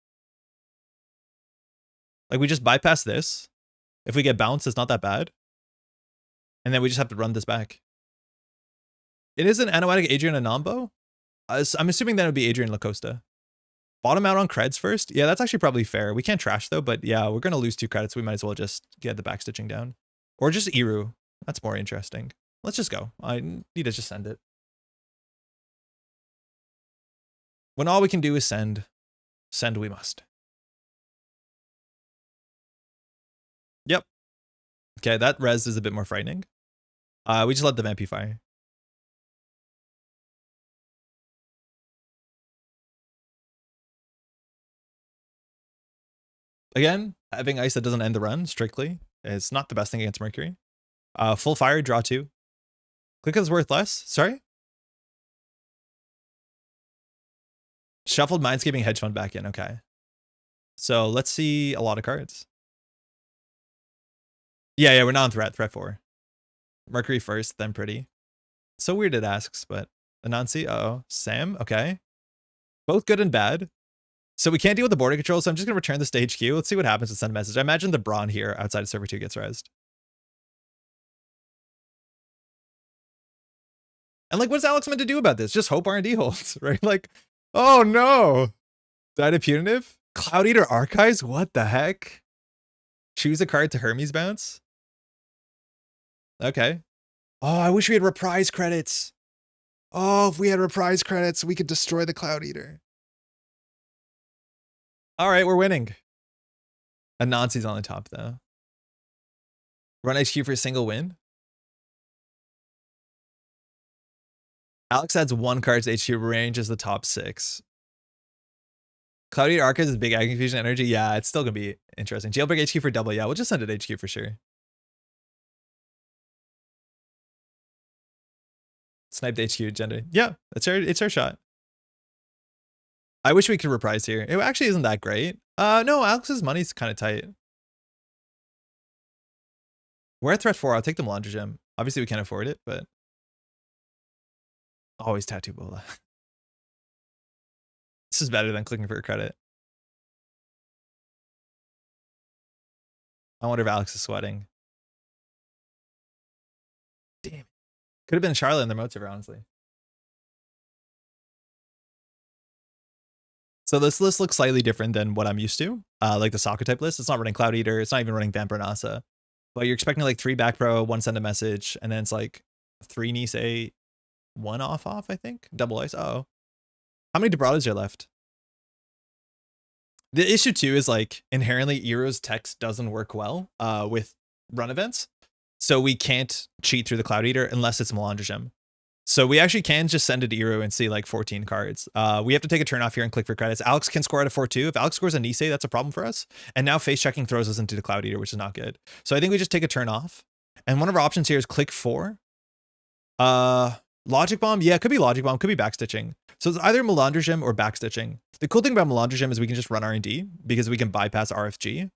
Like, we just bypass this. If we get bounced, it's not that bad. And then we just have to run this back. It is an Anoetic Adrian Anambo. I'm assuming that it would be Adrian Lacosta. Bottom out on creds first. Yeah, that's actually probably fair. We can't trash though, but yeah, we're going to lose 2 credits. We might as well just get the backstitching down. Or just Eru. That's more interesting. Let's just go. I need to just send it. When all we can do is send. Send we must. Yep. Okay, that res is a bit more frightening. We just let the Vampy fire. Again, having ice that doesn't end the run, strictly, is not the best thing against Mercury. Full fire, draw 2. Click is worth less. Sorry? Shuffled Mindscaping Hedge Fund back in. Okay. So let's see a lot of cards. Yeah, we're non-threat, threat 4. Mercury first, then pretty. So weird it asks, but Anansi, uh-oh. Sam, okay. Both good and bad. So we can't deal with the border control, so I'm just going to return this to HQ. Let's see what happens to send a message. I imagine the Brawn here outside of server 2 gets rezzed. And like, what's Alex meant to do about this? Just hope R&D holds, right? Like, oh no. Died of Punitive? Cloud Eater Archives? What the heck? Choose a card to Hermes bounce? Okay. Oh, I wish we had reprise credits. Oh, if we had reprise credits, we could destroy the Cloud Eater. All right, we're winning. Anansi's on the top, though. Run HQ for a single win. Alex adds 1 card to HQ, range as the top 6. Cloud Eater Archives is big Ag Confusion energy. Yeah, it's still going to be interesting. Jailbreak HQ for double. Yeah, we'll just send it HQ for sure. Sniped HQ agenda. Yeah, it's our shot. I wish we could reprise here. It actually isn't that great. No, Alex's money's kind of tight. We're at threat 4. I'll take the Melandra Gem. Obviously, we can't afford it, but always Tattoo Bola. This is better than clicking for a credit. I wonder if Alex is sweating. Damn. Could have been Charlotte in the remote server, honestly. So this list looks slightly different than what I'm used to. Like the soccer type list. It's not running Cloud Eater. It's not even running Vampire Nasa. But you're expecting like 3 back pro, 1 send a message, and then it's like 3 Nisei, 1 off, I think. Double ice. Uh-oh. How many Debradas are left? The issue too is like inherently Eero's text doesn't work well with run events. So we can't cheat through the Cloud Eater unless it's Melandra Gem. So we actually can just send it to Eero and see like 14 cards. We have to take a turn off here and click for credits. Alex can score at a 4-2. If Alex scores a Nisei, that's a problem for us. And now face checking throws us into the Cloud Eater, which is not good. So I think we just take a turn off. And one of our options here is click 4. Logic Bomb. Yeah, it could be Logic Bomb. Could be backstitching. So it's either Melandra Gem or backstitching. The cool thing about Melandra Gem is we can just run R&D because we can bypass RFG.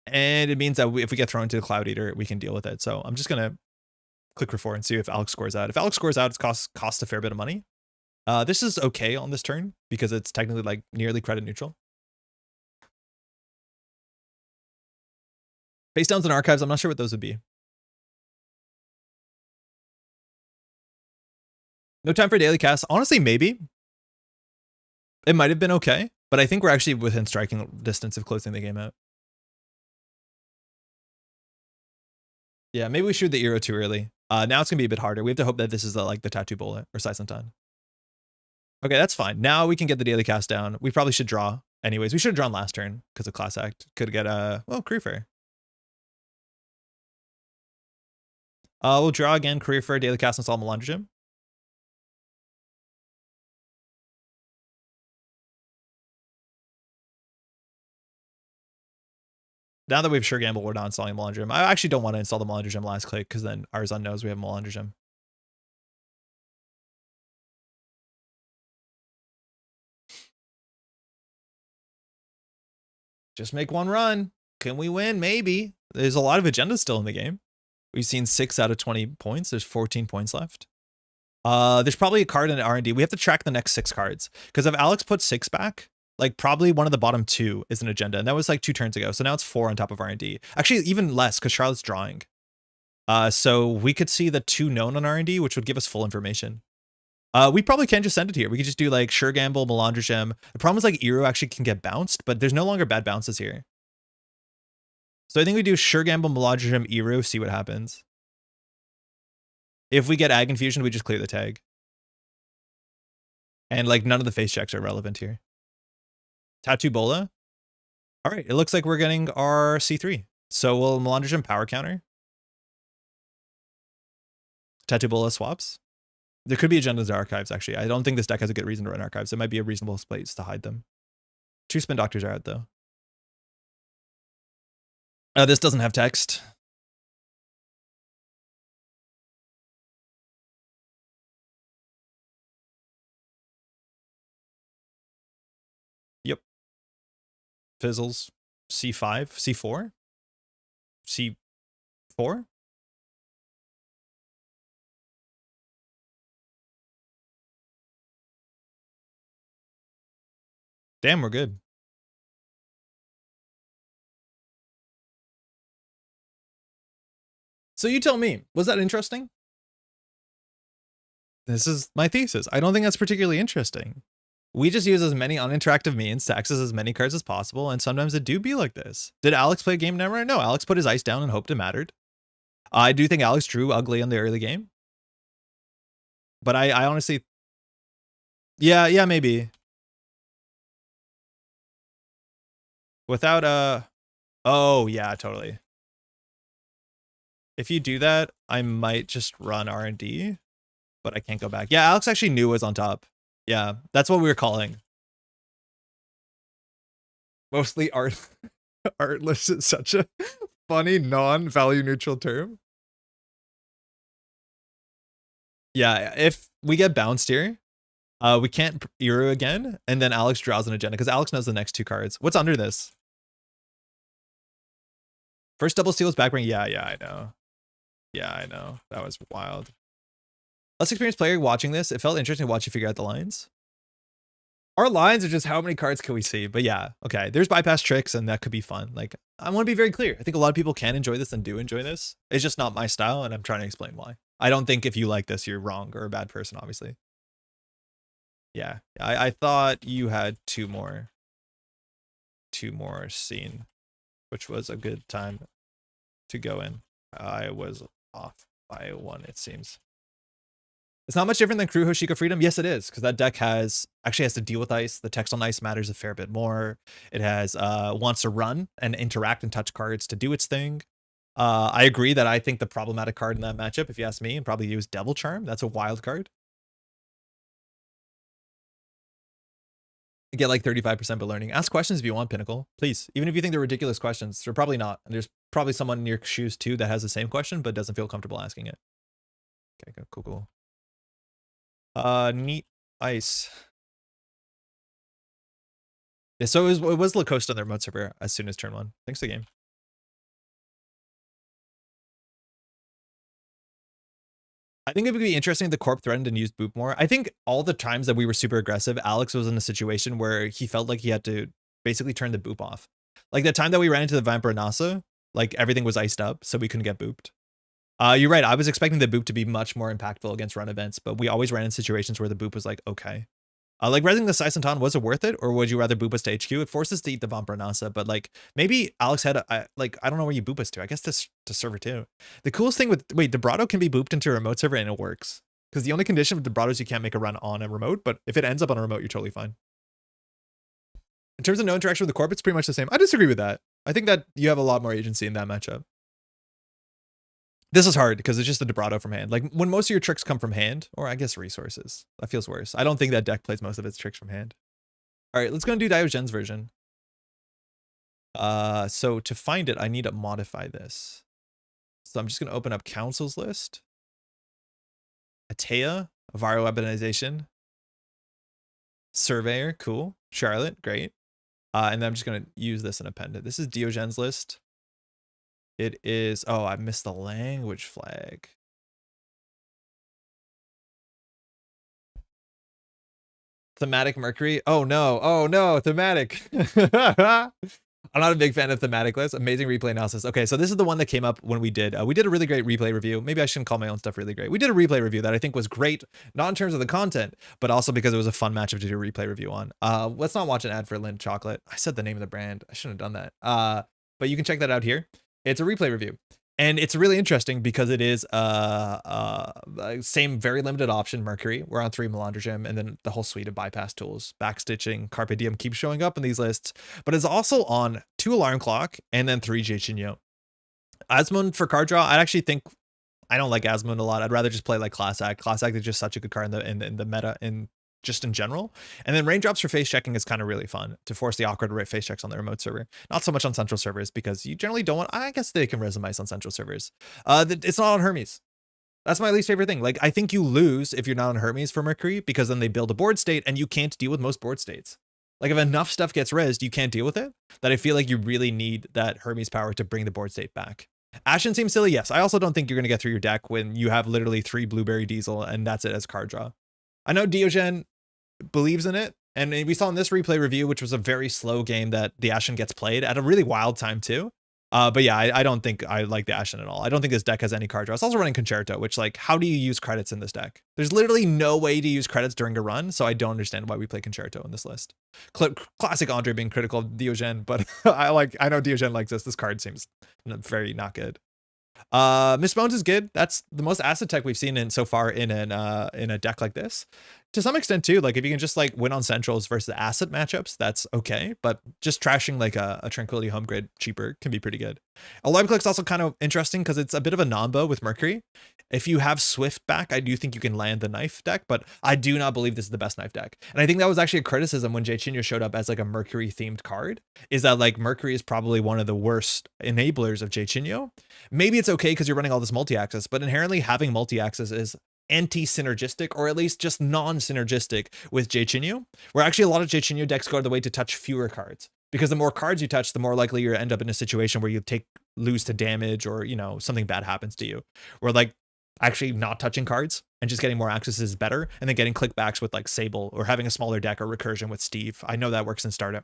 And it means that if we get thrown into the Cloud Eater, we can deal with it. So I'm just going to click for 4 and see if Alex scores out. If Alex scores out, it's cost a fair bit of money. This is okay on this turn because it's technically like nearly credit neutral. Face downs and archives, I'm not sure what those would be. No time for daily cast. Honestly, maybe. It might have been okay, but I think we're actually within striking distance of closing the game out. Yeah, maybe we shoot the Eero too early. Now it's gonna be a bit harder. We have to hope that this is like the Tattoo Bullet or Saisantan. Okay, that's fine. Now we can get the daily cast down. We probably should draw. Anyways, we should have drawn last turn because of Class Act. Could get a Career Fair. We'll draw again, Career Fair, daily cast, install Melandra Gem. Now that we have Sure Gamble, we're not installing Melandra Gem. I actually don't want to install the Melandra Gem last click because then Arizon knows we have Melandra Gem. Just make one run. Can we win? Maybe. There's a lot of agendas still in the game. We've seen 6 out of 20 points. There's 14 points left. There's probably a card in R&D. We have to track the next 6 cards. Because if Alex puts 6 back, like probably one of the bottom 2 is an agenda. And that was like 2 turns ago. So now it's 4 on top of R&D. Actually, even less because Charlotte's drawing. So we could see the 2 known on R&D, which would give us full information. We probably can just send it here. We could just do like Sure Gamble, Melandra Gem. The problem is like Eero actually can get bounced, but there's no longer bad bounces here. So I think we do Sure Gamble, Melandra Gem, Eero, see what happens. If we get Ag Infusion, we just clear the tag. And like none of the face checks are relevant here. Tattoo Bola. All right, it looks like we're getting our C3. So we'll Melandra Gem power counter. Tattoo Bola swaps. There could be agendas archives, actually. I don't think this deck has a good reason to run archives. It might be a reasonable place to hide them. 2 spin doctors are out, though. This doesn't have text. Yep. Fizzles. C5. C4. 4? Damn, we're good. So you tell me, was that interesting? This is my thesis. I don't think that's particularly interesting. We just use as many uninteractive means to access as many cards as possible, and sometimes it do be like this. Did Alex play a game never? No, Alex put his ice down and hoped it mattered. I do think Alex drew ugly in the early game. But I honestly... Yeah, maybe. Without Oh, yeah, totally. If you do that, I might just run R&D, but I can't go back. Yeah, Alex actually knew it was on top. Yeah, that's what we were calling. Mostly artless is such a funny non-value neutral term. Yeah, if we get bounced here, we can't Eero again, and then Alex draws an agenda because Alex knows the next 2 cards. What's under this? First double steal is back ring. Yeah, I know. Yeah, I know. That was wild. Less experienced player watching this, it felt interesting to watch you figure out the lines. Our lines are just how many cards can we see? But yeah, okay. There's bypass tricks, and that could be fun. Like, I want to be very clear. I think a lot of people can enjoy this and do enjoy this. It's just not my style, and I'm trying to explain why. I don't think if you like this, you're wrong or a bad person, obviously. Yeah, I thought you had two more scene, which was a good time to go in. I was off by 1, it seems. It's not much different than Crew Hoshiko Freedom. Yes, it is, because that deck actually has to deal with ice. The text on ice matters a fair bit more. It has wants to run and interact and touch cards to do its thing. I agree that I think the problematic card in that matchup, if you ask me, and probably use Devil Charm. That's a wild card. Get like 35% but learning. Ask questions if you want, Pinnacle. Please. Even if you think they're ridiculous questions, they're probably not. And there's probably someone in your shoes too that has the same question but doesn't feel comfortable asking it. Okay, cool. Neat ice. Yeah, so it was Lacoste on their remote server as soon as turn 1. Thanks to the game. I think it would be interesting if the Corp threatened and used Boop more. I think all the times that we were super aggressive, Alex was in a situation where he felt like he had to basically turn the Boop off. Like the time that we ran into the Vampire Nasa, like everything was iced up, so we couldn't get booped. You're right. I was expecting the Boop to be much more impactful against run events, but we always ran in situations where the Boop was like, okay. Like resing the Saisantan, was it worth it? Or would you rather boop us to HQ? It forces to eat the Vampire Nasa, but like maybe Alex had I don't know where you boop us to. I guess this to server 2. The coolest thing with Debrado can be booped into a remote server and it works. Because the only condition with Debrado is you can't make a run on a remote, but if it ends up on a remote, you're totally fine. In terms of no interaction with the Corp, it's pretty much the same. I disagree with that. I think that you have a lot more agency in that matchup. This is hard because it's just the Debrado from hand. Like when most of your tricks come from hand, or I guess resources, that feels worse. I don't think that deck plays most of its tricks from hand. All right, let's go and do Diogen's version. So to find it, I need to modify this. So I'm just going to open up Council's list. Atea, Avaro Weaponization. Surveyor, cool. Charlotte, great. And then I'm just going to use this and append it. This is Diogen's list. It is, oh, I missed the language flag. Thematic Mercury. Oh no, thematic. I'm not a big fan of thematic lists. Amazing replay analysis. Okay, so this is the one that came up when we did a really great replay review. Maybe I shouldn't call my own stuff really great. We did a replay review that I think was great, not in terms of the content, but also because it was a fun matchup to do a replay review on. Let's not watch an ad for Lindt Chocolate. I said the name of the brand. I shouldn't have done that. But you can check that out here. It's a replay review. And it's really interesting because it is same very limited option Mercury. We're on 3 Melandrogem, and then the whole suite of bypass tools. Backstitching, Carpe Diem keeps showing up in these lists, but it's also on 2 Alarm Clock and then 3 Jichinyo. Asmund for card draw, I actually think I don't like Asmund a lot. I'd rather just play like Class Act. Class Act is just such a good card in the meta just in general. And then raindrops for face checking is kind of really fun to force the awkward face checks on the remote server. Not so much on central servers because you generally don't want, I guess they can resume ice on central servers. It's not on Hermes. That's my least favorite thing. Like, I think you lose if you're not on Hermes for Mercury because then they build a board state and you can't deal with most board states. Like if enough stuff gets rezzed, you can't deal with it, that I feel like you really need that Hermes power to bring the board state back. Ashen seems silly, yes. I also don't think you're going to get through your deck when you have literally 3 Blueberry Diesel and that's it as card draw. I know Diogen believes in it, and we saw in this replay review, which was a very slow game, that the Ashen gets played at a really wild time too. But yeah, I don't think I like the Ashen at all. I don't think this deck has any card draw. It's also running Concerto, which, like, how do you use credits in this deck? There's literally no way to use credits during a run, so I don't understand why we play Concerto in this list. Classic Andre being critical of Diogen, but I know Diogen likes this. This card seems very not good. Miss Bones is good. That's the most acid tech we've seen so far in a deck like this. To some extent too, like if you can just like win on centrals versus acid matchups, that's okay. But just trashing like a Tranquility home grid cheaper can be pretty good. Alarm Click's also kind of interesting because it's a bit of a nombo with Mercury. If you have Swift back, I do think you can land the knife deck, but I do not believe this is the best knife deck. And I think that was actually a criticism when Jairzinho showed up as like a Mercury themed card, is that like Mercury is probably one of the worst enablers of Jairzinho. Maybe it's okay because you're running all this multi-access, but inherently having multi-access is anti-synergistic, or at least just non-synergistic with Jairzinho, where actually a lot of Jairzinho decks go the way to touch fewer cards, because the more cards you touch, the more likely you end up in a situation where you lose to damage, or, you know, something bad happens to you, where like actually not touching cards and just getting more access is better, and then getting clickbacks with like Sable, or having a smaller deck, or recursion with Steve. I know that works in startup,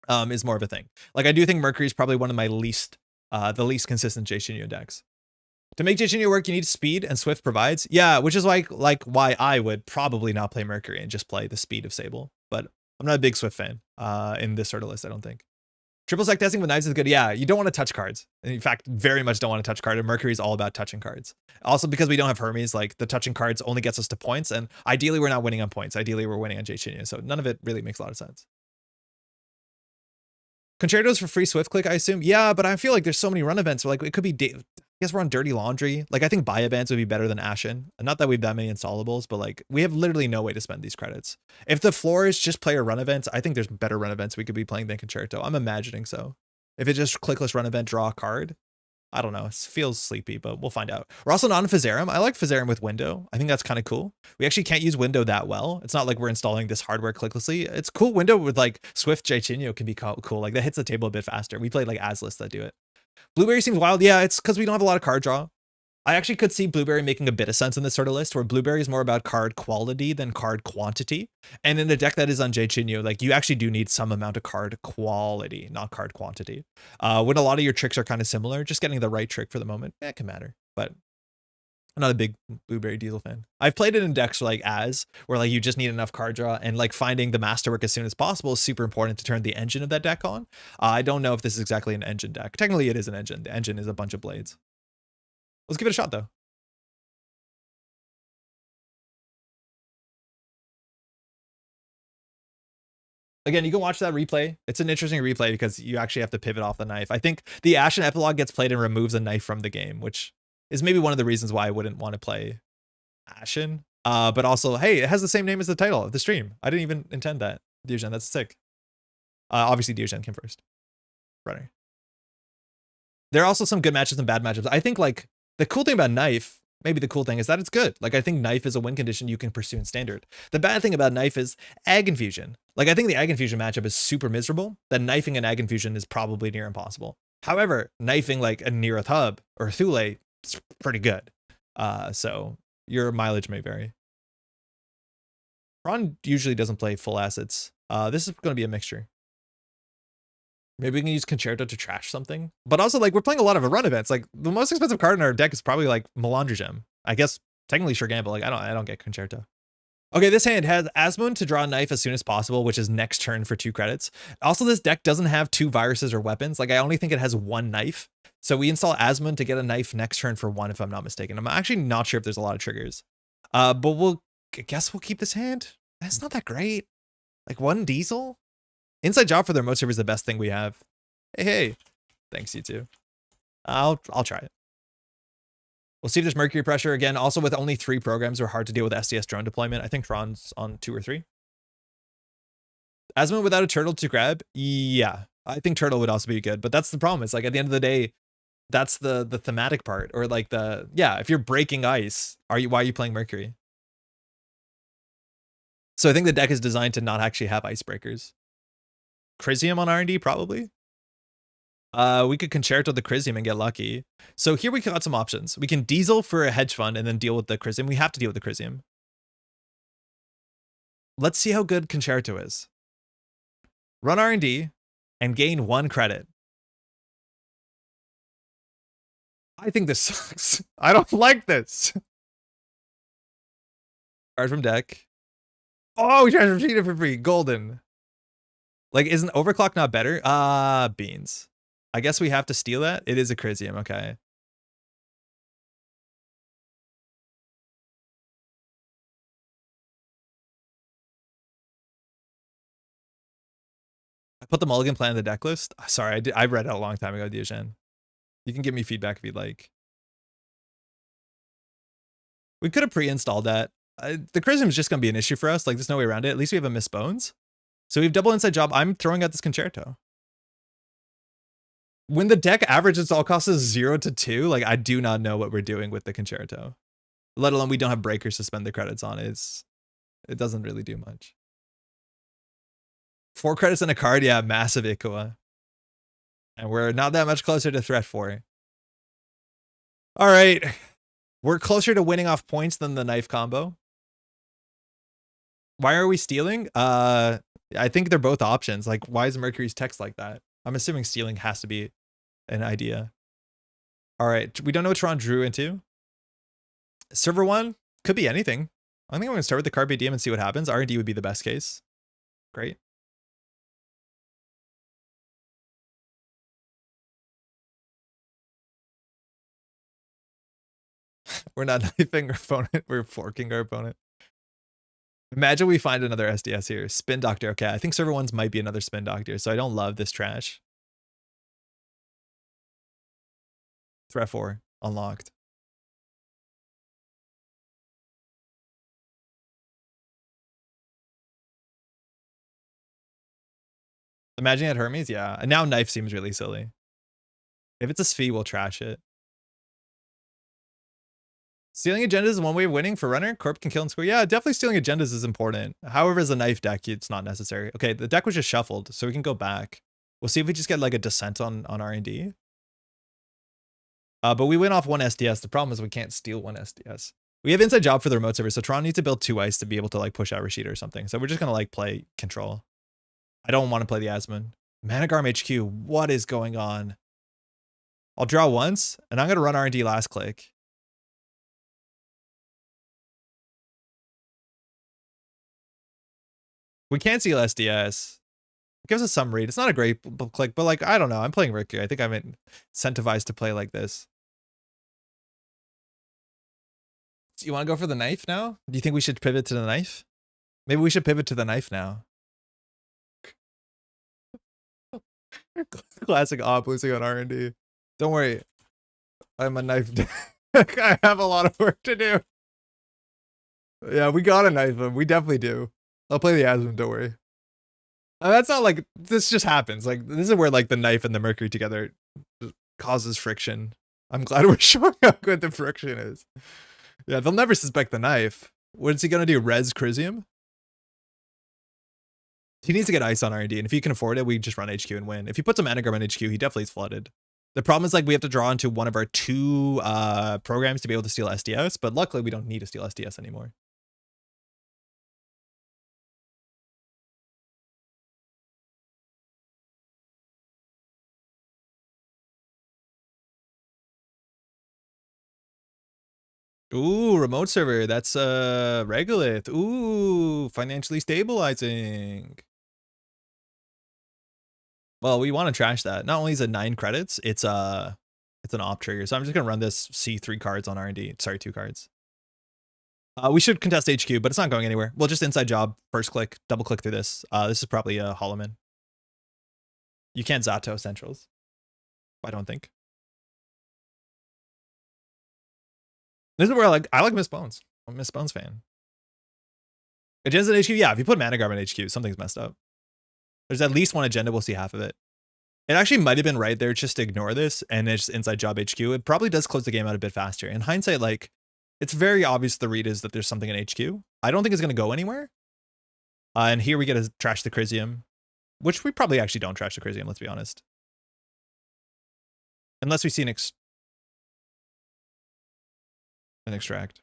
is more of a thing. Like I do think Mercury is probably one of my the least consistent Jairzinho decks. To make Jairzinho work, you need speed, and Swift provides. Yeah, which is why I would probably not play Mercury and just play the speed of Sable. But I'm not a big Swift fan in this sort of list, I don't think. Triple stack testing with knives is good. Yeah, you don't want to touch cards. In fact, very much don't want to touch card. And Mercury is all about touching cards. Also, because we don't have Hermes, like the touching cards only gets us to points, and ideally we're not winning on points. Ideally we're winning on Jairzinho, so none of it really makes a lot of sense. Concertos for free Swift click, I assume. Yeah, but I feel like there's so many run events. Like it could be, I guess we're on Dirty Laundry. Like I think buy events would be better than Ashen. Not that we have that many installables, but like we have literally no way to spend these credits. If the floor is just player run events, I think there's better run events we could be playing than Concerto. I'm imagining so. If it's just clickless run event, draw a card, I don't know. It feels sleepy, but we'll find out. We're also not in Physarum. I like Physarum with window. I think that's kind of cool. We actually can't use window that well. It's not like we're installing this hardware clicklessly. It's cool. Window with like Swift Jairzinho can be cool. Like that hits the table a bit faster. We played like Azlists that do it. Blueberry seems wild. Yeah, it's because we don't have a lot of card draw. I actually could see Blueberry making a bit of sense in this sort of list, where Blueberry is more about card quality than card quantity. And in a deck that is on Jairzinho, like you actually do need some amount of card quality, not card quantity. When a lot of your tricks are kind of similar, just getting the right trick for the moment, it can matter. But I'm not a big Blueberry Diesel fan. I've played it in decks like where like you just need enough card draw, and like finding the masterwork as soon as possible is super important to turn the engine of that deck on. I don't know if this is exactly an engine deck. Technically it is an engine. The engine is a bunch of blades. Let's give it a shot though. Again, you can watch that replay. It's an interesting replay because you actually have to pivot off the knife. I think the Ashen Epilogue gets played and removes a knife from the game, which is maybe one of the reasons why I wouldn't want to play Ashen. But also, hey, it has the same name as the title of the stream. I didn't even intend that. Diogen, that's sick. Obviously, Diogen came first. Runner. There are also some good matchups and bad matchups. I think like the cool thing about knife, maybe the cool thing, is that it's good. Like I think knife is a win condition you can pursue in standard. The bad thing about knife is Ag Infusion. Like I think the Ag Infusion matchup is super miserable. Then knifing an Ag Infusion is probably near impossible. However, knifing like a Neerath Hub or Thule is pretty good. So your mileage may vary. Ron usually doesn't play full assets. This is going to be a mixture. Maybe we can use Concerto to trash something. But also, like, we're playing a lot of run events. Like, the most expensive card in our deck is probably, like, Melandra Gem. I guess, technically, Sure Gamble. Like, I don't get Concerto. Okay, this hand has Asmoon to draw a knife as soon as possible, which is next turn for 2 credits. Also, this deck doesn't have 2 viruses or weapons. Like, I only think it has 1 knife. So we install Asmoon to get a knife next turn for 1, if I'm not mistaken. I'm actually not sure if there's a lot of triggers. But I guess we'll keep this hand. That's not that great. Like, 1 Diesel? Inside Job for their Remote Server is the best thing we have. Hey. Thanks, you too. I'll try it. We'll see if there's Mercury pressure. Again, also with only 3 programs, we're hard to deal with SDS drone deployment. I think Tron's on 2 or 3. Asmoon without a turtle to grab? Yeah. I think turtle would also be good, but that's the problem. It's like at the end of the day, that's the thematic part, or like if you're breaking ice, why are you playing Mercury? So I think the deck is designed to not actually have icebreakers. Crisium on R&D, probably. We could Concerto the Crisium and get lucky. So here we got some options. We can Diesel for a hedge fund and then deal with the Crisium. We have to deal with the Crisium. Let's see how good Concerto is. Run R&D and gain 1 credit. I think this sucks. I don't like this. Card from deck. Oh, we transfer it for free. Golden. Like, isn't Overclock not better? Beans. I guess we have to steal that. It is a Crisium. Okay. I put the mulligan plan in the deck list. Sorry, I read it a long time ago, Dijon. You can give me feedback if you'd like. We could have pre-installed that. The Crisium is just going to be an issue for us. Like, there's no way around it. At least we have a Miss Bones. So we have double inside job. I'm throwing out this Concerto. When the deck average install cost is 0 to 2, like, I do not know what we're doing with the Concerto. Let alone we don't have breakers to spend the credits on. It doesn't really do much. 4 credits in a card, yeah, massive Ikoa. And we're not that much closer to threat 4. All right. We're closer to winning off points than the knife combo. Why are we stealing? I think they're both options. Like, why is Mercury's text like that? I'm assuming stealing has to be an idea. All right. We don't know what Ron drew into. Server 1 could be anything. I think I'm going to start with the Carpe Diem and see what happens. R&D would be the best case. Great. We're not knifing our opponent. We're forking our opponent. Imagine we find another SDS here. Spin Doctor. Okay, I think server 1's might be another Spin Doctor, so I don't love this trash. Threat 4. Unlocked. Imagine at Hermes, yeah. And now knife seems really silly. If it's a Sphy, we'll trash it. Stealing agendas is one way of winning for runner. Corp can kill and score. Yeah, definitely stealing agendas is important. However, as a knife deck, it's not necessary. Okay, the deck was just shuffled, so we can go back. We'll see if we just get like a descent on R&D. But we win off 1 SDS. The problem is we can't steal 1 SDS. We have inside job for the remote server, so Tron needs to build 2 ice to be able to like push out Rashida or something. So we're just gonna like play control. I don't want to play the Asmon. Managarm HQ, what is going on? I'll draw once, and I'm gonna run R&D last click. We can't steal SDS. It gives us some read. It's not a great click, but like, I don't know. I'm playing Mercury. I think I'm incentivized to play like this. So you want to go for the knife now? Do you think we should pivot to the knife? Maybe we should pivot to the knife now. Classic op losing on R&D. Don't worry. I'm a knife. I have a lot of work to do. Yeah, we got a knife him. We definitely do. I'll play the Asmon, don't worry. That's not like, this just happens. Like, this is where like the knife and the Mercury together causes friction. I'm glad we're showing how good the friction is. Yeah, they'll never suspect the knife. What is he gonna do? Res Crisium? He needs to get ice on R&D, and if he can afford it, we just run HQ and win. If he puts a Managram on HQ, he definitely is flooded. The problem is like we have to draw into one of our 2 programs to be able to steal SDS, but luckily we don't need to steal SDS anymore. Ooh, remote server. That's Regolith. Ooh, financially stabilizing. Well, we want to trash that. Not only is it 9 credits, it's an op trigger. So I'm just gonna run this C3 cards on R&D. Sorry, 2 cards. We should contest HQ, but it's not going anywhere. We'll just inside job, first click, double click through this. This is probably a Holloman. You can't Zato Centrals. I don't think. This is where I like Miss Bones. I'm a Miss Bones fan. Agenda's at HQ? Yeah, if you put Managarm in HQ, something's messed up. There's at least 1 agenda, we'll see half of it. It actually might have been right there just to ignore this and it's inside job HQ. It probably does close the game out a bit faster. In hindsight, like, it's very obvious the read is that there's something in HQ. I don't think it's going to go anywhere. And here we get to trash the Crisium, which we probably actually don't trash the Crisium, let's be honest. Unless we see an extract.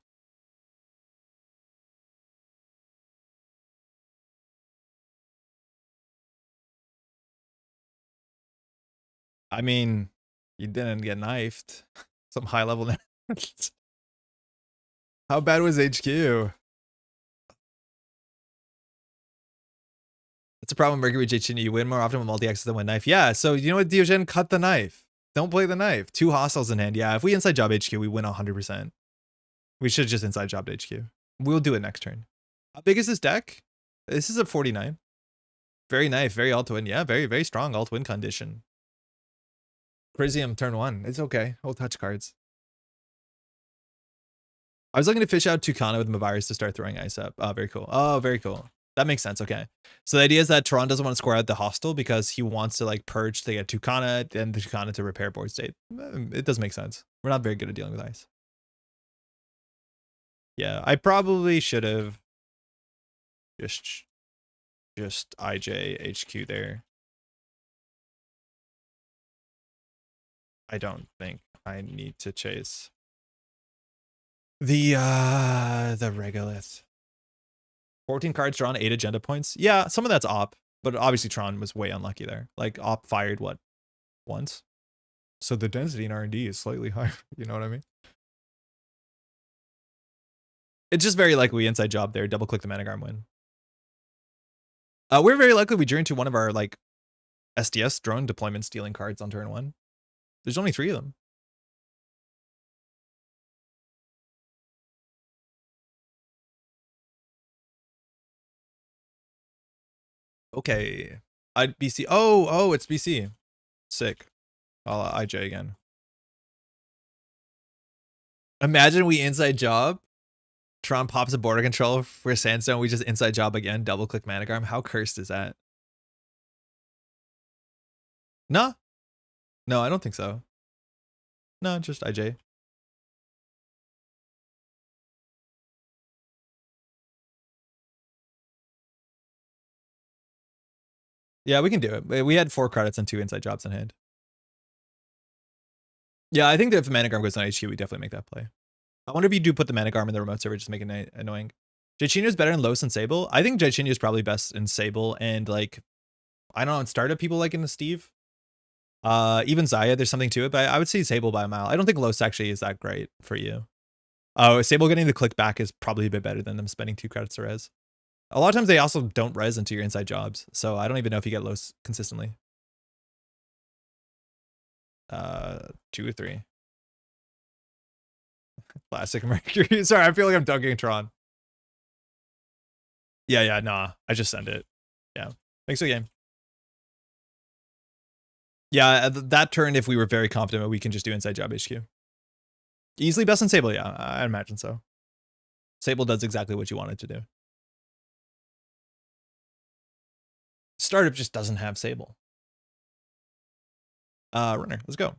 I mean, you didn't get knifed. Some high level. How bad was HQ? That's a problem with Mercury J-Chin. You win more often with multi-axis than one knife. Yeah, so you know what, Diogen? Cut the knife. Don't play the knife. 2 hostiles in hand. Yeah, if we inside job HQ, we win 100%. We should just inside job HQ. We'll do it next turn. How big is this deck? This is a 49. Very nice. Very alt win. Yeah, very, very strong alt win condition. Crisium turn 1. It's okay. We'll touch cards. I was looking to fish out Tucana with Mavirus to start throwing ice up. Oh, very cool. Oh, very cool. That makes sense. Okay. So the idea is that Tron doesn't want to score out the hostile because he wants to like purge to get Tucana and the Tucana to repair board state. It does make sense. We're not very good at dealing with ice. Yeah, I probably should have just IJ HQ there. I don't think I need to chase the regolith. 14 cards drawn, 8 agenda points. Yeah, some of that's op, but obviously Tron was way unlucky there. Like op fired what? Once. So the density in R&D is slightly higher. You know what I mean? It's just very likely we inside job there. Double click the Managarm win. We're very likely we drew into one of our like SDS drone deployment stealing cards on turn 1. There's only 3 of them. Okay. BC. Oh, it's BC. Sick. I'll IJ again. Imagine we inside job. Tron pops a border control for Sandstone. We just inside job again. Double click Managarm. How cursed is that? No. No, I don't think so. No, just IJ. Yeah, we can do it. We had 4 credits and 2 inside jobs in hand. Yeah, I think that if the Managarm goes on HQ, we definitely make that play. I wonder if you do put the Managarm in the remote server, just make it annoying. Jachino is better in Los and Sable. I think Jachino is probably best in Sable and like, I don't know, in startup people like in the Steve. Even Zaya, there's something to it, but I would say Sable by a mile. I don't think Los actually is that great for you. Oh, Sable getting the click back is probably a bit better than them spending 2 credits to res. A lot of times they also don't res into your inside jobs, so I don't even know if you get Los consistently. 2 or 3. Classic Mercury. Sorry, I feel like I'm dunking Tron. Yeah, nah. I just send it. Yeah. Thanks for the game. Yeah, that turn, if we were very confident, we can just do inside job HQ. Easily best in Sable, yeah. I imagine so. Sable does exactly what you want it to do. Startup just doesn't have Sable. Runner, let's go.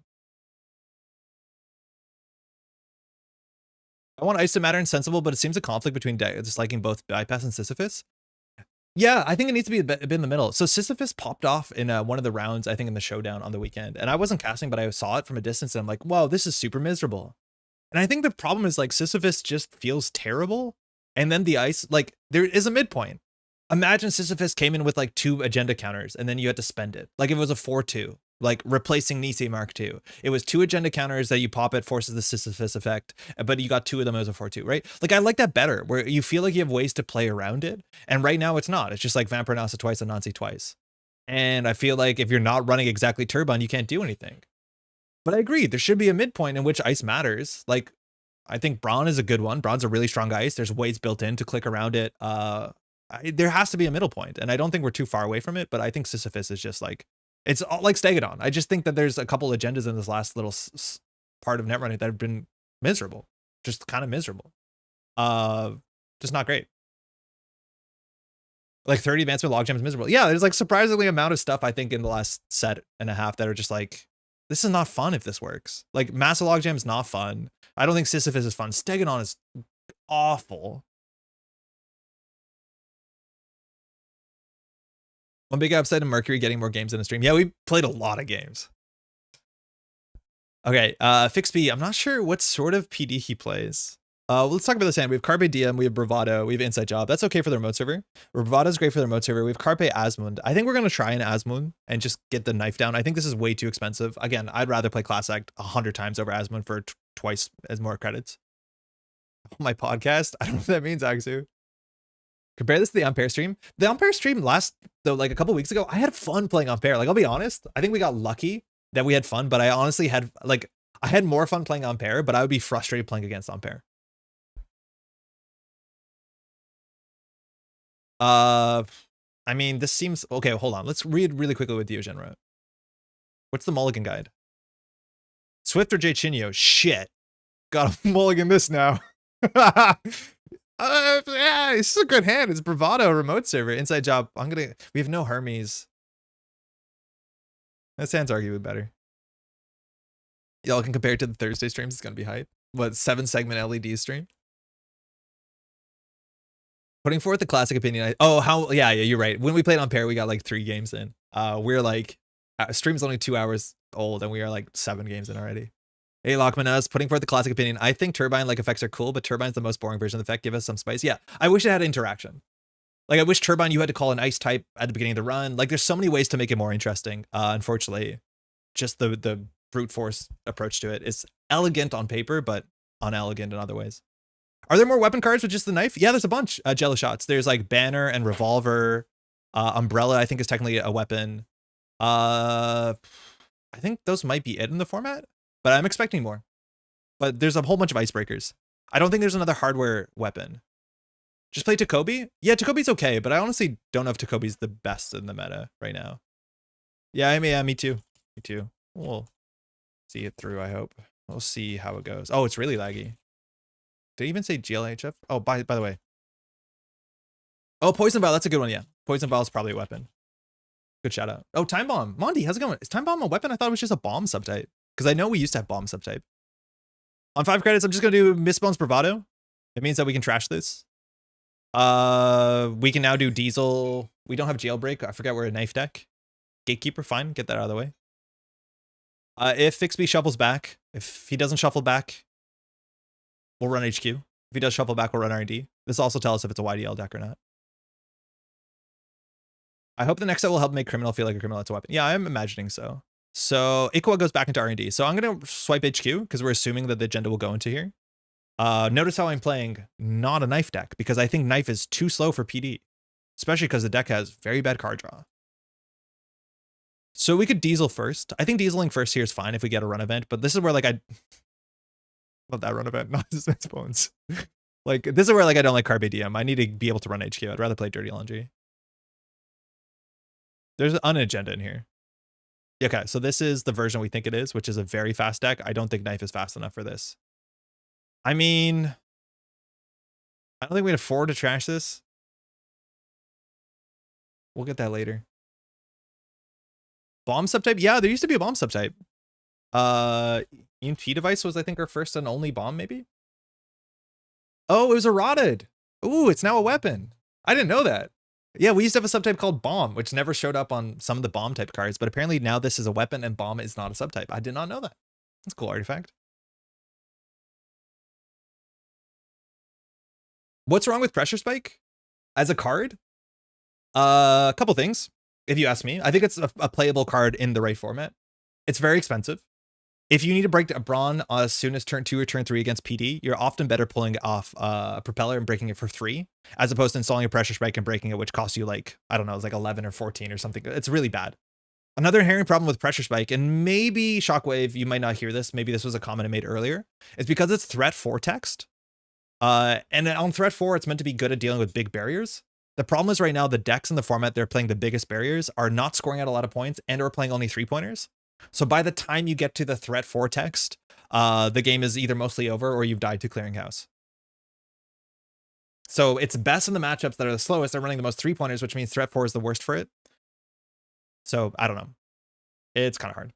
I want Ice to matter and Sensible, but it seems a conflict between disliking both Bypass and Sisyphus. Yeah, I think it needs to be a bit in the middle. So Sisyphus popped off in one of the rounds, I think in the showdown on the weekend. And I wasn't casting, but I saw it from a distance and I'm like, whoa, this is super miserable. And I think the problem is like Sisyphus just feels terrible. And then the ice, like there is a midpoint. Imagine Sisyphus came in with like 2 agenda counters and then you had to spend it. Like if it was a 4-2. Like replacing Nisei Mark II. It was 2 agenda counters that you pop it, forces the Sisyphus effect, but you got 2 of them as a 4-2, right? Like I like that better, where you feel like you have ways to play around it. And right now it's not. It's just like Vampire Nasa twice and Nancy twice. And I feel like if you're not running exactly Turbine, you can't do anything. But I agree, there should be a midpoint in which ice matters. Like I think Braun is a good one. Braun's a really strong ice. There's ways built in to click around it. There has to be a middle point, and I don't think we're too far away from it, but I think Sisyphus is just like, it's all like Stegadon. I just think that there's a couple agendas in this last little part of Netrunner that have been miserable. Just kind of miserable. Just not great. Like 30 advancement logjam is miserable. Yeah, there's like surprisingly amount of stuff I think in the last set and a half that are just like, this is not fun if this works. Like Massive Logjam is not fun. I don't think Sisyphus is fun. Stegadon is awful. One big upside of Mercury getting more games in a stream. Yeah, we played a lot of games. Okay, Fix B. I'm not sure what sort of PD he plays. Let's talk about this hand. We have Carpe Diem, we have Bravado, we have Inside Job. That's okay for the remote server. Bravado is great for the remote server. We have Carpe Asmund. I think we're going to try an Asmund and just get the knife down. I think this is way too expensive. Again, I'd rather play Class Act 100 times over Asmund for twice as more credits. My podcast? I don't know what that means, Aksu. Compare this to the Ampere stream. The Ampere stream like a couple weeks ago, I had fun playing Ampere. Like, I'll be honest. I think we got lucky that we had fun, but I honestly had, like, I had more fun playing Ampere, but I would be frustrated playing against Ampere. I mean, this seems okay. Hold on, let's read really quickly what Diogen wrote. What's the mulligan guide? Swift or Jay Chinyo? Shit, gotta mulligan this now. Yeah, this is a good hand. It's Bravado, remote server, Inside Job. We have no Hermes. This hand's arguably better. Y'all can compare it to the Thursday streams. It's gonna be hype. What, 7-segment LED stream? Putting forth the classic opinion. Yeah, you're right. When we played Ampere, we got like 3 games in. We're like, stream's only 2 hours old, and we are like 7 games in already. Hey, Lockman, putting forth the classic opinion. I think turbine-like effects are cool, but turbine's the most boring version of the effect. Give us some spice. Yeah, I wish it had interaction. Like, I wish turbine you had to call an ice type at the beginning of the run. Like, there's so many ways to make it more interesting. Unfortunately, just the brute force approach to it is elegant on paper, but unelegant in other ways. Are there more weapon cards with just the knife? Yeah, there's a bunch. Jello shots. There's like banner and revolver. Umbrella, I think, is technically a weapon. I think those might be it in the format, but I'm expecting more. But there's a whole bunch of icebreakers. I don't think there's another hardware weapon. Just play Takobi? Yeah, Takobi's okay, but I honestly don't know if Takobi's the best in the meta right now. Yeah, me too. Me too. We'll see it through, I hope. We'll see how it goes. Oh, it's really laggy. Did he even say GLHF? Oh, by the way. Oh, Poison Vial. That's a good one, yeah. Poison Vial is probably a weapon. Good shout out. Oh, Time Bomb. Monty, how's it going? Is Time Bomb a weapon? I thought it was just a bomb subtype. Because I know we used to have bomb subtype. On 5 credits, I'm just going to do Mistbones Bravado. It means that we can trash this. We can now do Diesel. We don't have Jailbreak. I forget we're a knife deck. Gatekeeper, fine. Get that out of the way. If Fixby shuffles back, if he doesn't shuffle back, we'll run HQ. If he does shuffle back, we'll run R&D. This will also tell us if it's a YDL deck or not. I hope the next set will help make Criminal feel like a criminal that's a weapon. Yeah, I'm imagining so. So Ikwa goes back into R&D. So I'm going to swipe HQ because we're assuming that the agenda will go into here. Notice how I'm playing not a knife deck because I think knife is too slow for PD, especially because the deck has very bad card draw. So we could Diesel first. I think Dieseling first here is fine if we get a run event, but this is where like I love that run event, not just bones. Like this is where like I don't like Carpe Diem. I need to be able to run HQ. I'd rather play Dirty Laundry. There's an agenda in here. Okay, so this is the version we think it is, which is a very fast deck. I don't think knife is fast enough for this. I mean, I don't think we can afford to trash this. We'll get that later. Bomb subtype? Yeah, there used to be a bomb subtype. EMP device was, I think, our first and only bomb, maybe? Oh, it was eroded. Ooh, it's now a weapon. I didn't know that. Yeah, we used to have a subtype called bomb, which never showed up on some of the bomb type cards, but apparently now this is a weapon and bomb is not a subtype. I did not know that. That's a cool artifact. What's wrong with Pressure Spike as a card? A couple things, if you ask me. I think it's a playable card in the right format. It's very expensive. If you need to break a Brawn as soon as turn 2 or turn 3 against PD, you're often better pulling off a Propeller and breaking it for 3, as opposed to installing a Pressure Spike and breaking it, which costs you like, I don't know, it's like 11 or 14 or something. It's really bad. Another inherent problem with Pressure Spike, and maybe Shockwave, you might not hear this, maybe this was a comment I made earlier, is because it's Threat 4 text. And on Threat 4, it's meant to be good at dealing with big barriers. The problem is right now, the decks in the format they're playing the biggest barriers are not scoring out a lot of points and are playing only 3-pointers. So by the time you get to the Threat 4 text, the game is either mostly over or you've died to Clearinghouse. So it's best in the matchups that are the slowest. They're running the most 3-pointers, which means Threat 4 is the worst for it. So I don't know. It's kind of hard.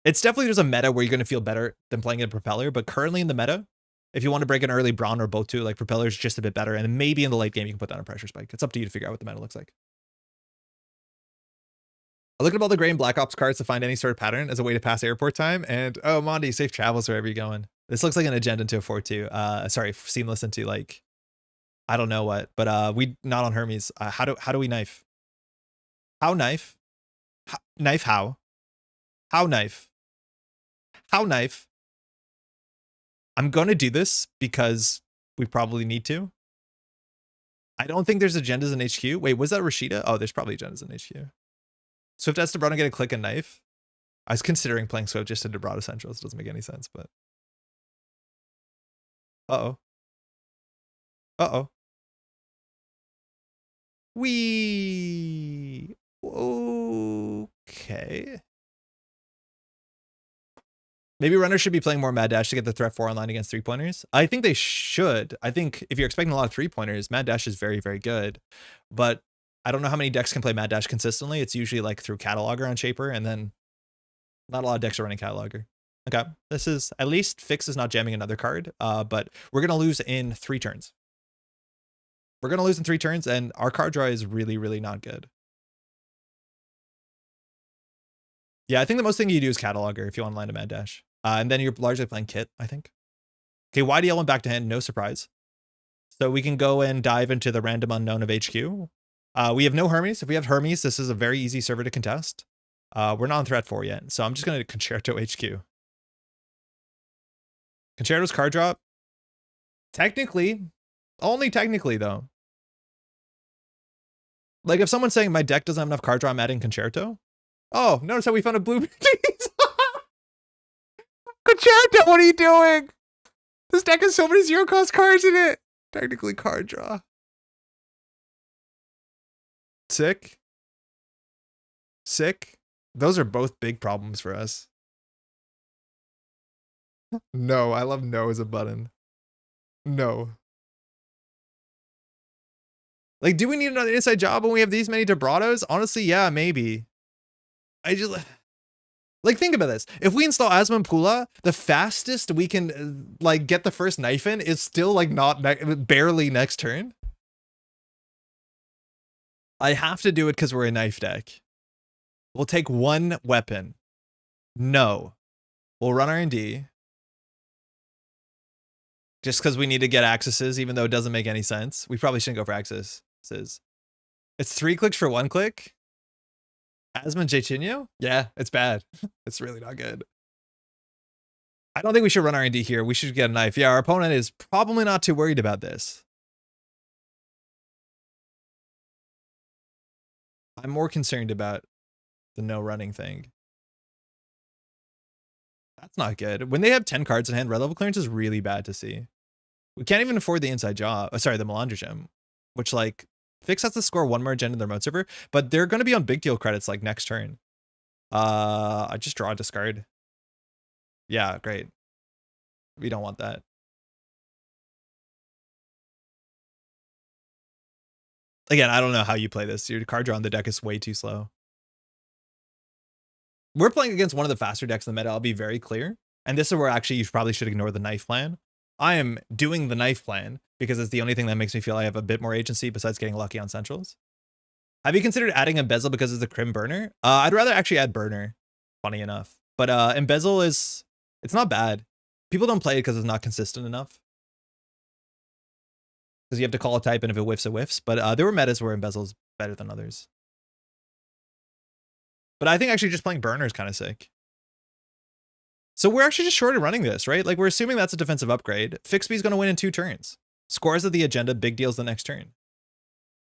It's definitely there's a meta where you're going to feel better than playing a Propeller, but currently in the meta, if you want to break an early Brawn or both two, like Propeller is just a bit better, and maybe in the late game you can put down a Pressure Spike. It's up to you to figure out what the meta looks like. I looked at all the gray and black ops cards to find any sort of pattern as a way to pass airport time. And oh, Monty, safe travels wherever you're going. This looks like an agenda into a 4-2. Sorry, seamless into like, I don't know what, but we not on Hermes. How do we knife? How knife? Knife how? How knife? How knife? I'm gonna do this because we probably need to. I don't think there's agendas in HQ. Wait, was that Rashida? Oh, there's probably agendas in HQ. Swift has Debrado get a click and knife. I was considering playing Swift just to Debrado Centrals. Doesn't make any sense, but. Uh-oh. Uh-oh. Okay. Maybe runners should be playing more Mad Dash to get the threat 4 online against 3-pointers. I think they should. I think if you're expecting a lot of 3-pointers, Mad Dash is very, very good. But I don't know how many decks can play Mad Dash consistently. It's usually like through Cataloger on Shaper, and then not a lot of decks are running Cataloger. Okay, this is, at least Fix is not jamming another card, but we're going to lose in 3 turns. We're going to lose in 3 turns, and our card draw is really, really not good. Yeah, I think the most thing you do is Cataloger if you want to land a Mad Dash. And then you're largely playing Kit, I think. Okay, YDL went back to hand, no surprise. So we can go and dive into the random unknown of HQ. We have no Hermes. If we have Hermes, this is a very easy server to contest. We're not on threat 4 yet, so I'm just going to Concerto HQ. Concerto's card drop. Technically, only technically though. Like if someone's saying my deck doesn't have enough card draw, I'm adding Concerto. Oh, notice how we found a blue. Concerto, what are you doing? This deck has so many 0-cost cards in it. Technically card draw. Sick. Sick. Those are both big problems for us. No, I love no as a button. No. Like, do we need another inside job when we have these many Debrados? Honestly, yeah, maybe. I just... Like, think about this. If we install Asma Pula, the fastest we can, like, get the first knife in is still, like, not barely next turn. I have to do it because we're a knife deck. We'll take 1 weapon. No. We'll run R&D. Just because we need to get accesses, even though it doesn't make any sense. We probably shouldn't go for accesses. It's 3 clicks for 1 click. Asma Jaitinho? Yeah, it's bad. It's really not good. I don't think we should run R&D here. We should get a knife. Yeah, our opponent is probably not too worried about this. I'm more concerned about the no running thing. That's not good. When they have 10 cards in hand, red level clearance is really bad to see. We can't even afford the inside job. Oh, sorry, the Melandra gem, which like Fix has to score 1 more agenda in their mode server, but they're going to be on big deal credits like next turn. I just draw a discard. Yeah, great. We don't want that. Again, I don't know how you play this. Your card draw on the deck is way too slow. We're playing against one of the faster decks in the meta, I'll be very clear. And this is where actually you probably should ignore the knife plan. I am doing the knife plan because it's the only thing that makes me feel I have a bit more agency besides getting lucky on centrals. Have you considered adding Embezzle because it's the Crim Burner? I'd rather actually add Burner, funny enough. But Embezzle is, it's not bad. People don't play it because it's not consistent enough. Because you have to call a type, and if it whiffs, it whiffs. But there were metas where Embezzle is better than others. But I think actually just playing Burner is kind of sick. So we're actually just short of running this, right? Like we're assuming that's a defensive upgrade. Fixby's going to win in 2 turns. Scores of the agenda, big deals the next turn.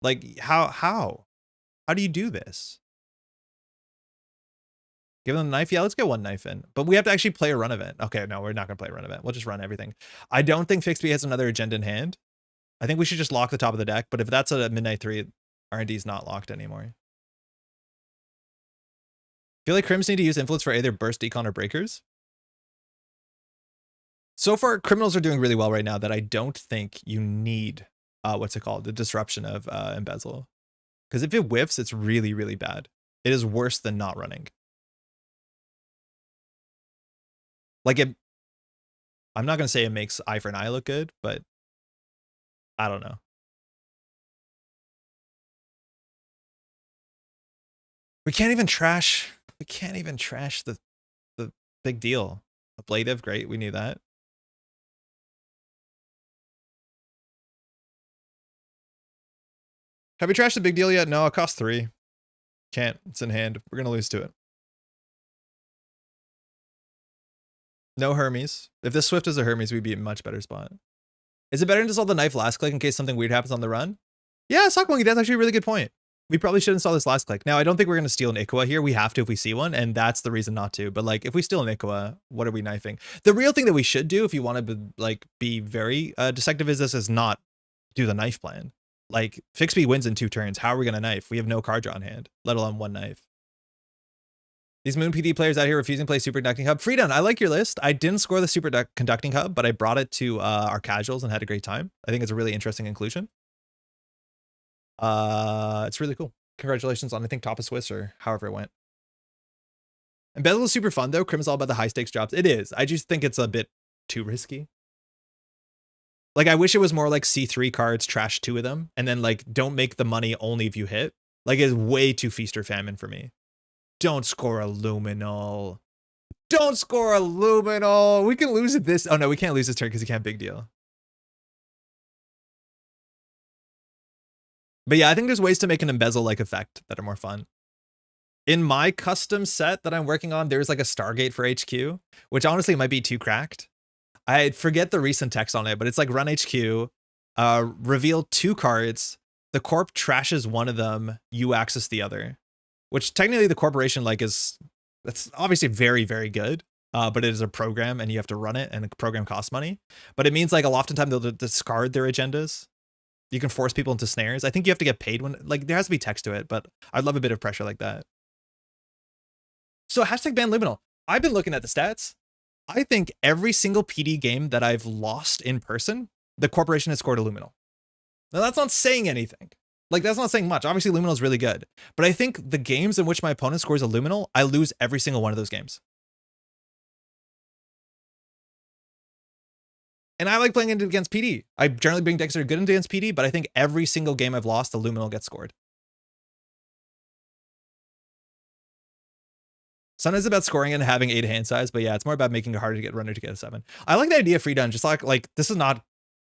Like how do you do this? Give them a knife? Yeah, let's get 1 knife in. But we have to actually play a run event. Okay, no, we're not going to play a run event. We'll just run everything. I don't think Fixby has another agenda in hand. I think we should just lock the top of the deck. But if that's a midnight 3, R&D is not locked anymore. I feel like Crims need to use influence for either burst, decon, or breakers. So far, criminals are doing really well right now that I don't think you need, what's it called? The disruption of Embezzle. Because if it whiffs, it's really, really bad. It is worse than not running. Like I'm not going to say it makes eye for an eye look good, but I don't know. We can't even trash the big deal. Ablative, great, we knew that. Have we trashed the big deal yet? No, it costs 3. Can't. It's in hand. We're gonna lose to it. No Hermes. If this Swift is a Hermes, we'd be in a much better spot. Is it better to install the knife last click in case something weird happens on the run? Yeah, Sock Monkey, that's actually a really good point. We probably should install this last click. Now, I don't think we're going to steal an Ikawa here. We have to if we see one, and that's the reason not to. But, like, if we steal an Ikawa, what are we knifing? The real thing that we should do if you want to, like, be very deceptive is not do the knife plan. Like, Fixby wins in 2 turns. How are we going to knife? We have no card draw on hand, let alone 1 knife. These Moon PD players out here refusing to play Super Conducting Hub. Freedom, I like your list. I didn't score the Super Conducting Hub, but I brought it to our casuals and had a great time. I think it's a really interesting inclusion. It's really cool. Congratulations on, I think, Top of Swiss or however it went. Embezzle is super fun, though. Crim is all about the high-stakes drops. It is. I just think it's a bit too risky. Like, I wish it was more like C3 cards, trash 2 of them, and then, like, don't make the money only if you hit. Like, it's way too feast or famine for me. Don't score a Luminal. Don't score a Luminal. We can lose at this. Oh, no, we can't lose this turn because he can't big deal. But yeah, I think there's ways to make an embezzle-like effect that are more fun. In my custom set that I'm working on, there's like a Stargate for HQ, which honestly might be too cracked. I forget the recent text on it, but it's like run HQ, reveal 2 cards, the corp trashes one of them, you access the other. Which technically the corporation that's obviously very, very good, but it is a program and you have to run it and the program costs money. But it means like oftentimes they'll discard their agendas. You can force people into snares. I think you have to get paid when, like, there has to be text to it, but I'd love a bit of pressure like that. So hashtag ban Luminal. I've been looking at the stats. I think every single PD game that I've lost in person, the corporation has scored a Luminal. Now that's not saying anything. Like, that's not saying much. Obviously, Luminal is really good. But I think the games in which my opponent scores a Luminal, I lose every single one of those games. And I like playing it against PD. I generally bring decks that are good against PD, but I think every single game I've lost, the Luminal gets scored. Sometimes it's about scoring and having 8 hand size, but yeah, it's more about making it harder to get runner to get a 7. I like the idea of free done, just like this is not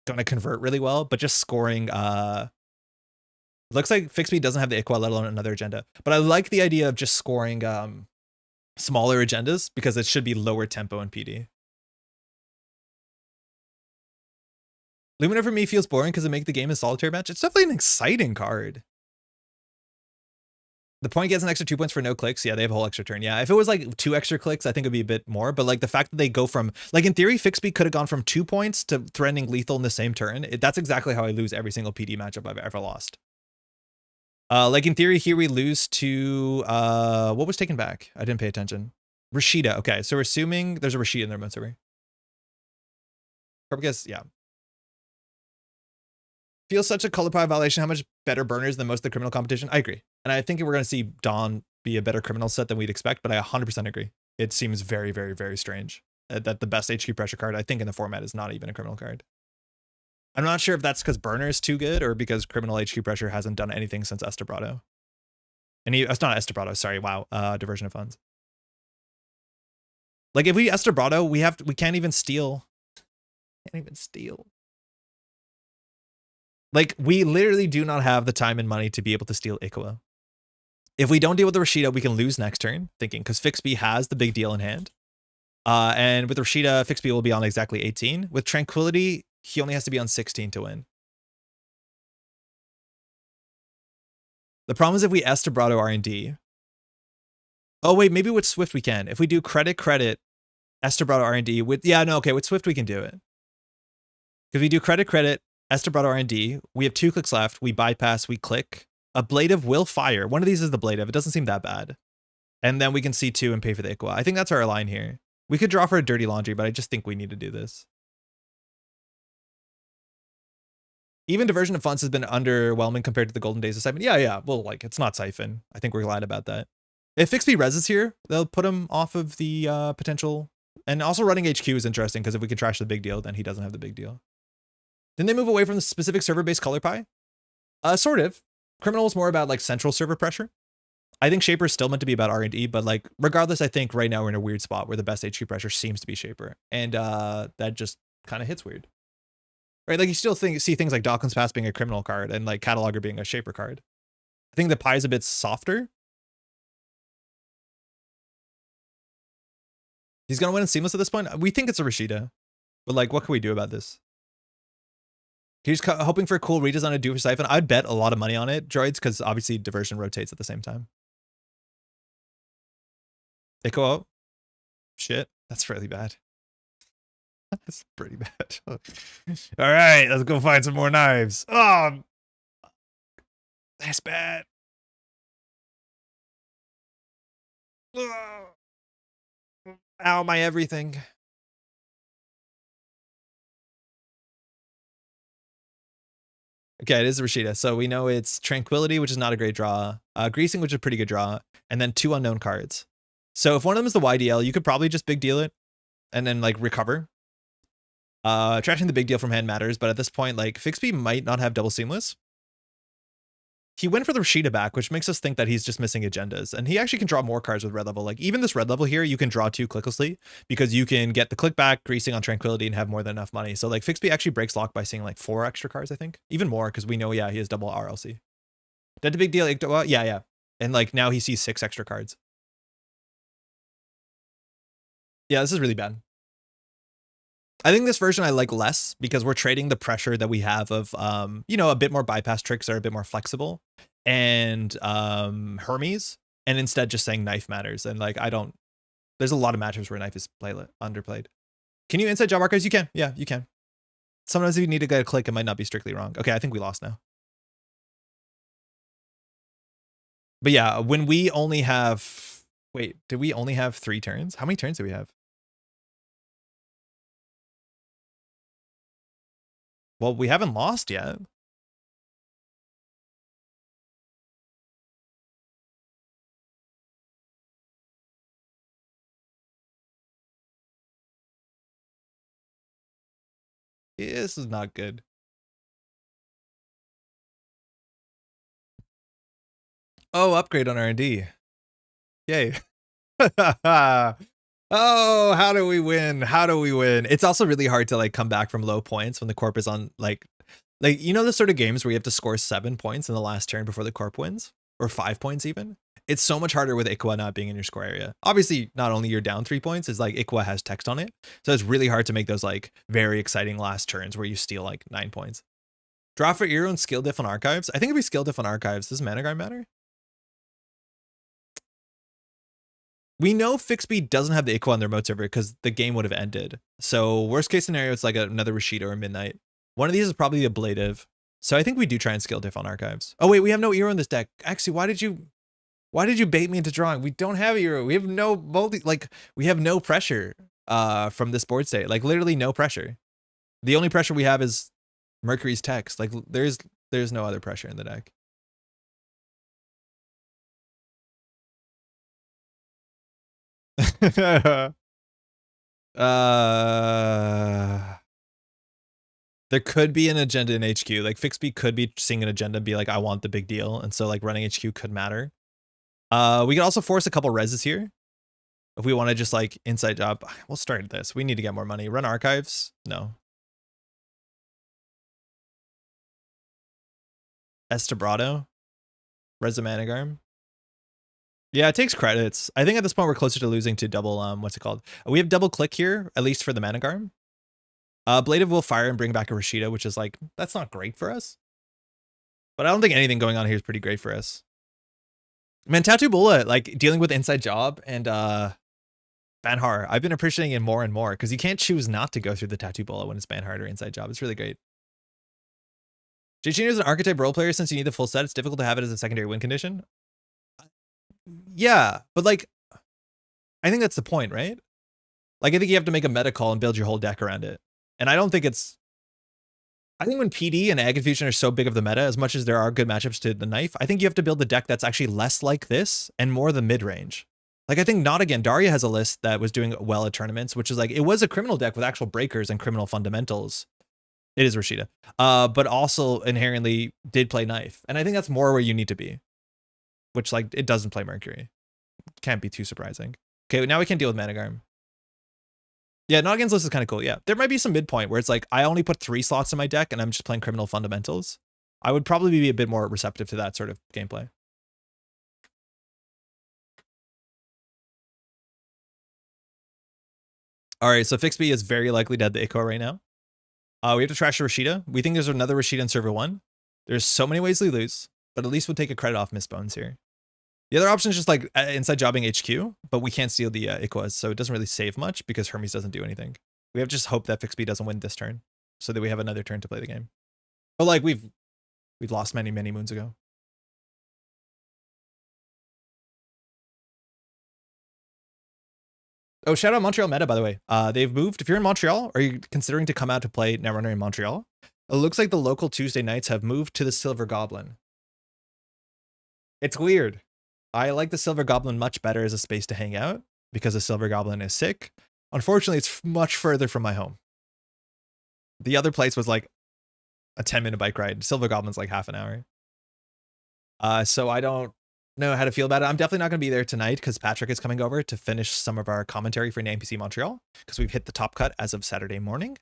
going to convert really well, but just scoring, looks like Fixby doesn't have the Iqua, let alone another agenda. But I like the idea of just scoring smaller agendas because it should be lower tempo in PD. Lumina for me feels boring because it makes the game a solitaire match. It's definitely an exciting card. The point gets an extra 2 points for no clicks. Yeah, they have a whole extra turn. Yeah, if it was like 2 extra clicks, I think it'd be a bit more. But like the fact that they go from, like in theory, Fixby could have gone from 2 points to threatening lethal in the same turn. That's exactly how I lose every single PD matchup I've ever lost. Like in theory, here we lose to, what was taken back? I didn't pay attention. Rashida. Okay, so we're assuming there's a Rashida in there, Mercury. Guess, yeah. Feels such a color pie violation. How much better burners than most of the criminal competition? I agree. And I think we're going to see Dawn be a better criminal set than we'd expect, but I 100% agree. It seems very, very, very strange that the best HQ pressure card, I think, in the format is not even a criminal card. I'm not sure if that's because burner is too good or because criminal HQ pressure hasn't done anything since Estebrado. And it's not Estebrado, sorry, wow, diversion of funds. Like if we Estebrado, we can't even steal. Can't even steal. Like, we literally do not have the time and money to be able to steal Ikawa. If we don't deal with the Rashida, we can lose next turn, thinking, because Fixby has the big deal in hand. And with Rashida, Fixby will be on exactly 18. With Tranquility, he only has to be on 16 to win. The problem is if we Estebrado R&D. Oh, wait, maybe with Swift we can. If we do credit, Estebrado R&D, with Swift we can do it. If we do credit, Estebrado R&D, we have 2 clicks left, we bypass, we click. Ablative will fire. One of these is the Ablative. It doesn't seem that bad. And then we can C2 and pay for the Iqua. I think that's our line here. We could draw for a Dirty Laundry, but I just think we need to do this. Even Diversion of Funds has been underwhelming compared to the Golden Days of Siphon. Yeah. Well, like, it's not Siphon. I think we're glad about that. If Fixby Res is here, they'll put him off of the potential. And also running HQ is interesting because if we can trash the big deal, then he doesn't have the big deal. Didn't they move away from the specific server-based color pie? Sort of. Criminal is more about like central server pressure. I think Shaper is still meant to be about R&D, but like regardless, I think right now we're in a weird spot where the best HQ pressure seems to be Shaper, and that just kind of hits weird, right? Like you still see things like Dawkins Pass being a criminal card and like Cataloger being a Shaper card. I think the pie is a bit softer. He's gonna win in Seamless at this point. We think it's a Rashida, but like, what can we do about this? He's hoping for a cool redesign to do for Siphon. I'd bet a lot of money on it, Droids, because obviously Diversion rotates at the same time. Echo. Shit, that's really bad. That's pretty bad. All right, let's go find some more knives. Oh, that's bad. Ow, my everything. Okay, it is Rashida. So we know it's Tranquility, which is not a great draw. Greasing, which is a pretty good draw. And then 2 unknown cards. So if one of them is the YDL, you could probably just big deal it and then like recover. Trashing the big deal from hand matters, but at this point, like Fixby might not have double Seamless. He went for the Rashida back, which makes us think that he's just missing agendas. And he actually can draw more cards with red level. Like even this red level here, you can draw 2 clicklessly because you can get the click back, Greasing on Tranquility, and have more than enough money. So like Fixby actually breaks lock by seeing like 4 extra cards, I think. Even more, because we know, yeah, he has double RLC. That's a big deal. Yeah. And like now he sees 6 extra cards. Yeah, this is really bad. I think this version I like less because we're trading the pressure that we have of, you know, a bit more bypass tricks that are a bit more flexible and Hermes, and instead just saying knife matters. And like, there's a lot of matchups where knife is underplayed. Can you inside job archives? You can. Yeah, you can. Sometimes if you need to get a click, it might not be strictly wrong. Okay, I think we lost now. But yeah, when we only have, wait, did we only have 3 turns? How many turns do we have? Well, we haven't lost yet. This is not good. Oh, upgrade on R&D. Yay. Oh, how do we win? How do we win? It's also really hard to like come back from low points when the corp is on like you know the sort of games where you have to score 7 points in the last turn before the corp wins, or 5 points even. It's so much harder with Ikwa not being in your score area. Obviously, not only you're down 3 points, is like Ikwa has text on it, so it's really hard to make those like very exciting last turns where you steal like 9 points. Draw for Eero and skill diff on archives. I think if we skill diff on archives, does Mana Guard matter? We know Fixby doesn't have the Ikwa on their remote server because the game would have ended. So worst case scenario, it's like another Rashida or Midnight. One of these is probably the ablative. So I think we do try and skill diff on archives. Oh wait, we have no Eero in this deck. Actually, why did you bait me into drawing? We don't have Eero. We have no we have no pressure from this board state. Like literally no pressure. The only pressure we have is Mercury's text. Like there's no other pressure in the deck. There could be an agenda in HQ. Like Fixby could be seeing an agenda and be like, I want the big deal. And so like running HQ could matter. We could also force a couple reses here. If we want to just like inside job, we'll start this. We need to get more money. Run archives? No. Estabrado? Resomanagarm? Yeah, it takes credits. I think at this point we're closer to losing to double, what's it called? We have double click here, at least for the Managarm. Blade will fire and bring back a Rashida, which is like, that's not great for us. But I don't think anything going on here is pretty great for us. Man, Tattoo Bula, like dealing with inside job and Banhar, I've been appreciating it more and more because you can't choose not to go through the Tattoo Bula when it's Banhar or inside job. It's really great. Jachino is an archetype role player. Since you need the full set, it's difficult to have it as a secondary win condition. Yeah, but like, I think that's the point, right? Like, I think you have to make a meta call and build your whole deck around it. And I don't think it's... I think when PD and Ag Infusion are so big of the meta, as much as there are good matchups to the knife, I think you have to build a deck that's actually less like this and more the mid-range. Like, I think Not Again, Daria has a list that was doing well at tournaments, which is like, it was a criminal deck with actual breakers and criminal fundamentals. It is Rashida. But also inherently did play knife. And I think that's more where you need to be. which like it doesn't play Mercury. Can't be too surprising. Okay, now we can deal with Managarm. Yeah, not against list is kind of cool. Yeah, there might be some midpoint where it's like I only put 3 slots in my deck and I'm just playing Criminal Fundamentals. I would probably be a bit more receptive to that sort of gameplay. All right, so Fixby is very likely dead the Ico right now. We have to trash a Rashida. We think there's another Rashida in server 1. There's so many ways we lose, but at least we'll take a credit off Mistbones here. The other option is just like inside jobbing HQ, but we can't steal the Iquas, so it doesn't really save much because Hermes doesn't do anything. We have to just hope that Fixby doesn't win this turn so that we have another turn to play the game. But like we've lost many moons ago. Oh, shout out Montreal meta, by the way. They've moved. If you're in Montreal, are you considering to come out to play Netrunner in Montreal? It looks like the local Tuesday nights have moved to the Silver Goblin. It's weird. I like the Silver Goblin much better as a space to hang out because the Silver Goblin is sick. Unfortunately, it's much further from my home. The other place was like a 10-minute bike ride. Silver Goblin's like half an hour. So I don't know how to feel about it. I'm definitely not going to be there tonight because Patrick is coming over to finish some of our commentary for NPC Montreal because we've hit the top cut as of Saturday morning.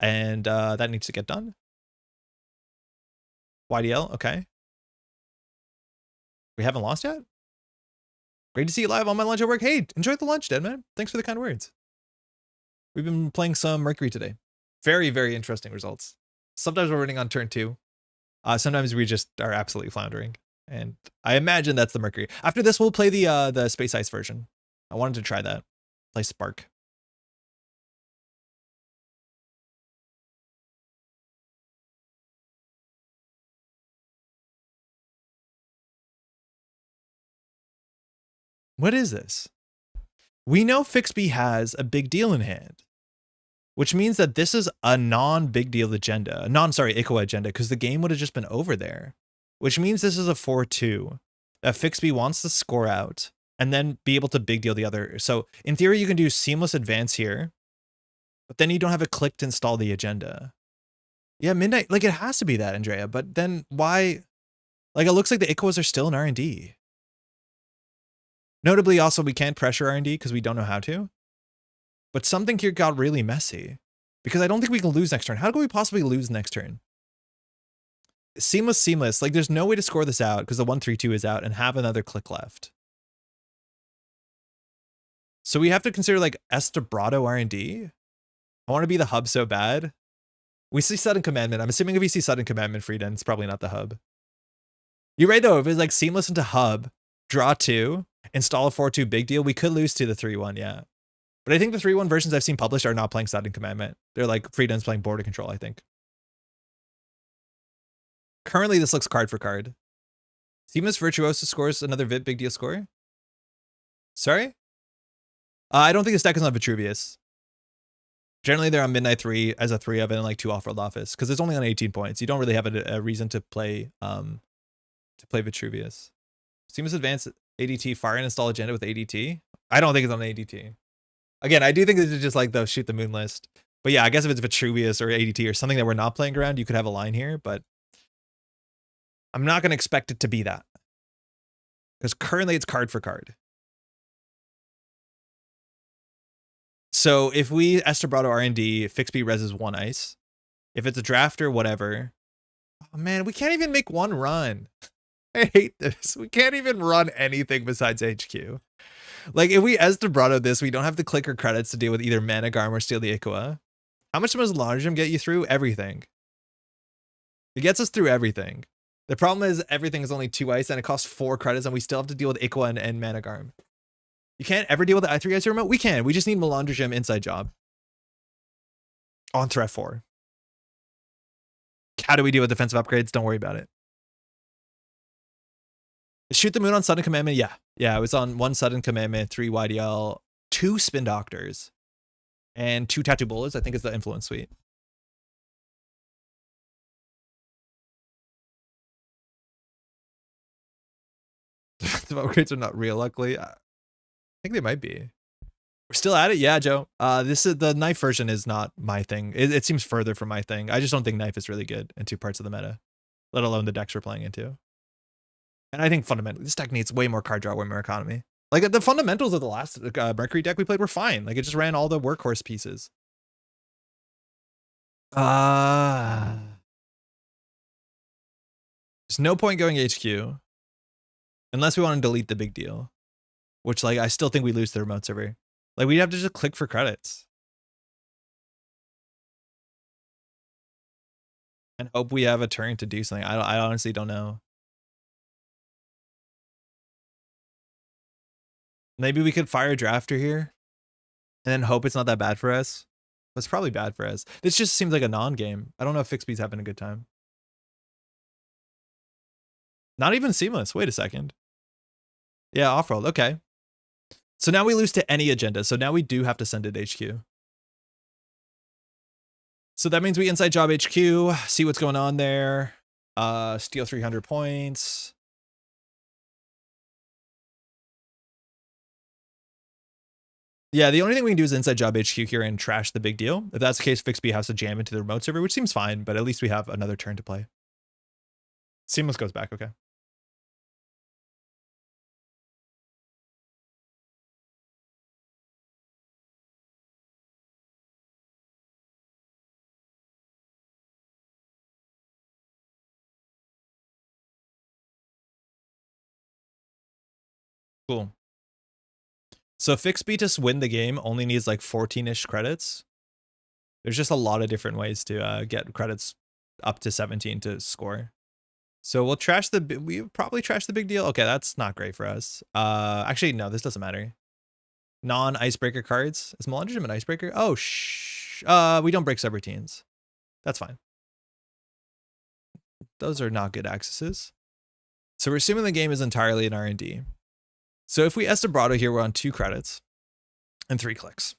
And that needs to get done. YDL, okay. We haven't lost yet? Great to see you live on my lunch at work. Hey, enjoy the lunch, Deadman. Thanks for the kind words. We've been playing some Mercury today. Very, very interesting results. Sometimes we're winning on turn 2. Sometimes we just are absolutely floundering. And I imagine that's the Mercury. After this, we'll play the Space Ice version. I wanted to try that. Play Spark. What is this? We know Fixby has a big deal in hand, which means that this is a non-big deal agenda, Ico agenda, because the game would have just been over there, which means this is a 4-2 that Fixby wants to score out and then be able to big deal the other. So in theory, you can do seamless advance here, but then you don't have a click to install the agenda. Yeah, midnight, like it has to be that, Andrea, but then why? Like it looks like the Icos are still in R&D. Notably, also, we can't pressure R&D because we don't know how to. But something here got really messy because I don't think we can lose next turn. How could we possibly lose next turn? Seamless. Like, there's no way to score this out because the 1-3-2 is out and have another click left. So we have to consider, like, Estabrado R&D. I want to be the hub so bad. We see Sudden Commandment. I'm assuming if we see Sudden Commandment, Frieden, it's probably not the hub. You're right, though. If it's, like, seamless into hub, draw 2, install a 4-2 big deal, we could lose to the 3-1, yeah. But I think the 3-1 versions I've seen published are not playing Sudden Commandment. They're like Frieden's playing Border Control, I think. Currently, this looks card for card. Seamus Virtuoso scores another big deal score. Sorry? I don't think this deck is on Vitruvius. Generally, they're on Midnight 3 as a 3 of it and like 2 off-world office because it's only on 18 points. You don't really have a reason to play Vitruvius. Seamus Advance ADT fire and install agenda with ADT. I don't think it's on ADT. Again, I do think this is just like the shoot the moon list. But yeah, I guess if it's Vitruvius or ADT or something that we're not playing around, you could have a line here, but I'm not going to expect it to be that. Because currently it's card for card. So if we Estabrado R&D, Fixby reses 1 ice. If it's a draft or whatever. Oh man, we can't even make one run. I hate this. We can't even run anything besides HQ. Like, if we Estabrado this, we don't have the clicker credits to deal with either Managarm or Steal the Icoa. How much does Laundrum get you through? Everything. It gets us through everything. The problem is everything is only 2 ice and it costs 4 credits and we still have to deal with Icoa and Managarm. You can't ever deal with the I3 ice remote? We can. We just need Melandrigem inside job. On threat 4. How do we deal with defensive upgrades? Don't worry about it. Shoot the moon on Sudden Commandment? Yeah. Yeah, it was on 1 Sudden Commandment, 3 YDL, 2 Spin Doctors, and 2 Tattoo Bullets, I think is the Influence Suite. The upgrades are not real, luckily. I think they might be. We're still at it? Yeah, Joe. This is the knife version is not my thing. It seems further from my thing. I just don't think knife is really good in 2 parts of the meta, let alone the decks we're playing into. And I think fundamentally, this deck needs way more card draw, way more economy. Like, the fundamentals of the last Mercury deck we played were fine. Like, it just ran all the workhorse pieces. There's no point going HQ. Unless we want to delete the big deal. Which, like, I still think we lose the remote server. Like, we'd have to just click for credits. And hope we have a turn to do something. I honestly don't know. Maybe we could fire a drafter here. And then hope it's not that bad for us. But it's probably bad for us. This just seems like a non-game. I don't know if Fixby's having a good time. Not even seamless. Wait a second. Yeah, off-rolled. Okay. So now we lose to any agenda. So now we do have to send it HQ. So that means we inside job HQ, see what's going on there. Steal 300 points. Yeah, the only thing we can do is inside job HQ here and trash the big deal. If that's the case, Fixby has to jam into the remote server, which seems fine, but at least we have another turn to play. Seamless goes back, okay. Cool. So Fixby to win the game only needs like 14-ish credits. There's just a lot of different ways to get credits up to 17 to score. So we'll trash we probably trash the big deal. Okay, that's not great for us. Actually, no, this doesn't matter. Non-icebreaker cards. Is Melandrium an icebreaker? Oh, we don't break subroutines. That's fine. Those are not good accesses. So we're assuming the game is entirely in R&D. So if we Estabrado here, we're on 2 credits and 3 clicks.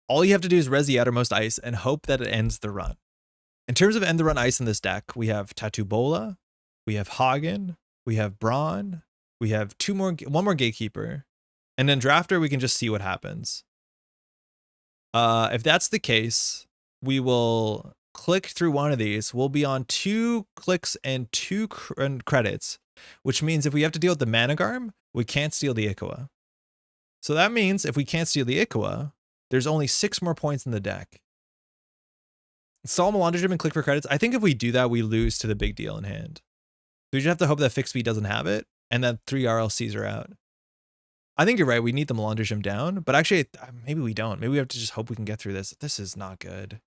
All you have to do is res the outermost ice and hope that it ends the run. In terms of end the run ice in this deck, we have Tattoo Bola, we have Hagen, we have Braun, we have one more Gatekeeper, and then Drafter, we can just see what happens. If that's the case, we will click through one of these. We'll be on 2 clicks and 2 credits, which means if we have to deal with the Managarm, we can't steal the Ikoa. So that means if we can't steal the Ikoa, there's only 6 more points in the deck. Install Melandrium and click for credits. I think if we do that, we lose to the big deal in hand. So we just have to hope that Fixby doesn't have it, and that 3 RLCs are out. I think you're right. We need the Melandrium down, but actually, maybe we don't. Maybe we have to just hope we can get through this. This is not good.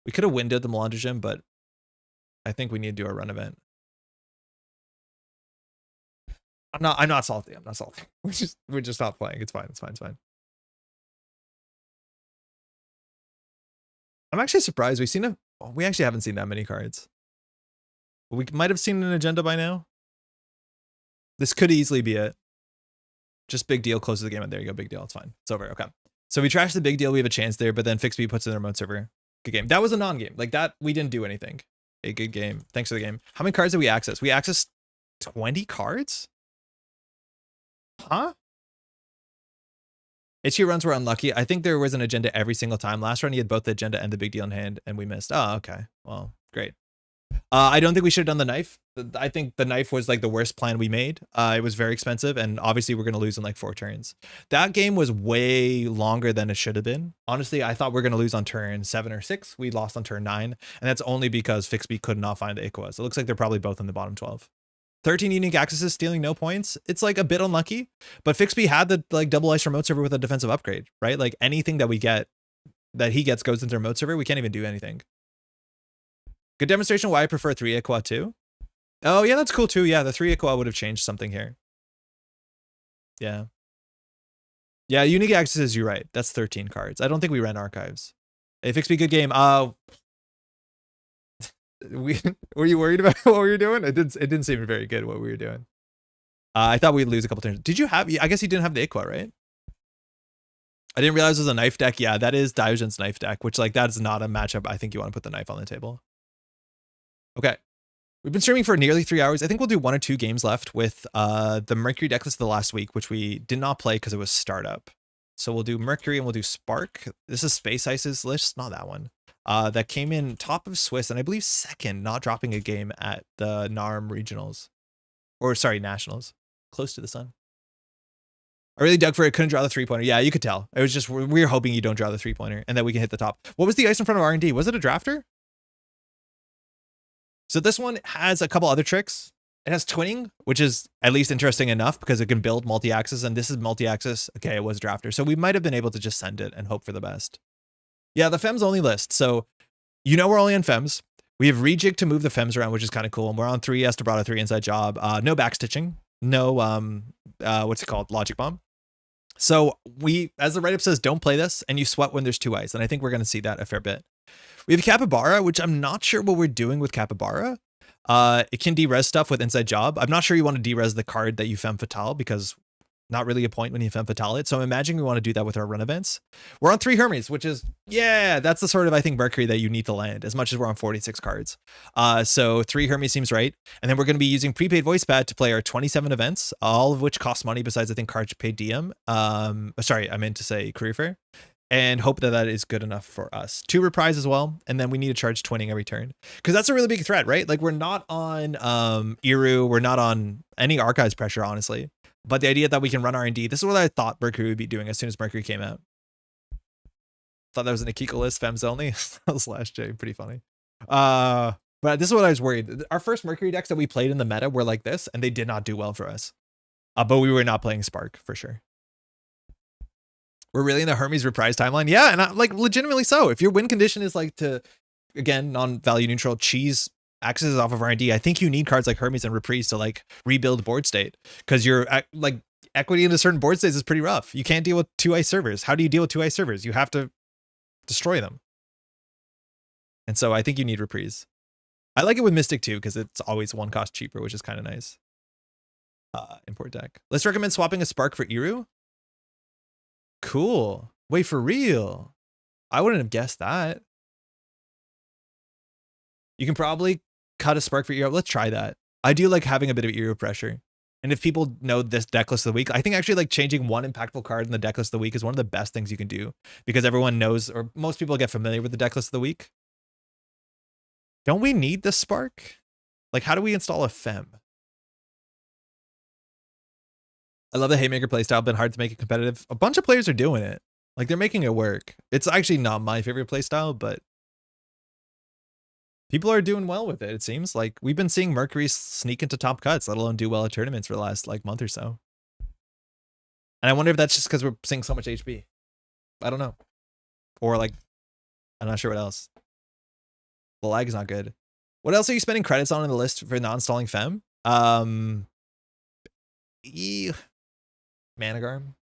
We could have windowed the Melandrium, but I think we need to do a run event. I'm not salty. I'm not salty. We're just not playing. It's fine. It's fine. It's fine. I'm actually surprised we actually haven't seen that many cards. We might have seen an agenda by now. This could easily be it. Just big deal, closes the game, and there you go, big deal. It's fine. It's over. Okay. So we trash the big deal. We have a chance there, but then Fixby puts in the remote server. Good game. That was a non-game. Like that, we didn't do anything. A good game. Thanks for the game. How many cards did we access? We accessed 20 cards? Huh? HQ runs were unlucky. I think there was an agenda every single time. Last run, he had both the agenda and the big deal in hand, and we missed. Oh, okay. Well, great. I don't think we should have done the knife. I think the knife was like the worst plan we made. It was very expensive, and obviously we're going to lose in like 4 turns. That game was way longer than it should have been. Honestly, I thought we were going to lose on turn 7 or 6. We lost on turn 9, and that's only because Fixby could not find the Ikoas. It looks like they're probably both in the bottom 12. 13 unique accesses, stealing no points. It's like a bit unlucky, but Fixby had the like double ice remote server with a defensive upgrade, right? Like anything that we get, that he gets goes into remote server. We can't even do anything. Good demonstration why I prefer 3 Aqua too. Oh yeah, that's cool too. Yeah, the 3 Aqua would have changed something here. Yeah. Yeah, unique accesses, you're right. That's 13 cards. I don't think we ran archives. Hey, Fixby, good game. Were you worried about what we were doing? It didn't seem very good what we were doing. I thought we'd lose a couple turns. Did you have? I guess you didn't have the Aqua, right? I didn't realize it was a knife deck. Yeah, that is Diogen's knife deck, which like that's not a matchup. I think you want to put the knife on the table. Okay. We've been streaming for nearly 3 hours. I think we'll do 1 or 2 games left with the Mercury decklist of the last week, which we did not play because it was startup. So we'll do Mercury and we'll do Spark. This is Space Ice's list, not that one. That came in top of Swiss and I believe second, not dropping a game at the NARM regionals. Or sorry, Nationals. Close to the sun. I really dug for it. Couldn't draw the 3-pointer. Yeah, you could tell. It was just, we were hoping you don't draw the 3-pointer and that we can hit the top. What was the ice in front of R&D? Was it a drafter? So this one has a couple other tricks. It has twinning, which is at least interesting enough because it can build multi-axis, and this is multi-axis. Okay, it was drafter. So we might have been able to just send it and hope for the best. Yeah, the Fems only list. So you know we're only on Fems. We have rejig to move the Fems around, which is kind of cool. And we're on 3 Estabrado, 3 Inside Job. No backstitching. No, what's it called? Logic Bomb. So we, as the write-up says, don't play this, and you sweat when there's 2 ice. And I think we're going to see that a fair bit. We have Capybara, which I'm not sure what we're doing with Capybara. It can derez stuff with Inside Job. I'm not sure you want to derez the card that you femme fatale because not really a point when you femme fatale it. So I'm imagining we want to do that with our run events. We're on 3 Hermes, which is, yeah, that's the sort of, I think, Mercury that you need to land as much as we're on 46 cards. So 3 Hermes seems right. And then we're going to be using prepaid voice pad to play our 27 events, all of which cost money besides, I think, cards paid DM. Sorry, I meant to say career fair. And hope that that is good enough for us. 2 reprise as well. And then we need to charge twinning every turn. Because that's a really big threat, right? Like we're not on Iru. We're not on any archives pressure, honestly. But the idea that we can run R&D, this is what I thought Mercury would be doing as soon as Mercury came out. Thought that was an Akiko list, Fems only. That was last J, pretty funny. But this is what I was worried. Our first Mercury decks that we played in the meta were like this, and they did not do well for us. But we were not playing Spark, for sure. We're really in the Hermes reprise timeline. Yeah, and like legitimately so. If your win condition is like to, again, non-value neutral, cheese axes off of R&D, I think you need cards like Hermes and reprise to like rebuild board state. Because you're like equity into certain board states is pretty rough. You can't deal with 2 ice servers. How do you deal with 2 ice servers? You have to destroy them. And so I think you need reprise. I like it with Mystic too, because it's always 1 cost cheaper, which is kind of nice. Import deck. Let's recommend swapping a Spark for Iru. Cool. Wait, for real? I wouldn't have guessed that. You can probably cut a Spark for Iru. Let's try that. I do like having a bit of Iru pressure. And if people know this deck list of the week, I think actually like changing 1 impactful card in the deck list of the week is one of the best things you can do because everyone knows, or most people get familiar with the deck list of the week. Don't we need the Spark? Like, how do we install a Fem? I love the Haymaker playstyle. Been hard to make it competitive. A bunch of players are doing it. Like they're making it work. It's actually not my favorite playstyle, but people are doing well with it. It seems like we've been seeing Mercury sneak into top cuts, let alone do well at tournaments for the last like month or so. And I wonder if that's just because we're seeing so much HB. I don't know. Or like, I'm not sure what else. The lag is not good. What else are you spending credits on in the list for non-stalling Fem? Managarm.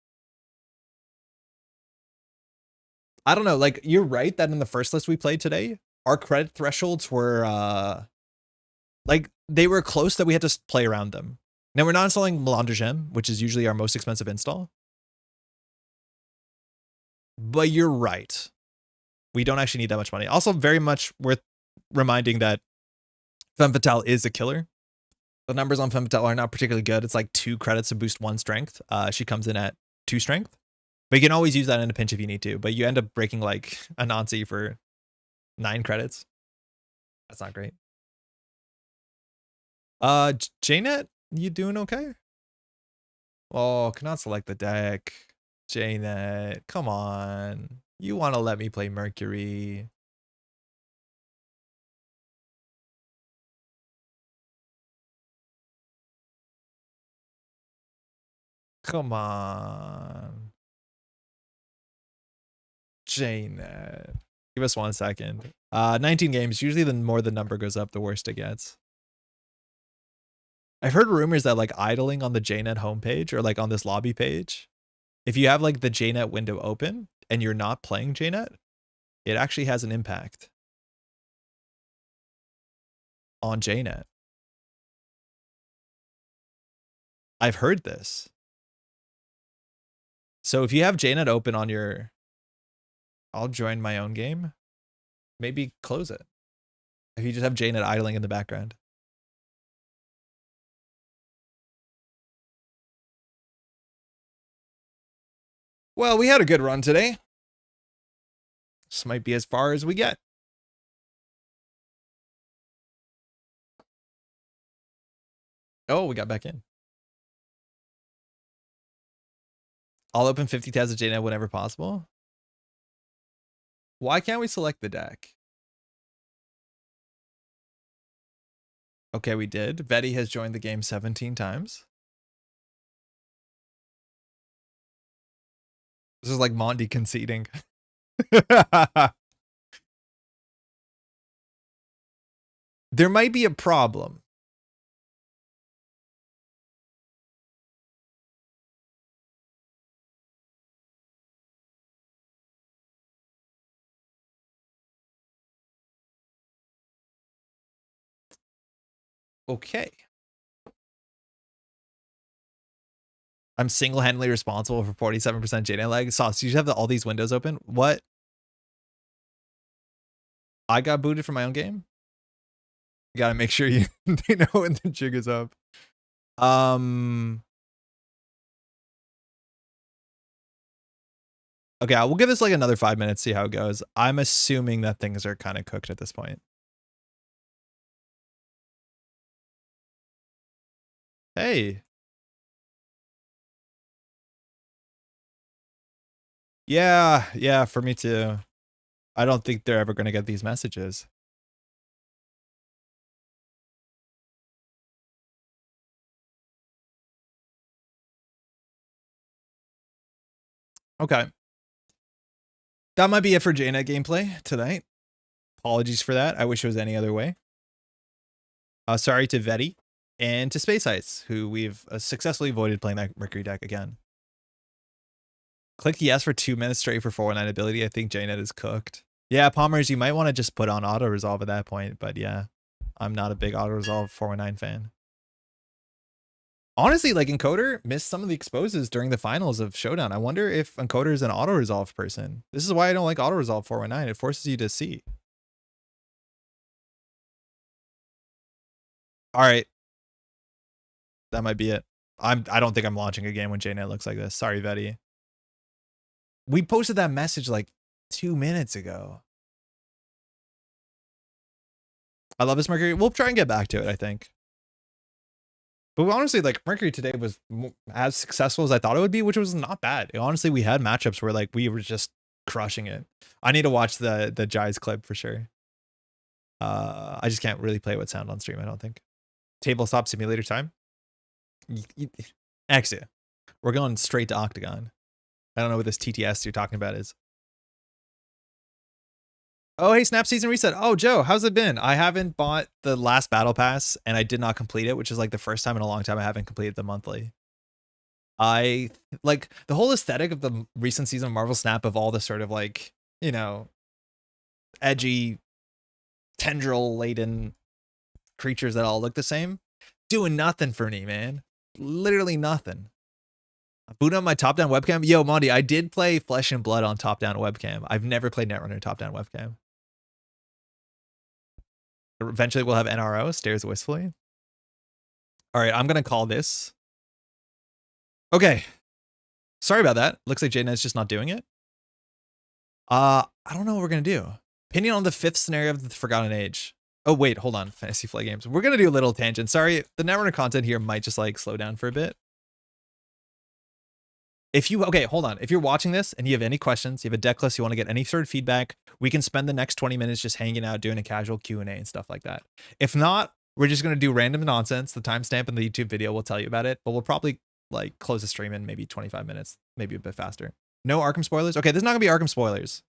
I don't know, like you're right that in the first list we played today, our credit thresholds were like they were close that we had to play around them. Now we're not installing Melandre Gem, which is usually our most expensive install. But you're right. We don't actually need that much money. Also very much worth reminding that Femme Fatale is a killer. The numbers on Femme Fatale are not particularly good. It's like 2 credits to boost 1 strength. She comes in at 2 strength. But you can always use that in a pinch if you need to. But you end up breaking like a Nancy for 9 credits. That's not great. JNet, you doing okay? Oh, cannot select the deck. JNet, come on. You want to let me play Mercury. Come on. JNet. Give us 1 second. 19 games. Usually the more the number goes up, the worse it gets. I've heard rumors that like idling on the JNet homepage or like on this lobby page, if you have like the JNet window open and you're not playing JNet, it actually has an impact on JNet. I've heard this. So if you have JNet open on your, I'll join my own game, maybe close it. If you just have JNet idling in the background. Well, we had a good run today. This might be as far as we get. Oh, we got back in. I'll open 50 tabs of JNet whenever possible. Why can't we select the deck? Okay, we did. Vetty has joined the game 17 times. This is like Monty conceding. There might be a problem. Okay. I'm single-handedly responsible for 47% JNet lag. Sauce, you have all these windows open? What? I got booted from my own game? You gotta make sure you they know when the jig is up. Okay, we'll give this like another 5 minutes, see how it goes. I'm assuming that things are kind of cooked at this point. Hey. Yeah, for me too. I don't think they're ever going to get these messages. Okay. That might be it for JNet gameplay tonight. Apologies for that. I wish it was any other way. Sorry to Vetty and to Space Heights, who we've successfully avoided playing that Mercury deck again. Click yes for 2 minutes straight for 419 ability. I think JNet is cooked. Yeah, Palmers, you might want to just put on auto resolve at that point, but yeah, I'm not a big auto resolve 419 fan. Honestly, like Encoder missed some of the exposes during the finals of Showdown. I wonder if Encoder is an auto resolve person. This is why I don't like auto resolve 419. It forces you to see. All right. That might be it. I don't think I'm launching a game when JNet looks like this. Sorry, Vetty. We posted that message like 2 minutes ago. I love this Mercury. We'll try and get back to it, I think. But honestly, like Mercury today was as successful as I thought it would be, which was not bad. Honestly, we had matchups where like we were just crushing it. I need to watch the Jai's clip for sure. I just can't really play with sound on stream, I don't think. Tabletop simulator time. Actually, we're going straight to Octagon. I don't know what this TTS you're talking about is. Oh, hey, Snap Season Reset. Oh, Joe, how's it been? I haven't bought the last Battle Pass, and I did not complete it, which is like the first time in a long time I haven't completed the monthly. I like the whole aesthetic of the recent season of Marvel Snap of all the sort of like, you know, edgy, tendril-laden creatures that all look the same. Doing nothing for me, man. Literally nothing. Boot up my top-down webcam. Yo, Monty, I did play Flesh and Blood on top-down webcam. I've never played Netrunner top-down webcam. Eventually we'll have NRO, stares wistfully. All right, I'm going to call this. Okay. Sorry about that. Looks like JNet's just not doing it. I don't know what we're going to do. Opinion on the 5th scenario of the Forgotten Age. Oh, wait, hold on. Fantasy Flight Games. We're going to do a little tangent. Sorry, the Netrunner content here might just like slow down for a bit. If you, okay, hold on. If you're watching this and you have any questions, you have a deck list, you want to get any sort of feedback, we can spend the next 20 minutes just hanging out, doing a casual Q&A and stuff like that. If not, we're just going to do random nonsense. The timestamp in the YouTube video will tell you about it, but we'll probably like close the stream in maybe 25 minutes, maybe a bit faster. No Arkham spoilers. Okay, this is not gonna be Arkham spoilers,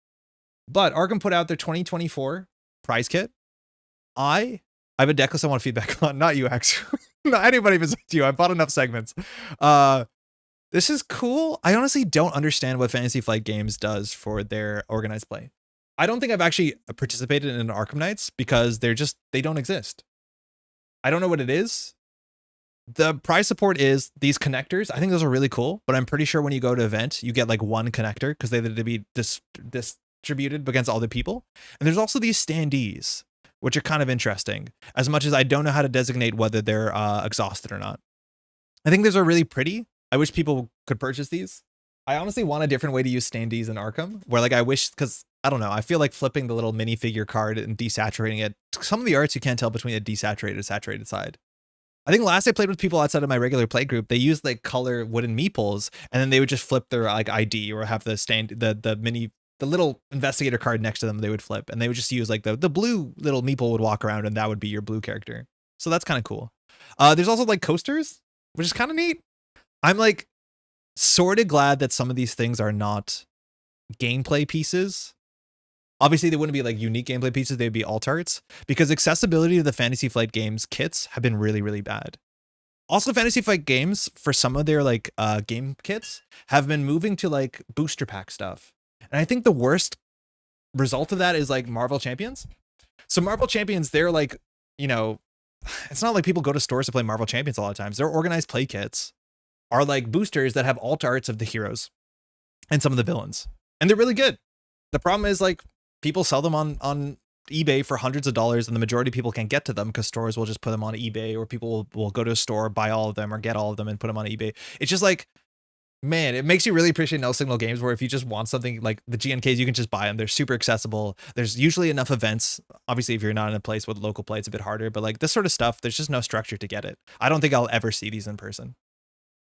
but Arkham put out their 2024 prize kit. I have a deck list I want feedback on, not you, actually. Not anybody besides you. I bought enough segments. This is cool. I honestly don't understand what Fantasy Flight Games does for their organized play. I don't think I've actually participated in Arkham Nights because they don't exist. I don't know what it is. The prize support is these connectors. I think those are really cool, but I'm pretty sure when you go to event, you get like one connector because they have to be distributed against all the people. And there's also these standees, which are kind of interesting, as much as I don't know how to designate whether they're exhausted or not. I think those are really pretty. I wish people could purchase these. I honestly want a different way to use standees in Arkham, where like I wish, because I don't know, I feel like flipping the little minifigure card and desaturating it. Some of the arts you can't tell between a desaturated and saturated side. I think last I played with people outside of my regular play group, they used like color wooden meeples, and then they would just flip their like ID or have the little investigator card next to them. They would flip, and they would just use like the blue little meeple would walk around, and that would be your blue character. So that's kind of cool. There's also like coasters, which is kind of neat. I'm like sort of glad that some of these things are not gameplay pieces. Obviously, they wouldn't be like unique gameplay pieces. They'd be alt arts, because accessibility to the Fantasy Flight games kits have been really, really bad. Also, Fantasy Flight games, for some of their like game kits, have been moving to like booster pack stuff. And I think the worst result of that is like Marvel Champions. So Marvel Champions, they're like, you know, it's not like people go to stores to play Marvel Champions a lot of times. Their organized play kits are like boosters that have alt arts of the heroes and some of the villains. And they're really good. The problem is like people sell them on eBay for hundreds of dollars, and the majority of people can't get to them because stores will just put them on eBay, or people will go to a store, buy all of them or get all of them and put them on eBay. It's just like, man, it makes you really appreciate no signal games where if you just want something like the GNKs, you can just buy them. They're super accessible. There's usually enough events. Obviously, if you're not in a place with local play, it's a bit harder, but like this sort of stuff, there's just no structure to get it. I don't think I'll ever see these in person.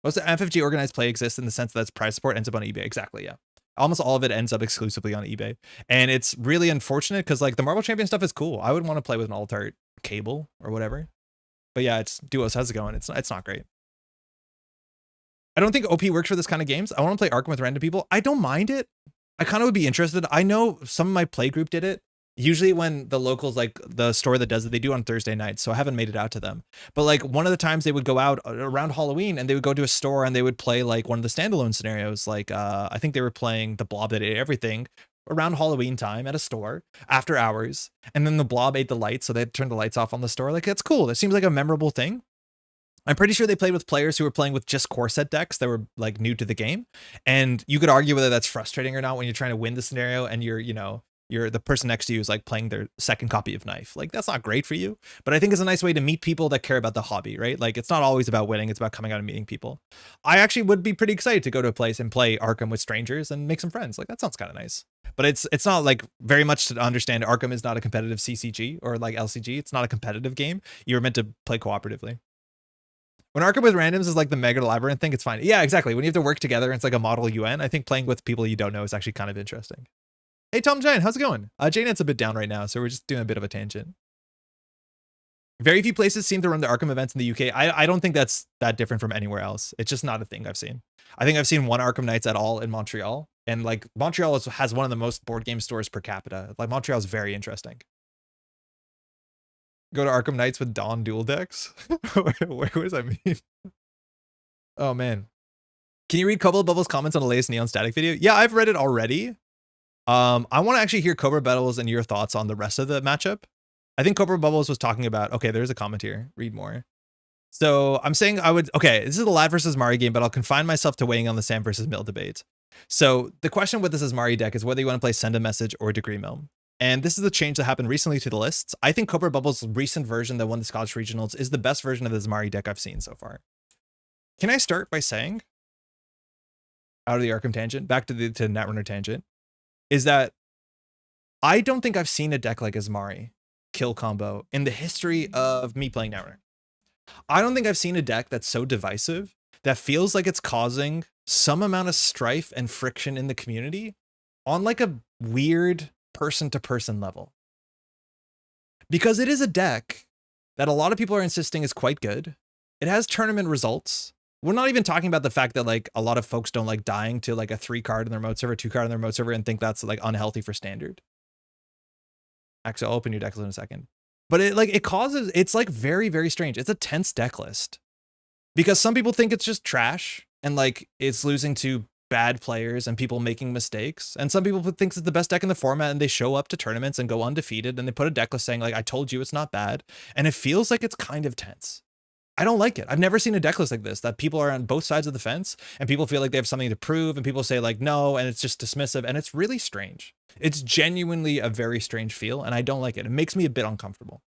Most of FFG organized play exists in the sense that its prize support ends up on eBay. Exactly, yeah. Almost all of it ends up exclusively on eBay. And it's really unfortunate because like the Marvel Champion stuff is cool. I would want to play with an alt art cable or whatever. But yeah, it's Duos, how's it going? It's not great. I don't think OP works for this kind of games. I want to play Arkham with random people. I don't mind it. I kind of would be interested. I know some of my play group did it. Usually when the locals, like the store that does it, they do on Thursday nights. So I haven't made it out to them. But like one of the times they would go out around Halloween and they would go to a store and they would play like one of the standalone scenarios. Like I think they were playing the Blob that ate everything around Halloween time at a store after hours. And then the Blob ate the lights. So they'd turn the lights off on the store. Like, that's cool. That seems like a memorable thing. I'm pretty sure they played with players who were playing with just core set decks that were like new to the game. And you could argue whether that's frustrating or not when you're trying to win the scenario and you're the person next to you is like playing their second copy of Knife. Like, that's not great for you, but I think it's a nice way to meet people that care about the hobby, right? Like, it's not always about winning. It's about coming out and meeting people. I actually would be pretty excited to go to a place and play Arkham with strangers and make some friends. Like, that sounds kind of nice, but it's not like very much to understand. Arkham is not a competitive CCG or like LCG. It's not a competitive game. You're meant to play cooperatively. When Arkham with randoms is like the Mega Labyrinth thing, it's fine. Yeah, exactly. When you have to work together and it's like a model UN, I think playing with people you don't know is actually kind of interesting. Hey, Tom Jane, how's it going? Janet's a bit down right now, so we're just doing a bit of a tangent. Very few places seem to run the Arkham events in the UK. I don't think that's that different from anywhere else. It's just not a thing I've seen. I think I've seen one Arkham Nights at all in Montreal. And like Montreal has one of the most board game stores per capita. Like Montreal is very interesting. Go to Arkham Nights with Dawn dual decks? What does that mean? Oh, man. Can you read Cobalt Bubble's comments on the latest Neon Static video? Yeah, I've read it already. I want to actually hear Cobra Battles and your thoughts on the rest of the matchup. I think Cobra Bubbles was talking about, okay, there's a comment here. Read more. So I'm saying okay, this is the Lad versus Mari game, but I'll confine myself to weighing on the Sam versus Mill debate. So the question with this Azmari deck is whether you want to play Send a Message or Degree Mill. And this is the change that happened recently to the lists. I think Cobra Bubble's recent version that won the Scottish Regionals is the best version of the Azmari deck I've seen so far. Can I start by saying, out of the Arkham Tangent, back to Netrunner Tangent, is that I don't think I've seen a deck like Azmari kill combo in the history of me playing Netrunner. I don't think I've seen a deck that's so divisive that feels like it's causing some amount of strife and friction in the community on like a weird person-to-person level. Because it is a deck that a lot of people are insisting is quite good. It has tournament results. We're not even talking about the fact that like a lot of folks don't like dying to like a 3-card in their remote server, 2-card in their remote server and think that's like unhealthy for standard. Actually, I'll open your deck list in a second. But it's like very, very strange. It's a tense deck list because some people think it's just trash and like it's losing to bad players and people making mistakes. And some people think it's the best deck in the format and they show up to tournaments and go undefeated and they put a deck list saying like, I told you it's not bad. And it feels like it's kind of tense. I don't like it. I've never seen a deck list like this, that people are on both sides of the fence and people feel like they have something to prove and people say like, no, and it's just dismissive. And it's really strange. It's genuinely a very strange feel and I don't like it. It makes me a bit uncomfortable.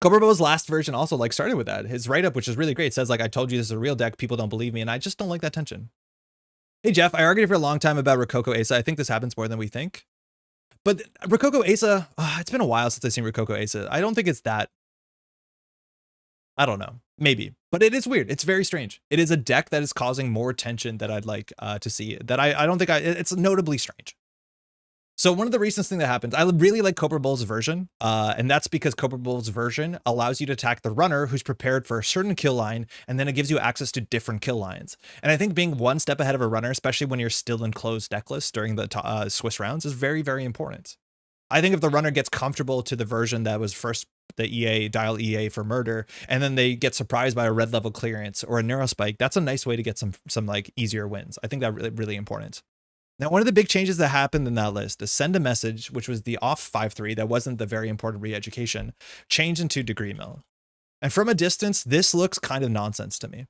Kobrabo's last version also like started with that. His write-up, which is really great, says like, I told you this is a real deck. People don't believe me. And I just don't like that tension. Hey, Jeff, I argued for a long time about Rococo Asa. I think this happens more than we think. But Rococo Asa, it's been a while since I've seen Rococo Asa. I don't think it's that I don't know. Maybe. But it is weird. It's very strange. It is a deck that is causing more tension that I'd like to see. That I don't think it's notably strange. So one of the recent things that happens, I really like Cobra Bull's version, and that's because Cobra Bull's version allows you to attack the runner who's prepared for a certain kill line, and then it gives you access to different kill lines. And I think being one step ahead of a runner, especially when you're still in closed deck lists during the Swiss rounds, is very, very important. I think if the runner gets comfortable to the version that was first the dial EA for murder, and then they get surprised by a red level clearance or a neurospike, that's a nice way to get some like easier wins. I think that really important. Now, one of the big changes that happened in that list is send a message, which was the off 5/3 that wasn't the very important Reeducation, changed into degree mill. And from a distance, this looks kind of nonsense to me.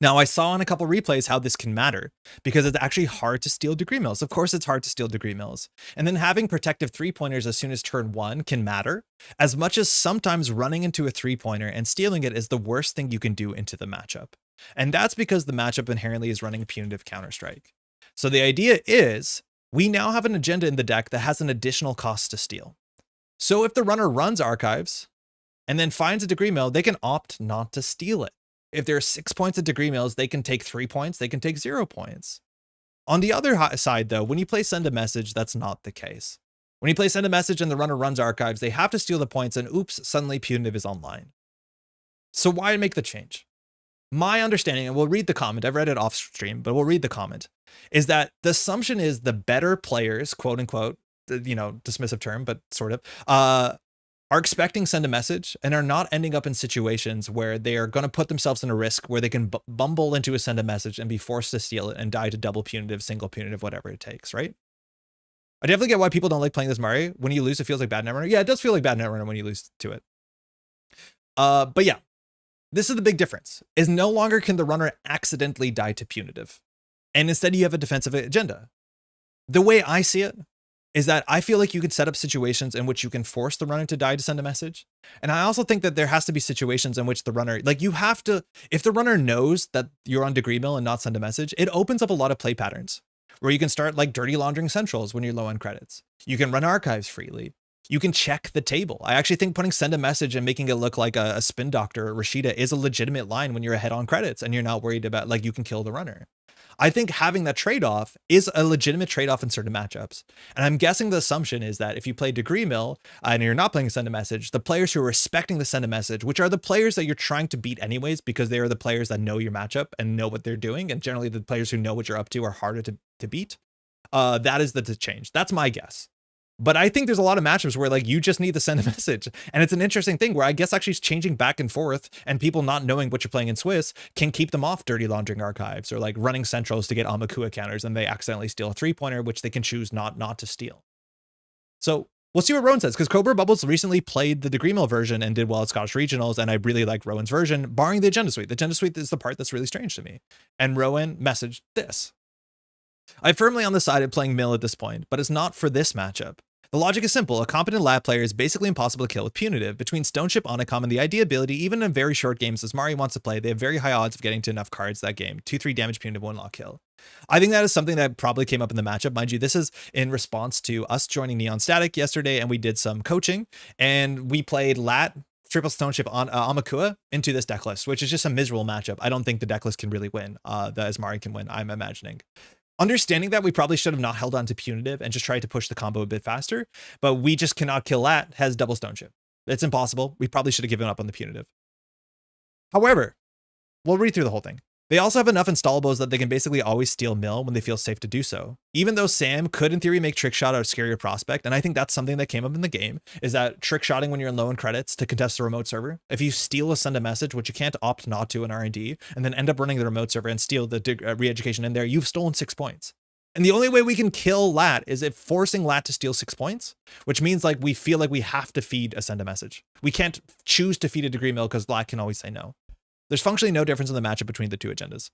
Now, I saw in a couple replays how this can matter, because it's actually hard to steal degree mills. Of course, it's hard to steal degree mills. And then having protective 3-pointers as soon as turn 1 can matter, as much as sometimes running into a 3-pointer and stealing it is the worst thing you can do into the matchup. And that's because the matchup inherently is running punitive Counterstrike. So the idea is we now have an agenda in the deck that has an additional cost to steal. So if the runner runs archives and then finds a degree mill, they can opt not to steal it. If there are 6 points of degree mills, they can take 3 points, they can take 0 points. On the other side, though, when you play send a message, that's not the case. When you play send a message and the runner runs archives, they have to steal the points and oops, suddenly punitive is online. So why make the change? My understanding, and we'll read the comment, I've read it off stream, but we'll read the comment, is that the assumption is the better players, quote unquote, dismissive term, but sort of, are expecting send a message and are not ending up in situations where they are going to put themselves in a risk where they can bumble into a send a message and be forced to steal it and die to double punitive, single punitive, whatever it takes, right? I definitely get why people don't like playing this Mario. When you lose, it feels like bad Netrunner. Yeah, it does feel like bad Netrunner when you lose to it. But yeah. This is the big difference, is no longer can the runner accidentally die to punitive. And instead you have a defensive agenda. The way I see it is that I feel like you could set up situations in which you can force the runner to die to send a message. And I also think that there has to be situations in which the runner, like you have to, if the runner knows that you're on degree mill and not send a message, it opens up a lot of play patterns where you can start like dirty laundering centrals when you're low on credits. You can run archives freely. You can check the table. I actually think putting send a message and making it look like a spin doctor or Rashida is a legitimate line when you're ahead on credits and you're not worried about like you can kill the runner. I think having that trade-off is a legitimate trade-off in certain matchups. And I'm guessing the assumption is that if you play degree mill and you're not playing send a message, the players who are respecting the send a message, which are the players that you're trying to beat anyways, because they are the players that know your matchup and know what they're doing. And generally the players who know what you're up to are harder to beat. That is the change. That's my guess. But I think there's a lot of matchups where like you just need to send a message. And it's an interesting thing where I guess actually changing back and forth and people not knowing what you're playing in Swiss can keep them off dirty laundering archives or like running centrals to get Amakua counters and they accidentally steal a 3-pointer, which they can choose not to steal. So we'll see what Rowan says, because Cobra Bubbles recently played the degree mill version and did well at Scottish Regionals, and I really like Rowan's version, barring the agenda suite. The agenda suite is the part that's really strange to me. And Rowan messaged this. I'm firmly on the side of playing mill at this point, but it's not for this matchup. The logic is simple. A competent lab player is basically impossible to kill with punitive. Between Stoneship, Onicom, and the ID ability, even in very short games as Azmari wants to play, they have very high odds of getting to enough cards that game. 2-3 damage, punitive, 1 lock kill. I think that is something that probably came up in the matchup. Mind you, this is in response to us joining Neon Static yesterday, and we did some coaching, and we played Lat, Triple Stoneship on Amakua into this deck list, which is just a miserable matchup. I don't think the deck list can really win. The Azmari can win, I'm imagining. Understanding that, we probably should have not held on to punitive and just tried to push the combo a bit faster, but we just cannot kill Lat has double Stoneship. It's impossible. We probably should have given up on the punitive. However, we'll read through the whole thing. They also have enough installables that they can basically always steal mill when they feel safe to do so. Even though Sam could in theory make trick shot a scarier prospect, and I think that's something that came up in the game, is that trick shotting when you're in low in credits to contest a remote server. If you steal a send a message, which you can't opt not to in R&D, and then end up running the remote server and steal the Reeducation in there, you've stolen 6 points. And the only way we can kill Lat is if forcing Lat to steal 6 points, which means like we feel like we have to feed a send a message. We can't choose to feed a degree mill because Lat can always say no. There's functionally no difference in the matchup between the two agendas.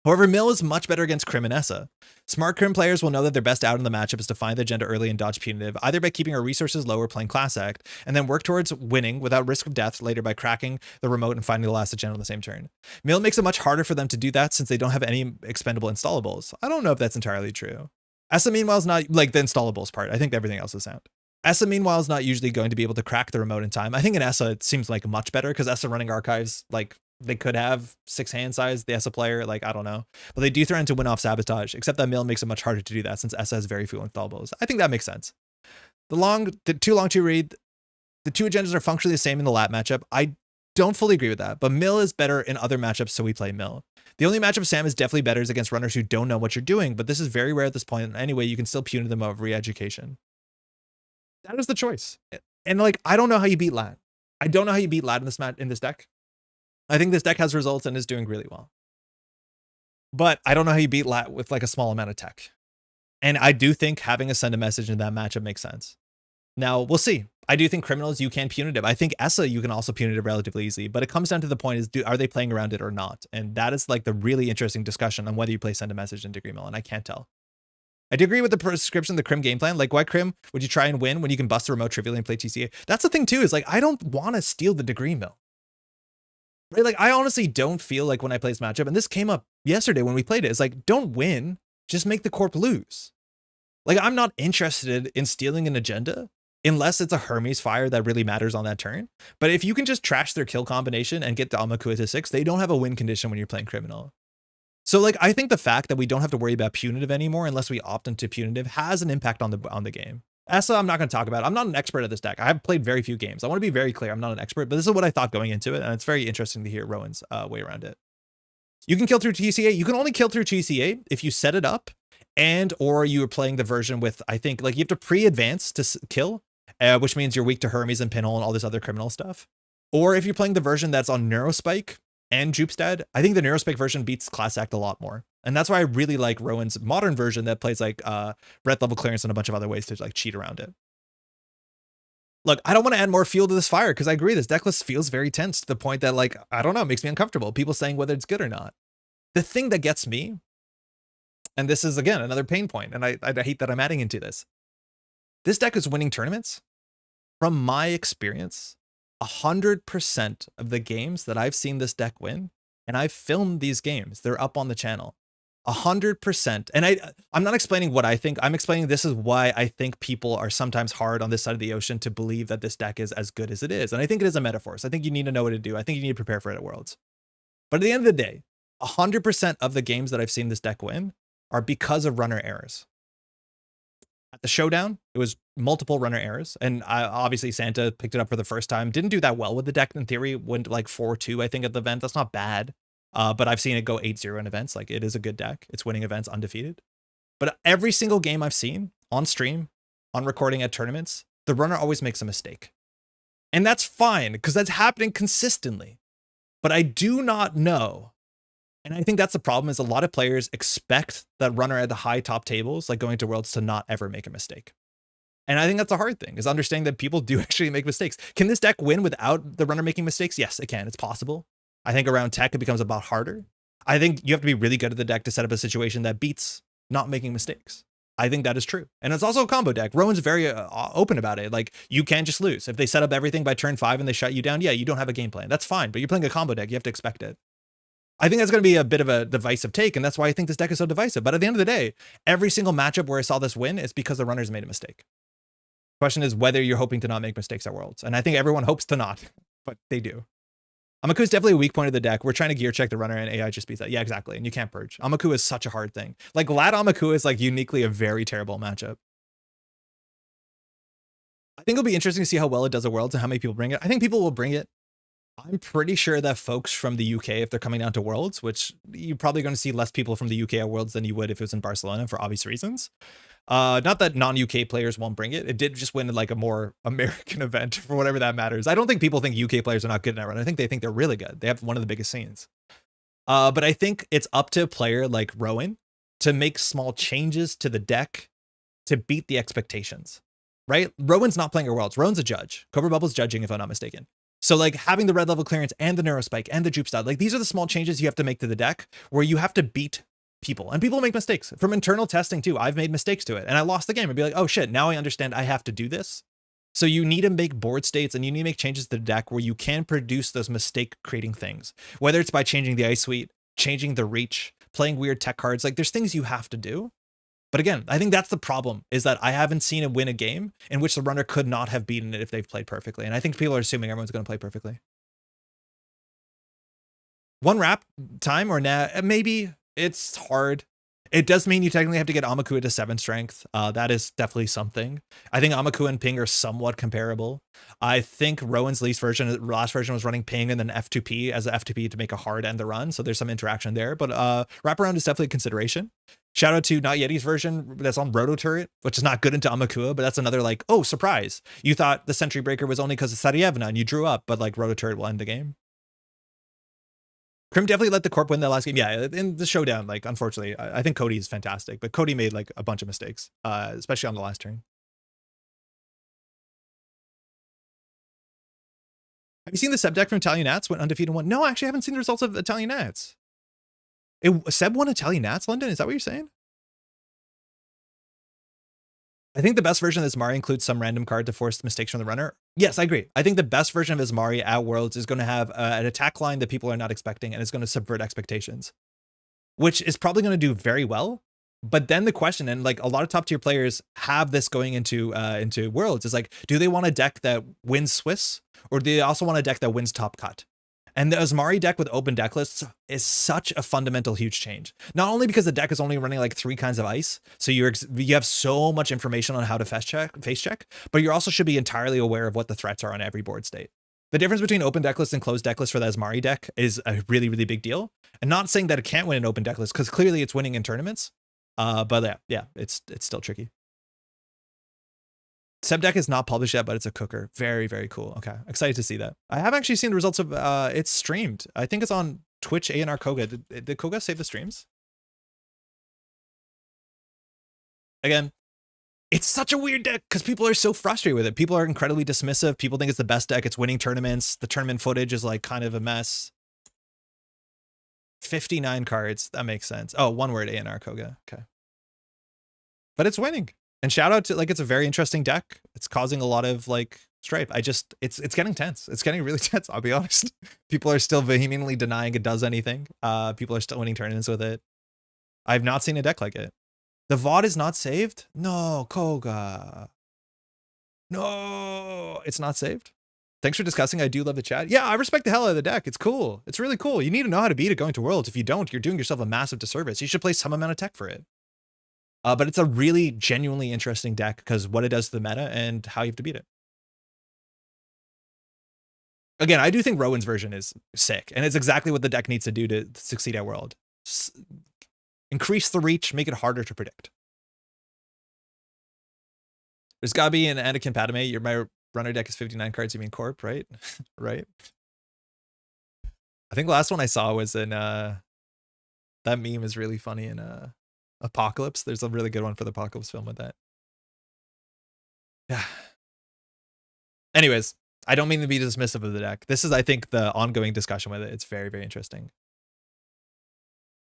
However, Mill is much better against Crim and Essa. Smart Crim players will know that their best out in the matchup is to find the agenda early and dodge punitive, either by keeping our resources low or playing Class Act, and then work towards winning without risk of death later by cracking the remote and finding the last agenda on the same turn. Mill makes it much harder for them to do that since they don't have any expendable installables. I don't know if that's entirely true. Essa, meanwhile, is not like the installables part. I think everything else is sound. ESSA, meanwhile, is not usually going to be able to crack the remote in time. I think in ESSA, it seems like much better because ESSA running archives, like they could have 6 hand size, the ESSA player, like, I don't know. But they do threaten to win off sabotage, except that mill makes it much harder to do that since ESSA has very few installables. I think that makes sense. The too long to read, the two agendas are functionally the same in the lap matchup. I don't fully agree with that, but mill is better in other matchups, so we play mill. The only matchup Sam is definitely better is against runners who don't know what you're doing, but this is very rare at this point. Anyway, you can still punitive them of Reeducation. That is the choice. And like, I don't know how you beat Lat. I don't know how you beat Lat in this deck. I think this deck has results and is doing really well. But I don't know how you beat Lat with like a small amount of tech. And I do think having a send a message in that matchup makes sense. Now, we'll see. I do think criminals, you can punitive. I think ESSA, you can also punitive relatively easily. But it comes down to the point is, are they playing around it or not? And that is like the really interesting discussion on whether you play send a message in Degree Mill. And I can't tell. I do agree with the prescription, the Crim game plan. Like, why Crim would you try and win when you can bust the remote trivially and play TCA? That's the thing too, is like, I don't want to steal the Degree Mill. Right? Like, I honestly don't feel like when I play this matchup, and this came up yesterday when we played it, it's like, don't win, just make the corp lose. Like, I'm not interested in stealing an agenda unless it's a Hermes fire that really matters on that turn. But if you can just trash their kill combination and get the Amakua to 6, they don't have a win condition when you're playing criminal. So like, I think the fact that we don't have to worry about punitive anymore unless we opt into punitive has an impact on the game. ESSA, I'm not going to talk about. I'm not an expert at this deck. I have played very few games. I want to be very clear. I'm not an expert, but this is what I thought going into it. And it's very interesting to hear Rowan's way around it. You can kill through TCA. You can only kill through TCA if you set it up and or you are playing the version with, I think, like you have to pre-advance to kill, which means you're weak to Hermes and Pinhole and all this other criminal stuff. Or if you're playing the version that's on Neurospike and Jupestad, I think the Neurospike version beats Class Act a lot more. And that's why I really like Rowan's modern version that plays like red level clearance and a bunch of other ways to like cheat around it. Look, I don't want to add more fuel to this fire because I agree this deck list feels very tense to the point that like, I don't know, it makes me uncomfortable. People saying whether it's good or not. The thing that gets me, and this is again another pain point, and I hate that I'm adding into this. This deck is winning tournaments. From my experience, 100% of the games that I've seen this deck win, and I've filmed these games, they're up on the channel. 100%. And I'm not explaining what I think. I'm explaining this is why I think people are sometimes hard on this side of the ocean to believe that this deck is as good as it is. And I think it is a metaphor. So I think you need to know what to do. I think you need to prepare for it at Worlds. But at the end of the day, 100% of the games that I've seen this deck win are because of runner errors. At the showdown, it was multiple runner errors. And obviously Santa picked it up for the first time. Didn't do that well with the deck in theory. Went like 4-2, I think, at the event. That's not bad. But I've seen it go 8-0 in events. Like, it is a good deck. It's winning events undefeated. But every single game I've seen on stream, on recording at tournaments, the runner always makes a mistake. And that's fine because that's happening consistently. But I do not know. And I think that's the problem, is a lot of players expect that runner at the high top tables, like going to Worlds, to not ever make a mistake. And I think that's a hard thing, is understanding that people do actually make mistakes. Can this deck win without the runner making mistakes? Yes, it can. It's possible. I think around tech, it becomes about harder. I think you have to be really good at the deck to set up a situation that beats not making mistakes. I think that is true. And it's also a combo deck. Rowan's very open about it. Like, you can just lose. If they set up everything by turn 5 and they shut you down, yeah, you don't have a game plan. That's fine, but you're playing a combo deck. You have to expect it. I think that's going to be a bit of a divisive take, and that's why I think this deck is so divisive. But at the end of the day, every single matchup where I saw this win is because the runners made a mistake. The question is whether you're hoping to not make mistakes at Worlds. And I think everyone hopes to not, but they do. Amaku is definitely a weak point of the deck. We're trying to gear check the runner and AI just beats that. Yeah, exactly. And you can't purge. Amaku is such a hard thing. Like, Lad Amaku is like uniquely a very terrible matchup. I think it'll be interesting to see how well it does at Worlds and how many people bring it. I think people will bring it. I'm pretty sure that folks from the UK, if they're coming down to Worlds, which you're probably going to see less people from the UK at Worlds than you would if it was in Barcelona for obvious reasons. Not that non-UK players won't bring it. It did just win like a more American event for whatever that matters. I don't think people think UK players are not good in that run. I think they think they're really good. They have one of the biggest scenes. But I think it's up to a player like Rowan to make small changes to the deck to beat the expectations, right? Rowan's not playing at Worlds. Rowan's a judge. Cobra Bubble's judging, if I'm not mistaken. So like having the red level clearance and the Neurospike and the Jupestad, like these are the small changes you have to make to the deck where you have to beat people, and people make mistakes from internal testing too. I've made mistakes to it and I lost the game and be like, oh shit, now I understand I have to do this. So you need to make board states and you need to make changes to the deck where you can produce those mistake creating things, whether it's by changing the ice suite, changing the reach, playing weird tech cards. Like there's things you have to do. But again, I think that's the problem, is that I haven't seen it win a game in which the runner could not have beaten it if they've played perfectly. And I think people are assuming everyone's going to play perfectly. One wrap time or maybe. It's hard. It does mean you technically have to get Amakua to 7 strength. That is definitely something. I think Amakua and Ping are somewhat comparable. I think Rowan's last version was running Ping and then F2P as a F2P to make a hard end the run. So there's some interaction there. But wraparound is definitely a consideration. Shout out to Not Yeti's version that's on Roto Turret, which is not good into Amakua, but that's another like, oh, surprise. You thought the Sentry Breaker was only because of Sarievna and you drew up, but like Roto Turret will end the game. Krim definitely let the Corp win that last game. Yeah, in the showdown, like, unfortunately, I think Cody is fantastic, but Cody made like a bunch of mistakes, especially on the last turn. Have you seen the Seb deck from Italian Nats? Went undefeated 1. No, actually, I haven't seen the results of Italian Nats. Seb won Italian Nats, London? Is that what you're saying? I think the best version of Azmari includes some random card to force mistakes from the runner. Yes, I agree. I think the best version of Azmari at Worlds is going to have an attack line that people are not expecting, and it's going to subvert expectations, which is probably going to do very well. But then the question, and like a lot of top tier players have this going into Worlds, is like, do they want a deck that wins Swiss, or do they also want a deck that wins top cut? And the Azmari deck with open deck lists is such a fundamental huge change. Not only because the deck is only running like 3 kinds of ice, so you have so much information on how to face check, but you also should be entirely aware of what the threats are on every board state. The difference between open deck list and closed deck list for the Azmari deck is a really, really big deal. And not saying that it can't win an open deck list, because clearly it's winning in tournaments. But yeah, it's still tricky. Seb deck is not published yet, but it's a cooker. Very, very cool. Okay, excited to see that. I have actually seen the results of it's streamed. I think it's on Twitch, A&R Koga. Did Koga save the streams? Again, it's such a weird deck because people are so frustrated with it. People are incredibly dismissive. People think it's the best deck. It's winning tournaments. The tournament footage is like kind of a mess. 59 cards. That makes sense. Oh, one word, A&R Koga. Okay. But it's winning. And shout out to, like, it's a very interesting deck. It's causing a lot of like strife. It's getting tense. It's getting really tense, I'll be honest. People are still vehemently denying it does anything. People are still winning tournaments with it. I've not seen a deck like it. The VOD is not saved? No, Koga. No, it's not saved. Thanks for discussing. I do love the chat. Yeah, I respect the hell out of the deck. It's cool. It's really cool. You need to know how to beat it going to Worlds. If you don't, you're doing yourself a massive disservice. You should play some amount of tech for it. But it's a really genuinely interesting deck because what it does to the meta and how you have to beat it. Again, I do think Rowan's version is sick, and it's exactly what the deck needs to do to succeed at World. Increase the reach, make it harder to predict. There's gotta be an Anakin Padme. My runner deck is 59 cards. You mean Corp, right? Right. I think the last one I saw was in that meme is really funny in Apocalypse. There's a really good one for the Apocalypse film with that. Yeah. Anyways, I don't mean to be dismissive of the deck. This is, I think, the ongoing discussion with it. It's very, very interesting.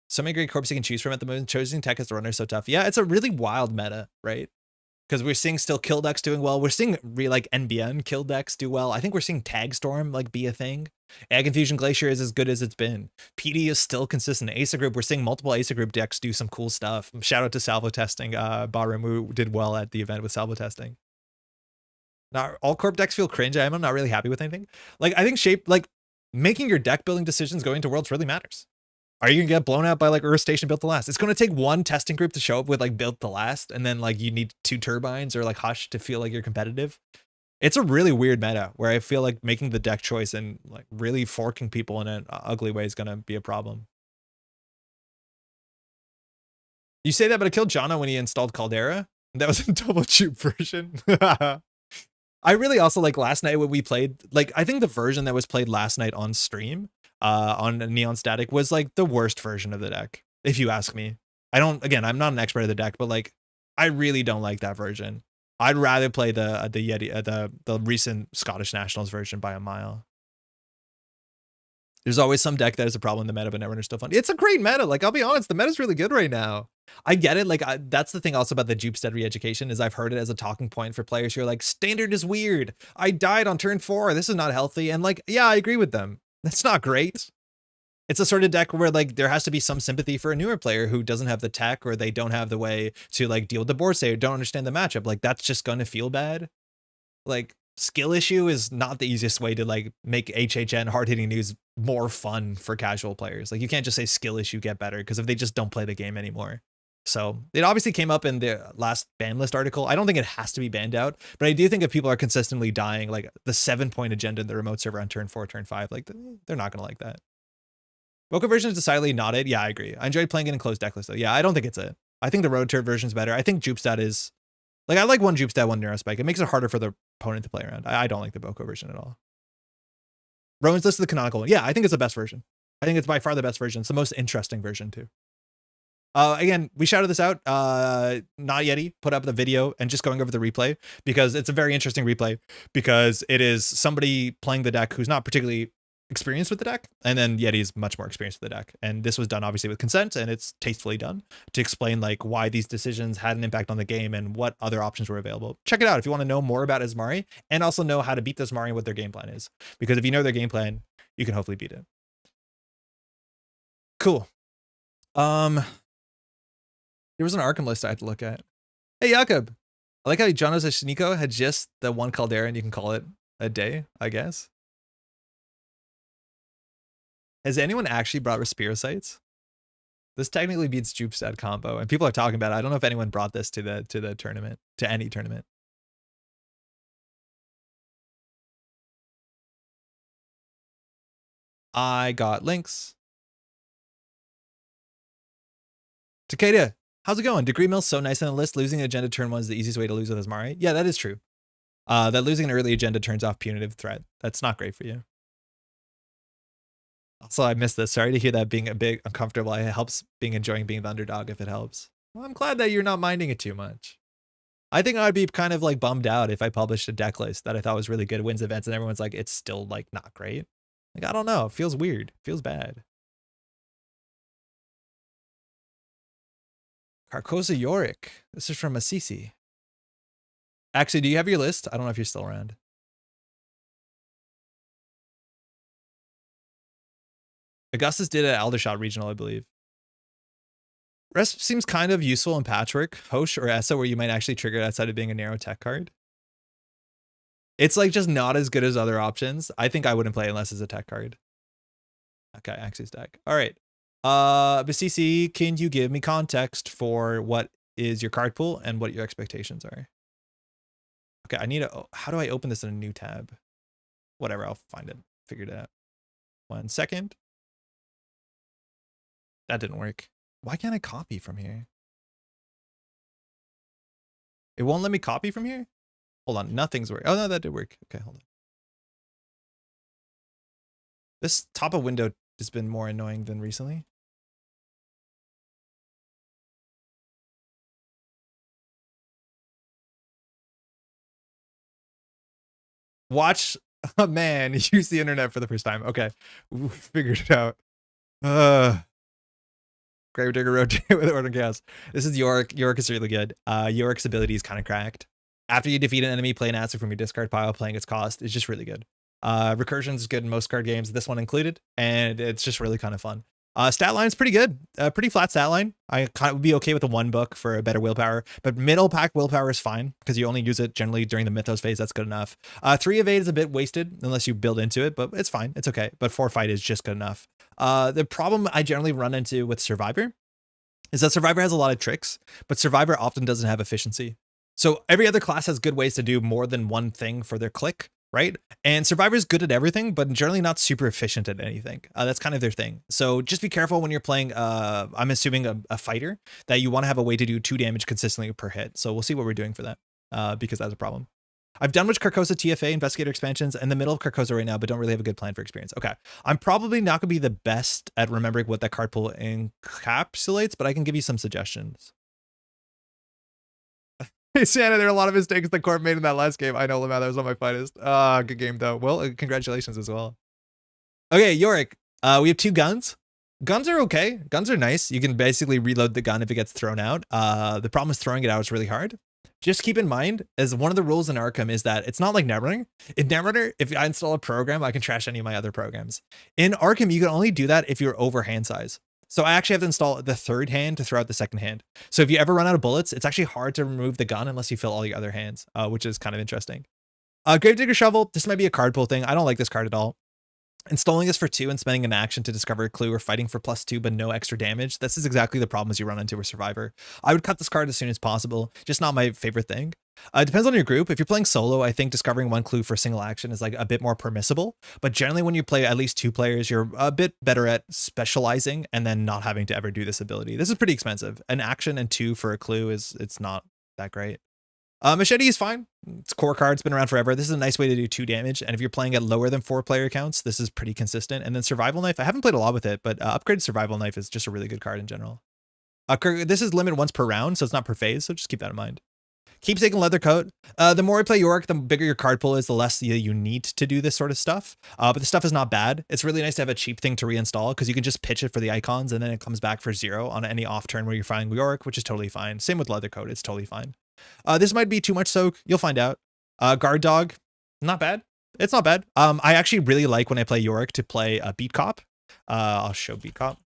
So many great corps you can choose from at the moment. Choosing tech as the runner is so tough. Yeah, it's a really wild meta, right? Because we're seeing still kill decks doing well. We're seeing like NBN kill decks do well. I think we're seeing Tag Storm like be a thing. Egg Infusion Glacier is as good as it's been. PD is still consistent. Asa Group, we're seeing multiple Asa Group decks do some cool stuff. Shout out to Salvo Testing. Barum, who did well at the event with Salvo Testing. Now, all corp decks feel cringe. I'm not really happy with anything. Like, I think making your deck building decisions going to Worlds really matters. Are you gonna get blown out by like Earth Station Built to Last? It's gonna take one testing group to show up with like Built to Last, and then like you need 2 turbines or like Hush to feel like you're competitive. It's a really weird meta where I feel like making the deck choice and like really forking people in an ugly way is gonna be a problem. You say that, but I killed Jana when he installed Caldera. That was a double tube version. I really also like last night when we played, like, I think the version that was played last night on stream on Neon Static was like the worst version of the deck, if you ask me. Again, I'm not an expert of the deck, but like, I really don't like that version. I'd rather play the Yeti, the recent Scottish Nationals version by a mile. There's always some deck that is a problem in the meta, but Netrunner's still fun. It's a great meta. Like, I'll be honest, the meta's really good right now. I get it. Like, that's the thing also about the Jupestead Reeducation is I've heard it as a talking point for players who are like, standard is weird. I died on turn 4. This is not healthy. And like, yeah, I agree with them. That's not great. It's a sort of deck where like there has to be some sympathy for a newer player who doesn't have the tech or they don't have the way to like deal with the board state or don't understand the matchup. Like that's just going to feel bad. Like skill issue is not the easiest way to like make HHN hard hitting news more fun for casual players. Like you can't just say skill issue get better because if they just don't play the game anymore. So it obviously came up in the last ban list article. I don't think it has to be banned out, but I do think if people are consistently dying, like the 7-point agenda in the remote server on turn 4, turn 5, like they're not going to like that. Vocal version is decidedly not it. Yeah, I agree. I enjoyed playing it in closed decklist though. Yeah, I don't think it's it. I think the road turn version is better. I think Jupestat is like, I like one Jupestat, one Neurospike. It makes it harder for the opponent to play around. I don't like the Boko version at all. Rowan's list of the canonical one. Yeah, I think it's the best version. I think it's by far the best version. It's the most interesting version too. Again, we shouted this out. Not Yeti put up the video and just going over the replay because it's a very interesting replay because it is somebody playing the deck who's not particularly experienced with the deck, and then Yeti's much more experienced with the deck. And this was done obviously with consent, and it's tastefully done to explain like why these decisions had an impact on the game and what other options were available. Check it out if you want to know more about Azmari and also know how to beat the Azmari and what their game plan is. Because if you know their game plan, you can hopefully beat it. Cool. There was an Arkham list I had to look at. Hey, Jakob. I like how Jonas Shiniko had just the one Caldera and you can call it a day, I guess. Has anyone actually brought Respirocytes? This technically beats Jupestat combo, and people are talking about it. I don't know if anyone brought this to the tournament, to any tournament. I got links. Takeda, how's it going? Degree Mill's so nice on the list. Losing an agenda turn 1 is the easiest way to lose with Azmari. Yeah, that is true. That losing an early agenda turns off punitive threat. That's not great for you. Also, I missed this. Sorry to hear that being a bit uncomfortable. It helps enjoying being the underdog if it helps. Well, I'm glad that you're not minding it too much. I think I'd be kind of like bummed out if I published a deck list that I thought was really good, wins events, and everyone's like, it's still like not great. Like, I don't know. It feels weird. It feels bad. Carcosa Yorick. This is from Assisi. Actually, do you have your list? I don't know if you're still around. Augustus did at Aldershot Regional, I believe. Rest seems kind of useful in Patchwork, Hosh, or Essa, where you might actually trigger it outside of being a narrow tech card. It's like just not as good as other options. I think I wouldn't play unless it's a tech card. Okay, Axis deck. All right. BCC, can you give me context for what is your card pool and what your expectations are? Okay, I need a, how do I open this in a new tab? Whatever, I'll find it. Figured it out. 1 second. That didn't work. Why can't I copy from here? It won't let me copy from here? Hold on, nothing's working. Oh, no, that did work. Okay, hold on. This top of window has been more annoying than recently. Watch a man use the internet for the first time. Okay, we figured it out. Grave Digger rotate with Order Chaos. This is Yorick. Yorick is really good. Yorick's ability is kind of cracked. After you defeat an enemy, play an answer from your discard pile, playing its cost is just really good. Recursion is good in most card games, this one included, and it's just really kind of fun. Stat line's pretty good. Pretty flat stat line. I kind of would be okay with the 1 book for a better willpower, but middle pack willpower is fine because you only use it generally during the Mythos phase. That's good enough. 3 of 8 is a bit wasted unless you build into it, but it's fine. It's okay. But 4 fight is just good enough. The problem I generally run into with Survivor is that Survivor has a lot of tricks, but Survivor often doesn't have efficiency. So every other class has good ways to do more than one thing for their click, right? And Survivor's good at everything, but generally not super efficient at anything. That's kind of their thing. So just be careful when you're playing, I'm assuming a fighter, that you want to have a way to do 2 damage consistently per hit. So we'll see what we're doing for that, because that's a problem. I've done with Carcosa TFA Investigator expansions in the middle of Carcosa right now, but don't really have a good plan for experience. Okay, I'm probably not going to be the best at remembering what that card pool encapsulates, but I can give you some suggestions. Hey, Santa, there are a lot of mistakes the court made in that last game. I know, Lamar, that was not my finest. Good game, though. Well, congratulations as well. Okay, Yorick, we have 2 guns. Guns are okay. Guns are nice. You can basically reload the gun if it gets thrown out. The problem is throwing it out is really hard. Just keep in mind, as one of the rules in Arkham is that it's not like Netrunner. In Netrunner, if I install a program, I can trash any of my other programs. In Arkham, you can only do that if you're over hand size. So I actually have to install the third hand to throw out the second hand. So if you ever run out of bullets, it's actually hard to remove the gun unless you fill all your other hands, which is kind of interesting. Gravedigger Shovel, this might be a card pull thing. I don't like this card at all. Installing this for 2 and spending an action to discover a clue or fighting for +2 but no extra damage. This is exactly the problems you run into with Survivor. I would cut this card as soon as possible. Just not my favorite thing. It depends on your group. If you're playing solo, I think discovering 1 clue for single action is like a bit more permissible. But generally when you play at least 2 players, you're a bit better at specializing and then not having to ever do this ability. This is pretty expensive. An action and 2 for a clue it's not that great. Machete is fine. It's a core card. It's been around forever. This is a nice way to do 2 damage. And if you're playing at lower than 4 player counts, this is pretty consistent. And then Survival Knife. I haven't played a lot with it, but Upgraded Survival Knife is just a really good card in general. This is limit once per round, so it's not per phase. So just keep that in mind. Keepsake and Leather Coat. The more I play Yorick, the bigger your card pool is, the less you need to do this sort of stuff. But the stuff is not bad. It's really nice to have a cheap thing to reinstall because you can just pitch it for the icons and then it comes back for 0 on any off turn where you're fighting Yorick, which is totally fine. Same with Leather Coat. It's totally fine. This might be too much soak. You'll find out. Guard Dog, not bad. It's not bad. I actually really like when I play Yorick to play a Beat Cop. I'll show Beat Cop.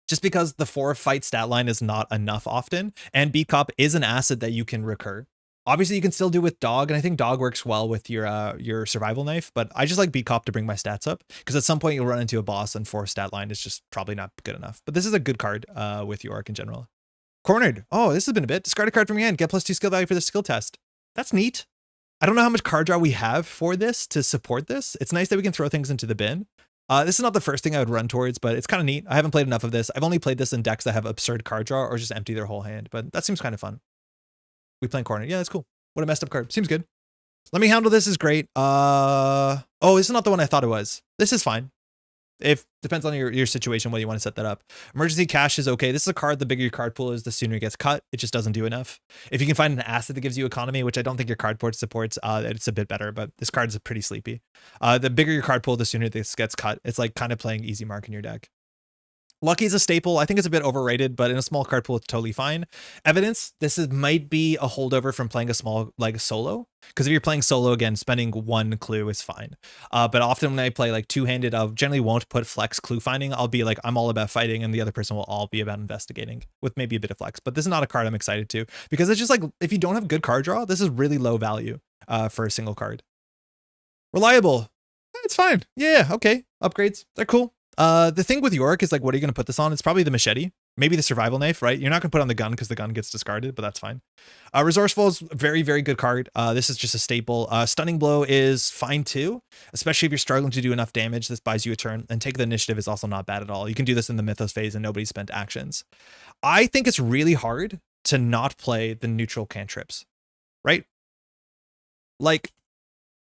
Just because the 4 fight stat line is not enough often, and Beat Cop is an asset that you can recur. Obviously, you can still do with Dog, and I think Dog works well with your Survival Knife, but I just like Beat Cop to bring my stats up, because at some point you'll run into a boss and 4 stat line is just probably not good enough. But this is a good card with Yorick in general. Cornered. Oh, this has been a bit. Discard a card from your hand. Get +2 skill value for the skill test. That's neat. I don't know how much card draw we have for this to support this. It's nice that we can throw things into the bin. This is not the first thing I would run towards, but it's kind of neat. I haven't played enough of this. I've only played this in decks that have absurd card draw or just empty their whole hand, but that seems kind of fun. We playing cornered. Yeah, that's cool. What a messed up card. Seems good. Let Me Handle This is great. Oh, this is not the one I thought it was. This is fine. If depends on your situation, whether you want to set that up. Emergency Cash is okay. This is a card. The bigger your card pool is, the sooner it gets cut. It just doesn't do enough. If you can find an asset that gives you economy, which I don't think your card port supports, it's a bit better, but this card is pretty sleepy. The bigger your card pool, the sooner this gets cut. It's like kind of playing Easy Mark in your deck. Lucky is a staple. I think it's a bit overrated, but in a small card pool, it's totally fine. Evidence, might be a holdover from playing a small, like solo. Because if you're playing solo, again, spending 1 clue is fine. But often when I play like 2-handed, I generally won't put flex clue finding. I'll be like, I'm all about fighting, and the other person will all be about investigating with maybe a bit of flex. But this is not a card I'm excited to, because it's just like, if you don't have good card draw, this is really low value for a single card. Reliable. It's fine. Yeah, okay. Upgrades, they're cool. The thing with Yorick is like, what are you going to put this on? It's probably the Machete, maybe the Survival Knife, right? You're not going to put on the gun because the gun gets discarded, but that's fine. Resourceful is very, very good card. This is just a staple. Stunning Blow is fine too, especially if you're struggling to do enough damage. This buys you a turn, and Take the Initiative is also not bad at all. You can do this in the Mythos phase and nobody spent actions. I think it's really hard to not play the neutral cantrips, right? Like,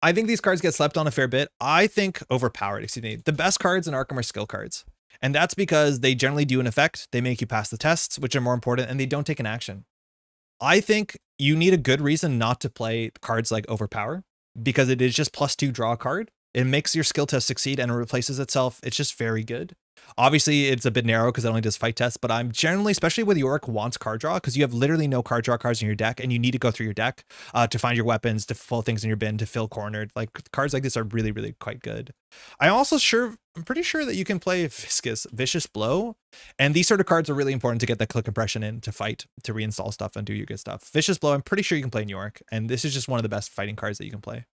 I think these cards get slept on a fair bit. I think overpowered, excuse me. The best cards in Arkham are skill cards. And that's because they generally do an effect. They make you pass the tests, which are more important, and they don't take an action. I think you need a good reason not to play cards like Overpower, because it is just +2 draw card. It makes your skill test succeed and it replaces itself. It's just very good. Obviously, it's a bit narrow because it only does fight tests, but I'm generally, especially with Yorick, wants card draw because you have literally no card draw cards in your deck, and you need to go through your deck to find your weapons, to pull things in your bin, to fill cornered. Like, cards like this are really, really quite good. I'm pretty sure that you can play Vicious Blow, and these sort of cards are really important to get that click compression in to fight, to reinstall stuff and do your good stuff. Vicious Blow, I'm pretty sure you can play in Yorick, and this is just one of the best fighting cards that you can play.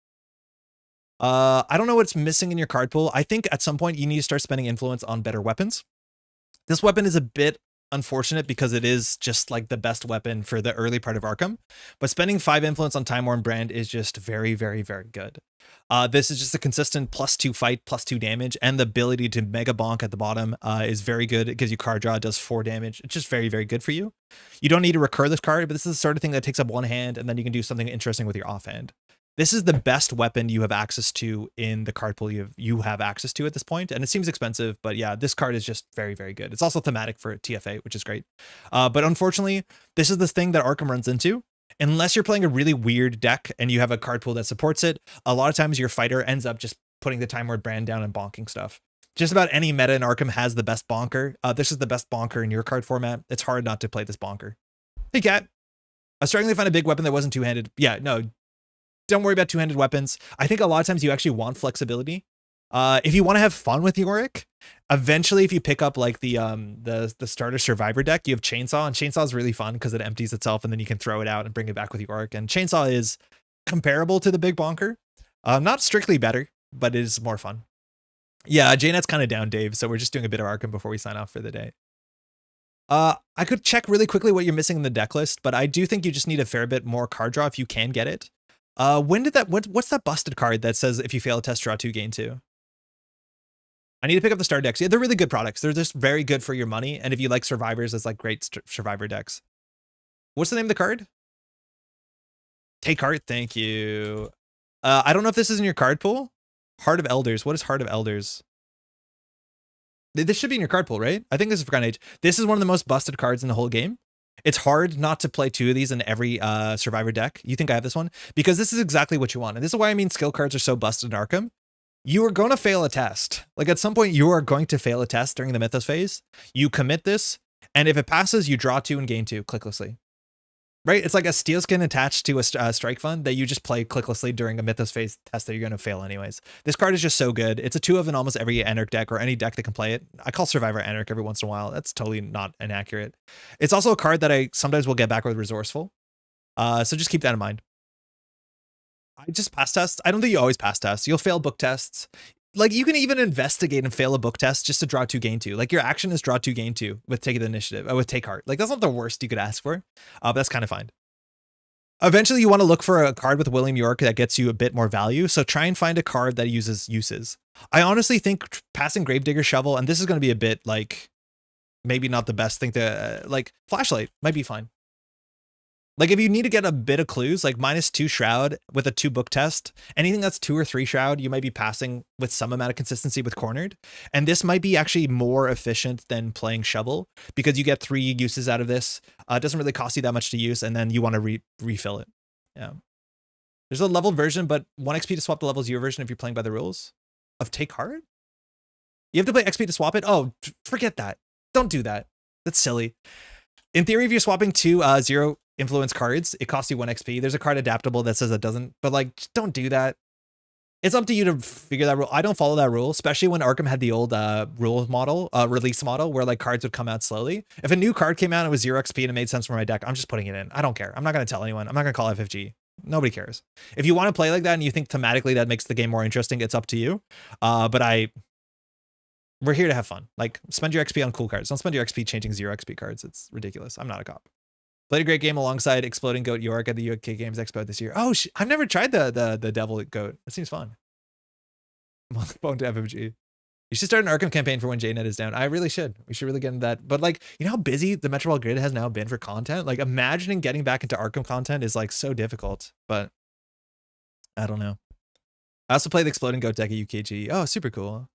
I don't know what's missing in your card pool. I think at some point you need to start spending influence on better weapons. This weapon is a bit unfortunate because it is just like the best weapon for the early part of Arkham, but spending 5 influence on Time Worn Brand is just very, very, very good. This is just a consistent +2 fight, +2 damage, and the ability to mega bonk at the bottom is very good. It gives you card draw, it does 4 damage. It's just very, very good for you. You don't need to recur this card, but this is the sort of thing that takes up 1 hand, and then you can do something interesting with your offhand. This is the best weapon you have access to in the card pool you have access to at this point, and it seems expensive, but yeah, this card is just very, very good. It's also thematic for TFA, which is great. But unfortunately, this is the thing that Arkham runs into. Unless you're playing a really weird deck and you have a card pool that supports it, a lot of times your fighter ends up just putting the Time Lord brand down and bonking stuff. Just about any meta in Arkham has the best bonker. This is the best bonker in your card format. It's hard not to play this bonker. Hey, Cat. I was struggling to find a big weapon that wasn't two-handed. Yeah, no, don't worry about two-handed weapons. I think a lot of times you actually want flexibility. If you want to have fun with Yorick, eventually if you pick up like the starter survivor deck, you have Chainsaw, and Chainsaw is really fun because it empties itself and then you can throw it out and bring it back with Yorick. And Chainsaw is comparable to the Big Bonker. Not strictly better, but it is more fun. Yeah, JNet's kind of down, Dave, so we're just doing a bit of Arkham before we sign off for the day. I could check really quickly what you're missing in the deck list, but I do think you just need a fair bit more card draw if you can get it. What's that busted card that says if you fail a test, draw 2, gain 2? I need to pick up the star decks. Yeah, they're really good products. They're just very good for your money. And if you like survivors, it's like great survivor decks. What's the name of the card? Take Heart. Thank you. I don't know if this is in your card pool. Heart of Elders. What is Heart of Elders? This should be in your card pool, right? I think this is Forgotten Age. This is one of the most busted cards in the whole game. It's hard not to play 2 of these in every survivor deck. You think I have this one? Because this is exactly what you want. And this is why I mean skill cards are so busted in Arkham. You are going to fail a test. Like at some point, you are going to fail a test during the Mythos phase. You commit this, and if it passes, you draw 2 and gain 2 clicklessly. Right? It's like a steel skin attached to a strike fund that you just play clicklessly during a Mythos phase test that you're going to fail anyways. This card is just so good. It's a 2 of in almost every Anarch deck or any deck that can play it. I call Survivor Anarch every once in a while. That's totally not inaccurate. It's also a card that I sometimes will get back with Resourceful. So just keep that in mind. I just pass tests. I don't think you always pass tests. You'll fail book tests. Like you can even investigate and fail a book test just to draw 2, gain 2. Like your action is draw 2, gain 2 with Take the Initiative, with Take Heart. Like that's not the worst you could ask for, but that's kind of fine. Eventually you want to look for a card with William York that gets you a bit more value. So try and find a card that uses uses. I honestly think passing Gravedigger Shovel, and this is going to be a bit like maybe not the best thing to like Flashlight might be fine. Like if you need to get a bit of clues, like -2 Shroud with a 2 book test, anything that's 2 or 3 Shroud, you might be passing with some amount of consistency with Cornered. And this might be actually more efficient than playing Shovel because you get 3 uses out of this. It doesn't really cost you that much to use, and then you want to refill it. Yeah. There's a leveled version, but 1 XP to swap the level 0 version if you're playing by the rules of Take Heart. You have to play XP to swap it. Oh, forget that. Don't do that. That's silly. In theory, if you're swapping 2 0 influence cards, it costs you 1 XP. There's a card adaptable that says it doesn't, but like, just don't do that. It's up to you to figure that rule. I don't follow that rule, especially when Arkham had the old rule model, release model, where like cards would come out slowly. If a new card came out and it was 0 XP and it made sense for my deck, I'm just putting it in. I don't care. I'm not going to tell anyone. I'm not going to call FFG. Nobody cares. If you want to play like that and you think thematically that makes the game more interesting, it's up to you. We're here to have fun. Like, spend your XP on cool cards. Don't spend your XP changing 0 XP cards. It's ridiculous. I'm not a cop. Played a great game alongside Exploding Goat York at the UK Games Expo this year. Oh, I've never tried the Devil Goat. That seems fun. I'm on the phone to FFG. You should start an Arkham campaign for when JNet is down. I really should. We should really get into that. But like, you know how busy the Metropole Grid has now been for content? Like, imagining getting back into Arkham content is like so difficult. But I don't know. I also played the Exploding Goat deck at UKG. Oh, super cool.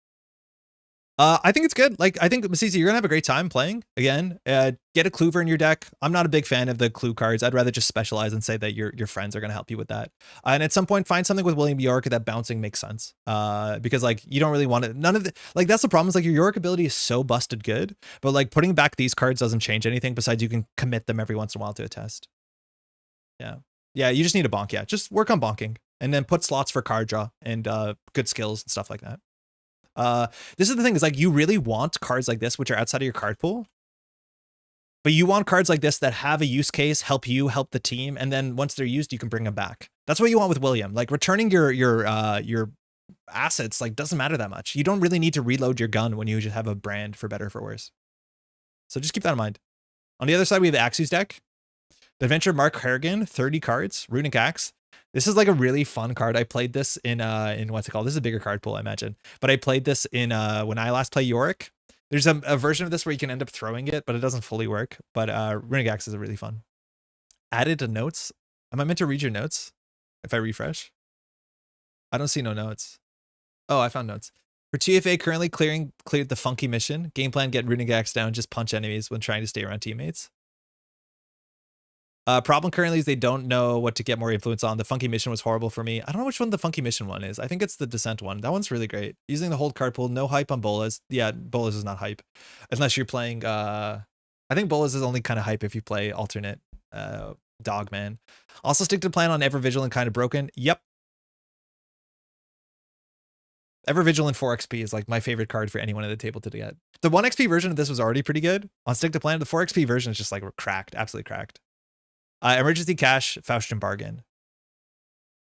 I think it's good. Like, I think, Masisi, you're gonna have a great time playing. Again, get a Kluver in your deck. I'm not a big fan of the clue cards. I'd rather just specialize and say that your friends are gonna help you with that. And at some point, find something with William York that bouncing makes sense. Because like you don't really want it. None of the like that's the problem. Is like your York ability is so busted good, but like putting back these cards doesn't change anything. Besides, you can commit them every once in a while to a test. Yeah, you just need a bonk. Yeah, just work on bonking, and then put slots for card draw and good skills and stuff like that. This is the thing, is like you really want cards like this which are outside of your card pool, but you want cards like this that have a use case, help you, help the team, and then once they're used you can bring them back. That's what you want with William. Like returning your assets like doesn't matter that much. You don't really need to reload your gun when you just have a brand, for better or for worse. So just keep that in mind. On the other side we have the Axe's deck. The Adventure Mark Harrigan, 30 cards, Runic Axe. This is like a really fun card. I played this in what's it called? This is a bigger card pool, I imagine. But I played this in when I last played Yorick. There's a version of this where you can end up throwing it, but it doesn't fully work. But Runic Axe is really fun. Added to notes. Am I meant to read your notes if I refresh? I don't see no notes. Oh, I found notes. For TFA, currently cleared the funky mission. Game plan: get Runic Axe down, just punch enemies when trying to stay around teammates. Problem currently is they don't know what to get more influence on. The funky mission was horrible for me. I don't know which one the funky mission one is. I think it's the descent one. That one's really great. Using the hold card pool, no hype on Bolas. Yeah, Bolas is not hype. Unless you're playing, I think Bolas is only kind of hype if you play alternate Dog man. Also stick to the plan on Ever Vigilant, kind of broken. Yep. Ever Vigilant 4 XP is like my favorite card for anyone at the table to get. The 1 XP version of this was already pretty good. On Stick to Plan, the 4 XP version is just like cracked, absolutely cracked. Emergency Cash, Faustian Bargain.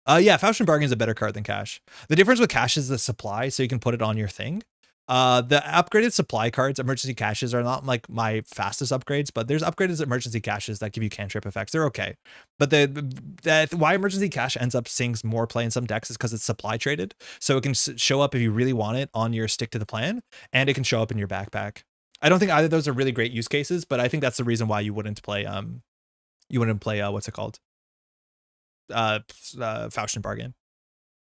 Yeah, Faustian Bargain is a better card than Cash. The difference with Cash is the supply, so you can put it on your thing. The upgraded supply cards, emergency caches, are not like my fastest upgrades, but there's upgraded emergency caches that give you cantrip effects. They're okay. But why emergency cache ends up seeing more play in some decks is because it's supply traded. So it can show up if you really want it on your Stick to the Plan, and it can show up in your backpack. I don't think either of those are really great use cases, but I think that's the reason why you wouldn't play what's it called? Faustian Bargain.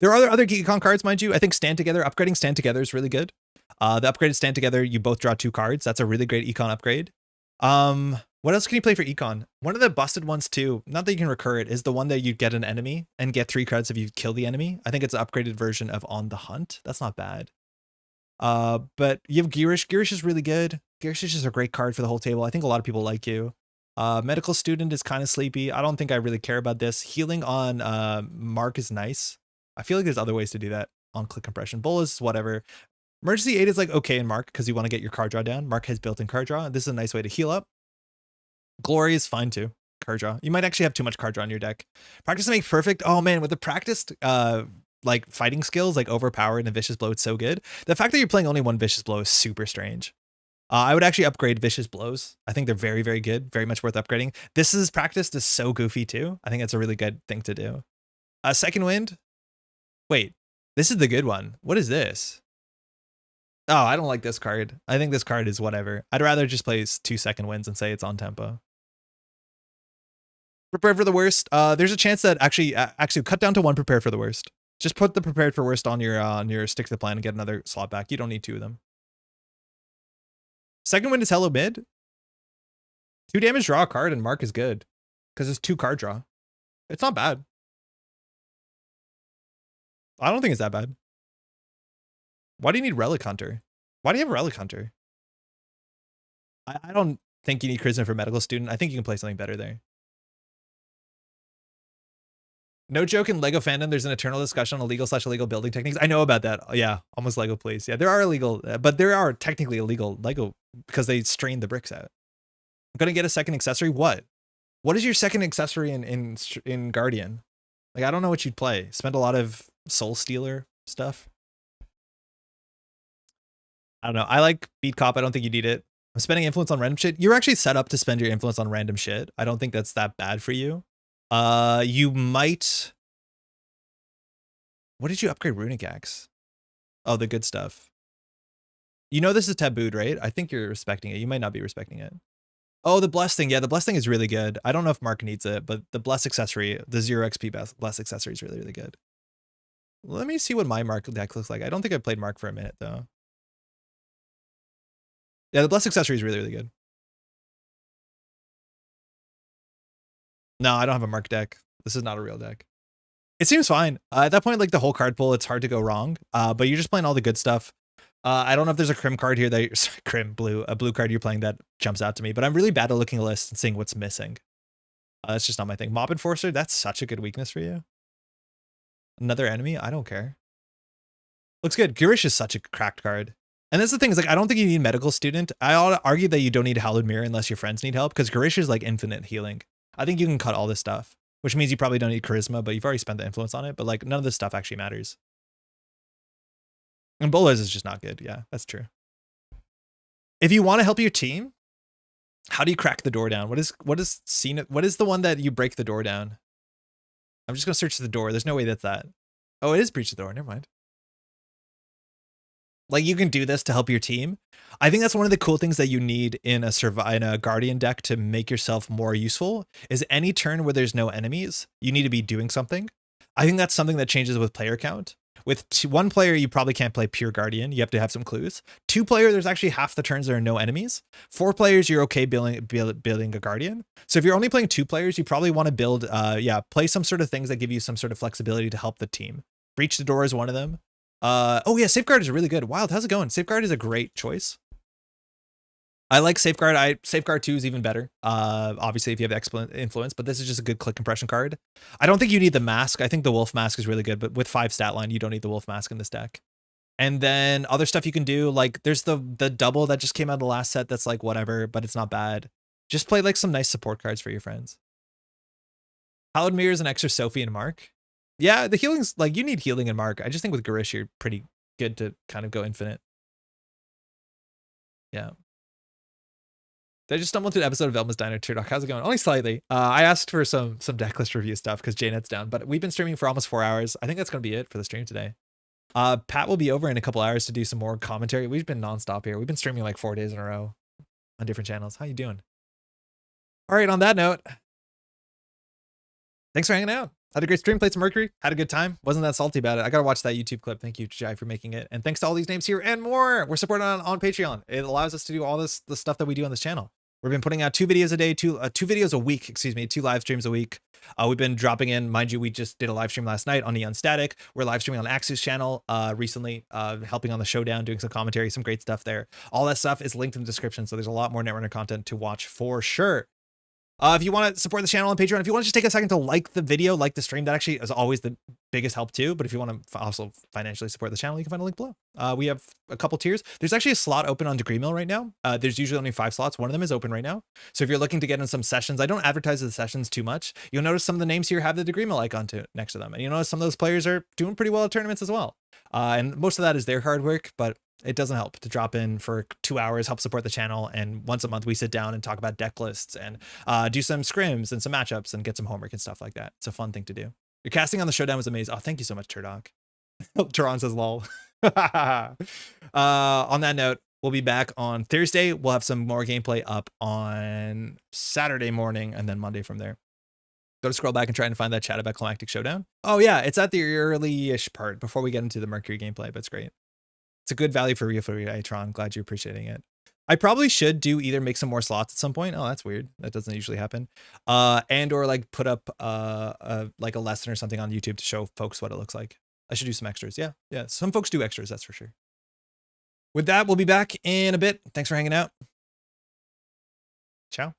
There are other Geekon cards, mind you. I think Stand Together, upgrading Stand Together is really good. The upgraded Stand Together, you both draw 2 cards. That's a really great econ upgrade. What else can you play for econ? One of the busted ones too, not that you can recur it, is the one that you get an enemy and get 3 credits if you kill the enemy. I think it's an upgraded version of On the Hunt. That's not bad. But you have Girish. Girish is really good. Girish is just a great card for the whole table. I think a lot of people like you. Medical Student is kind of sleepy. I don't think I really care about this. Healing on Mark is nice. I feel like there's other ways to do that on click compression. Bolus, whatever. Emergency Aid is like okay in Mark because you want to get your card draw down. Mark has built-in card draw. This is a nice way to heal up. Glory is fine too. Card draw. You might actually have too much card draw in your deck. Practice makes perfect. Oh man, with the practiced like fighting skills like Overpowered and Vicious Blow, it's so good. The fact that you're playing only 1 Vicious Blow is super strange. I would actually upgrade Vicious Blows. I think they're very, very good. Very much worth upgrading. This is practiced is so goofy too. I think it's a really good thing to do. Second Wind. Wait, this is the good one. What is this? Oh, I don't like this card. I think this card is whatever. I'd rather just play 2 Second Winds and say it's on tempo. Prepare for the worst. There's a chance that actually cut down to 1 Prepare for the worst. Just put the Prepared for worst on your Stick to the Plan and get another slot back. You don't need 2 of them. Second Wind is hello mid. 2 damage, draw a card, and Mark is good because it's 2 card draw. It's not bad. I don't think it's that bad. Why do you need Relic Hunter? Why do you have Relic Hunter? I don't think you need Charisma for Medical Student. I think you can play something better there. No joke, in Lego fandom, there's an eternal discussion on illegal/illegal building techniques. I know about that. Yeah, almost Lego please. Yeah, there are illegal, but there are technically illegal Lego because they strain the bricks out. I'm gonna get a second accessory. What is your second accessory in Guardian? Like, I don't know what you'd play. Spend a lot of Soul Stealer stuff. I don't know. I like Beat Cop. I don't think you need it. I'm spending influence on random shit. You're actually set up to spend your influence on random shit. I don't think that's that bad for you. You might. What did you upgrade Runic Axe? Oh, the good stuff. You know this is tabooed, right? I think you're respecting it. You might not be respecting it. Oh, the Bless thing. Yeah, the Bless thing is really good. I don't know if Mark needs it, but the Bless accessory, the 0 XP Bless accessory is really, really good. Let me see what my Mark deck looks like. I don't think I've played Mark for a minute, though. Yeah, the Bless accessory is really, really good. No, I don't have a Mark deck. This is not a real deck. It seems fine. At that point, like the whole card pool, it's hard to go wrong. But you're just playing all the good stuff. I don't know if there's a Crim card here that sorry, Crim blue, a blue card you're playing that jumps out to me, but I'm really bad at looking at a list and seeing what's missing. That's just not my thing. Mob Enforcer, that's such a good weakness for you. Another enemy, I don't care. Looks good. Girish is such a cracked card. And that's the thing is like, I don't think you need Medical Student. I argue that you don't need Hallowed Mirror unless your friends need help because Girish is like infinite healing. I think you can cut all this stuff, which means you probably don't need Charisma, but you've already spent the influence on it. But like none of this stuff actually matters. And Bolas is just not good. Yeah, that's true. If you want to help your team, how do you crack the door down? What is the one that you break the door down? I'm just gonna search the door. There's no way that's that. Oh, it is breach the door. Never mind. Like you can do this to help your team. I think that's one of the cool things that you need in a Guardian deck to make yourself more useful is any turn where there's no enemies, you need to be doing something. I think that's something that changes with player count. With 1 player, you probably can't play pure Guardian. You have to have some clues. 2 player, there's actually half the turns there are no enemies. 4 players, you're okay building a Guardian. So if you're only playing 2 players, you probably want to build, play some sort of things that give you some sort of flexibility to help the team. Breach the Door is one of them. Oh yeah, Safeguard is really good. Wild, how's it going? Safeguard is a great choice. I like Safeguard. Safeguard 2 is even better. Obviously, if you have excellent influence, but this is just a good click compression card. I don't think you need the mask. I think the Wolf Mask is really good, but with 5 stat line, you don't need the Wolf Mask in this deck. And then other stuff you can do, like there's the double that just came out of the last set that's like whatever, but it's not bad. Just play like some nice support cards for your friends. Hallowed Mirrors and extra Sophie and Mark. Yeah, the healing's like you need healing and Mark. I just think with Garish, you're pretty good to kind of go infinite. Yeah. Did I just stumble into an episode of Elma's Diner? Turdock, how's it going? Only slightly. I asked for some deck list review stuff because JNet's down, but we've been streaming for almost 4 hours. I think that's going to be it for the stream today. Pat will be over in a couple hours to do some more commentary. We've been nonstop here. We've been streaming like 4 days in a row on different channels. How you doing? All right, on that note, thanks for hanging out. Had a great stream, played some Mercury, had a good time. Wasn't that salty about it. I gotta watch that YouTube clip. Thank you, Jai, for making it. And thanks to all these names here and more. We're supported on Patreon. It allows us to do all the stuff that we do on this channel. We've been putting out 2 videos a day, two videos a week, 2 live streams a week. We've been dropping in, mind you, we just did a live stream last night on Neon Static. We're live streaming on Axe's channel recently, helping on the showdown, doing some commentary, some great stuff there. All that stuff is linked in the description, so there's a lot more Netrunner content to watch for sure. If you want to support the channel on Patreon, if you want to just take a second to like the video, like the stream, that actually is always the biggest help too. But if you want to also financially support the channel, you can find a link below. We have a couple tiers. There's actually a slot open on Degree Mill right now. There's usually only 5 slots. One of them is open right now. So if you're looking to get in some sessions, I don't advertise the sessions too much. You'll notice some of the names here have the Degree Mill icon next to them. And you notice some of those players are doing pretty well at tournaments as well. And most of that is their hard work, but it doesn't help to drop in for 2 hours, help support the channel. And once a month, we sit down and talk about deck lists and do some scrims and some matchups and get some homework and stuff like that. It's a fun thing to do. Your casting on the showdown was amazing. Oh, thank you so much, Turdock. Turon says lol. On that note, we'll be back on Thursday. We'll have some more gameplay up on Saturday morning and then Monday from there. Go to scroll back and try and find that chat about Climactic Showdown. Oh yeah, it's at the early-ish part before we get into the Mercury gameplay, but it's great. It's a good value for Tron. Glad you're appreciating it. I probably should do either make some more slots at some point. Oh, that's weird. That doesn't usually happen. And or like put up like a lesson or something on YouTube to show folks what it looks like. I should do some extras. Yeah. Some folks do extras, that's for sure. With that, we'll be back in a bit. Thanks for hanging out. Ciao.